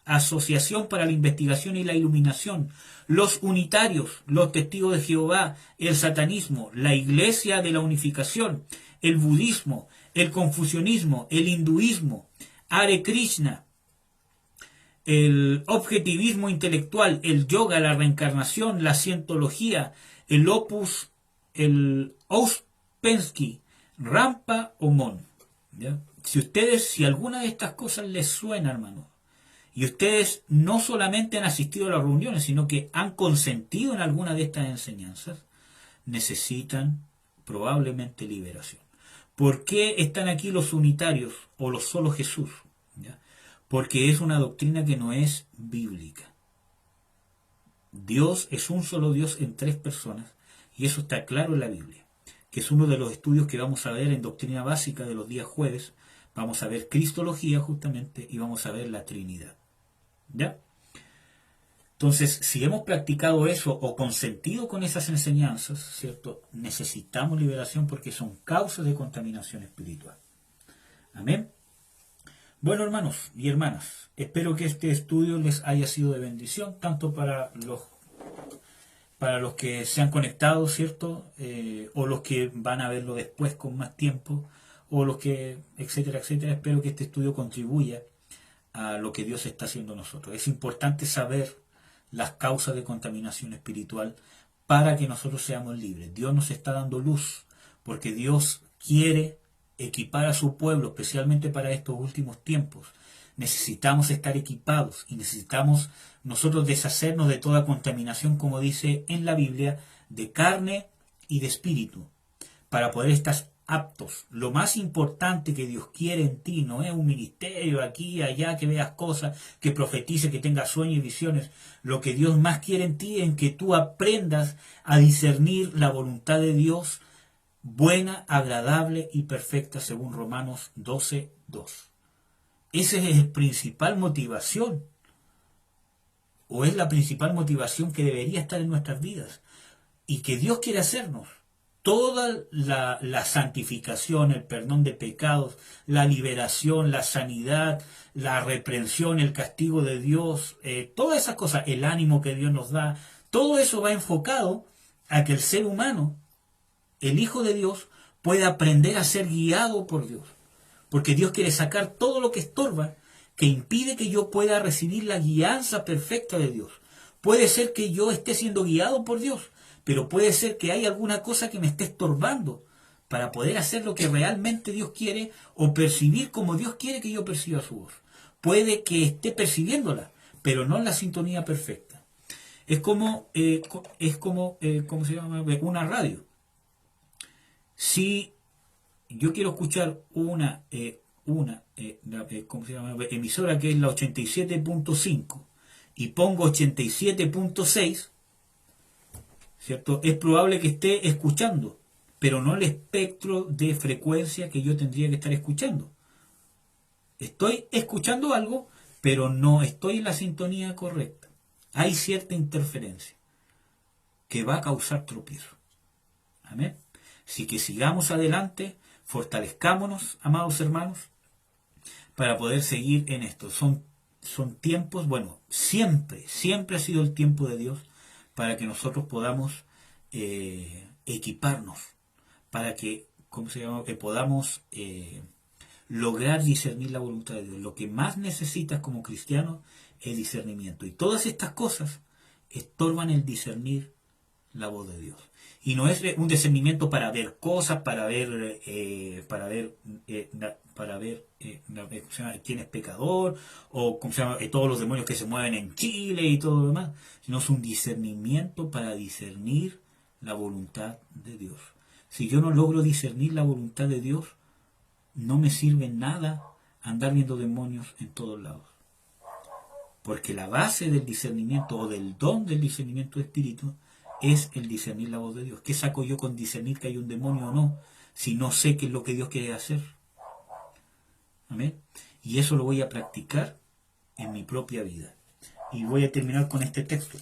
Speaker 1: Asociación para la Investigación y la Iluminación, los unitarios, los testigos de Jehová, el satanismo, la Iglesia de la Unificación, el budismo, el confucianismo, el hinduismo, Hare Krishna, el objetivismo intelectual, el yoga, la reencarnación, la cientología, el opus, el Ouspensky, Rampa o Mon. ¿Ya? Si alguna de estas cosas les suena, hermano, y ustedes no solamente han asistido a las reuniones, sino que han consentido en alguna de estas enseñanzas, necesitan probablemente liberación. ¿Por qué están aquí los unitarios o los solo Jesús? ¿Ya? Porque es una doctrina que no es bíblica. Dios es un solo Dios en tres personas, y eso está claro en la Biblia, que es uno de los estudios que vamos a ver en Doctrina Básica de los días jueves. Vamos a ver Cristología justamente y vamos a ver la Trinidad. ¿Ya? Entonces, si hemos practicado eso o consentido con esas enseñanzas, ¿cierto?, necesitamos liberación porque son causas de contaminación espiritual. Amén. Bueno, hermanos y hermanas, espero que este estudio les haya sido de bendición, tanto para los que se han conectado, ¿cierto? O los que van a verlo después con más tiempo, o los que, etcétera, etcétera. Espero que este estudio contribuya a lo que Dios está haciendo en nosotros. Es importante saber las causas de contaminación espiritual para que nosotros seamos libres. Dios nos está dando luz, porque Dios quiere equipar a su pueblo, especialmente para estos últimos tiempos. Necesitamos estar equipados y necesitamos nosotros deshacernos de toda contaminación, como dice en la Biblia, de carne y de espíritu, para poder estar aptos. Lo más importante que Dios quiere en ti no es un ministerio aquí, allá, que veas cosas, que profetice, que tengas sueños y visiones. Lo que Dios más quiere en ti es que tú aprendas a discernir la voluntad de Dios, buena, agradable y perfecta, según Romanos 12:2. Esa es la principal motivación, o es la principal motivación que debería estar en nuestras vidas, y que Dios quiere hacernos. Toda la santificación, el perdón de pecados, la liberación, la sanidad, la reprensión, el castigo de Dios, todas esas cosas, el ánimo que Dios nos da, todo eso va enfocado a que el ser humano, el Hijo de Dios, pueda aprender a ser guiado por Dios. Porque Dios quiere sacar todo lo que estorba, que impide que yo pueda recibir la guianza perfecta de Dios. Puede ser que yo esté siendo guiado por Dios, pero puede ser que hay alguna cosa que me esté estorbando para poder hacer lo que realmente Dios quiere o percibir como Dios quiere que yo perciba su voz. Puede que esté percibiéndola, pero no en la sintonía perfecta. Es como ¿cómo se llama? Una radio. Si yo quiero escuchar una ¿cómo se llama? Emisora que es la 87.5 y pongo 87.6, ¿cierto? Es probable que esté escuchando, pero no el espectro de frecuencia que yo tendría que estar escuchando. Estoy escuchando algo, pero no estoy en la sintonía correcta. Hay cierta interferencia que va a causar tropiezo. Amén. Así que sigamos adelante, fortalezcámonos, amados hermanos, para poder seguir en esto. Son tiempos, bueno, siempre ha sido el tiempo de Dios para que nosotros podamos equiparnos, para que, ¿cómo se llama? Que podamos lograr discernir la voluntad de Dios. Lo que más necesitas como cristiano es discernimiento. Y todas estas cosas estorban el discernir la voz de Dios. Y no es un discernimiento para ver cosas, para ver quién es pecador, o ¿cómo se llama? Todos los demonios que se mueven en Chile y todo lo demás, sino es un discernimiento para discernir la voluntad de Dios. Si yo no logro discernir la voluntad de Dios, no me sirve nada andar viendo demonios en todos lados. Porque la base del discernimiento o del don del discernimiento de espíritu es el discernir la voz de Dios. ¿Qué saco yo con discernir que hay un demonio o no, si no sé qué es lo que Dios quiere hacer? Amén. Y eso lo voy a practicar en mi propia vida. Y voy a terminar con este texto,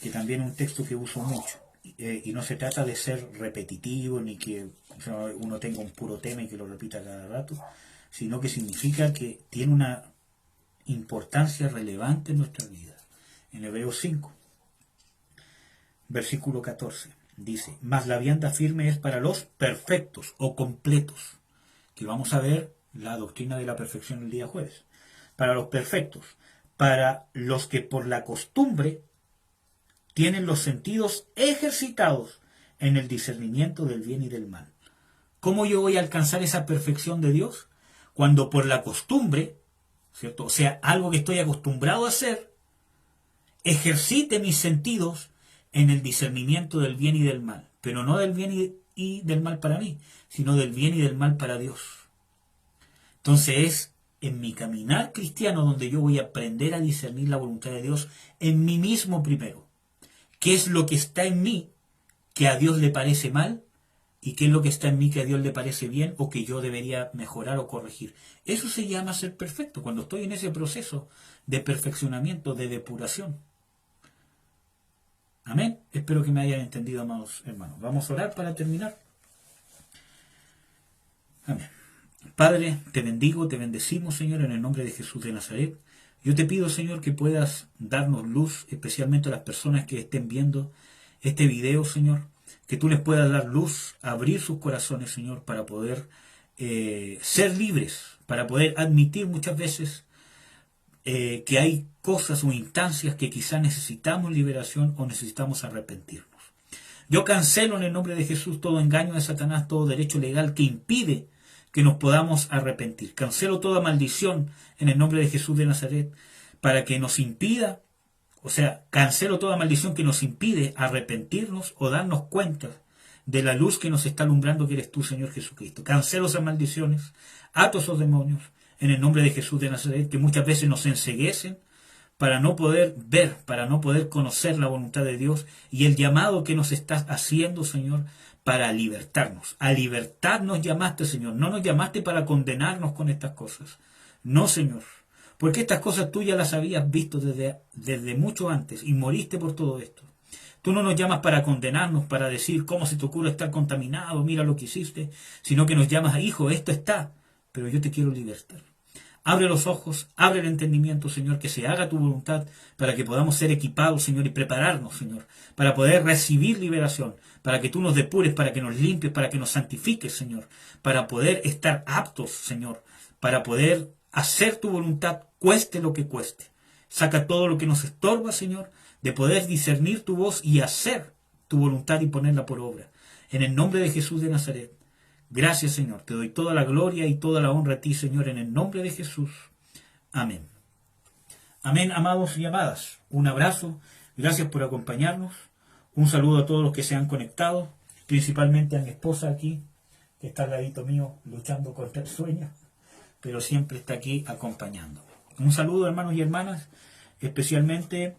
Speaker 1: que también es un texto que uso mucho. Y no se trata de ser repetitivo, ni que uno tenga un puro tema y que lo repita cada rato, sino que significa que tiene una importancia relevante en nuestra vida. En Hebreos 5, versículo 14, dice: mas la vianda firme es para los perfectos o completos, que vamos a ver la doctrina de la perfección el día jueves. Para los perfectos, para los que por la costumbre tienen los sentidos ejercitados en el discernimiento del bien y del mal. ¿Cómo yo voy a alcanzar esa perfección de Dios? Cuando por la costumbre, ¿cierto? O sea, algo que estoy acostumbrado a hacer, ejercite mis sentidos en el discernimiento del bien y del mal. Pero no del bien y del mal para mí, sino del bien y del mal para Dios. Entonces es en mi caminar cristiano donde yo voy a aprender a discernir la voluntad de Dios en mí mismo primero. ¿Qué es lo que está en mí que a Dios le parece mal? ¿Y qué es lo que está en mí que a Dios le parece bien o que yo debería mejorar o corregir? Eso se llama ser perfecto, cuando estoy en ese proceso de perfeccionamiento, de depuración. Amén. Espero que me hayan entendido, amados hermanos. Vamos a orar para terminar. Amén. Padre, te bendigo, te bendecimos, Señor, en el nombre de Jesús de Nazaret. Yo te pido, Señor, que puedas darnos luz, especialmente a las personas que estén viendo este video, Señor, que tú les puedas dar luz, abrir sus corazones, Señor, para poder ser libres, para poder admitir muchas veces que hay cosas o instancias que quizás necesitamos liberación o necesitamos arrepentirnos. Yo cancelo en el nombre de Jesús todo engaño de Satanás, todo derecho legal que impide que nos podamos arrepentir. Cancelo toda maldición en el nombre de Jesús de Nazaret para que nos impida, o sea, cancelo toda maldición que nos impide arrepentirnos o darnos cuenta de la luz que nos está alumbrando que eres tú, Señor Jesucristo. Cancelo esas maldiciones, ato esos demonios en el nombre de Jesús de Nazaret que muchas veces nos enceguecen para no poder ver, para no poder conocer la voluntad de Dios y el llamado que nos estás haciendo, Señor, para libertarnos. A libertad nos llamaste, Señor. No nos llamaste para condenarnos con estas cosas. No, Señor. Porque estas cosas tú ya las habías visto desde mucho antes y moriste por todo esto. Tú no nos llamas para condenarnos, para decir cómo se te ocurre estar contaminado, mira lo que hiciste, sino que nos llamas a hijo, esto está, pero yo te quiero libertar. Abre los ojos, abre el entendimiento, Señor, que se haga tu voluntad para que podamos ser equipados, Señor, y prepararnos, Señor, para poder recibir liberación, para que tú nos depures, para que nos limpies, para que nos santifiques, Señor, para poder estar aptos, Señor, para poder hacer tu voluntad, cueste lo que cueste. Saca todo lo que nos estorba, Señor, de poder discernir tu voz y hacer tu voluntad y ponerla por obra. En el nombre de Jesús de Nazaret. Gracias, Señor. Te doy toda la gloria y toda la honra a ti, Señor, en el nombre de Jesús. Amén. Amén, amados y amadas. Un abrazo. Gracias por acompañarnos. Un saludo a todos los que se han conectado, principalmente a mi esposa aquí, que está al ladito mío luchando contra el sueño, pero siempre está aquí acompañándome. Un saludo, hermanos y hermanas, especialmente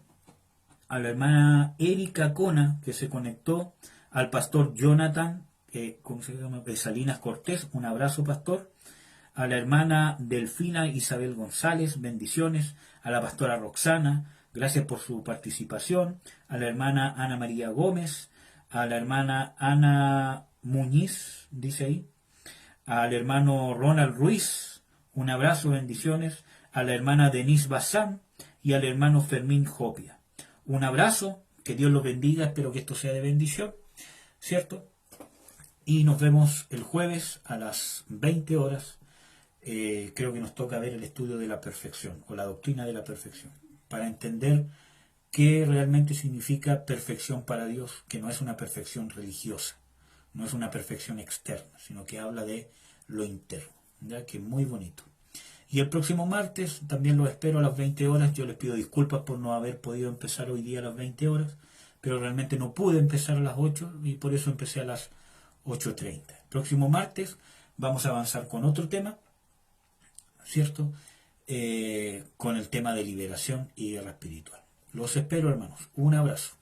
Speaker 1: a la hermana Erika Cona, que se conectó, al pastor Jonathan, ¿cómo se llama? De Salinas Cortés, un abrazo, pastor. A la hermana Delfina Isabel González, bendiciones. A la pastora Roxana, gracias por su participación. A la hermana Ana María Gómez. A la hermana Ana Muñiz, dice ahí. Al hermano Ronald Ruiz, un abrazo, bendiciones. A la hermana Denise Bazán y al hermano Fermín Jopia. Un abrazo, que Dios los bendiga, espero que esto sea de bendición, ¿cierto? Y nos vemos el jueves a las 20 horas. Creo que nos toca ver el estudio de la perfección o la doctrina de la perfección, para entender qué realmente significa perfección para Dios, que no es una perfección religiosa, no es una perfección externa, sino que habla de lo interno, ¿ya? Que es muy bonito. Y el próximo martes también los espero a las 20 horas. Yo les pido disculpas por no haber podido empezar hoy día a las 20 horas, pero realmente no pude empezar a las 8 y por eso empecé a las 8:30. El próximo martes vamos a avanzar con otro tema, ¿cierto? Con el tema de liberación y guerra espiritual. Los espero, hermanos. Un abrazo.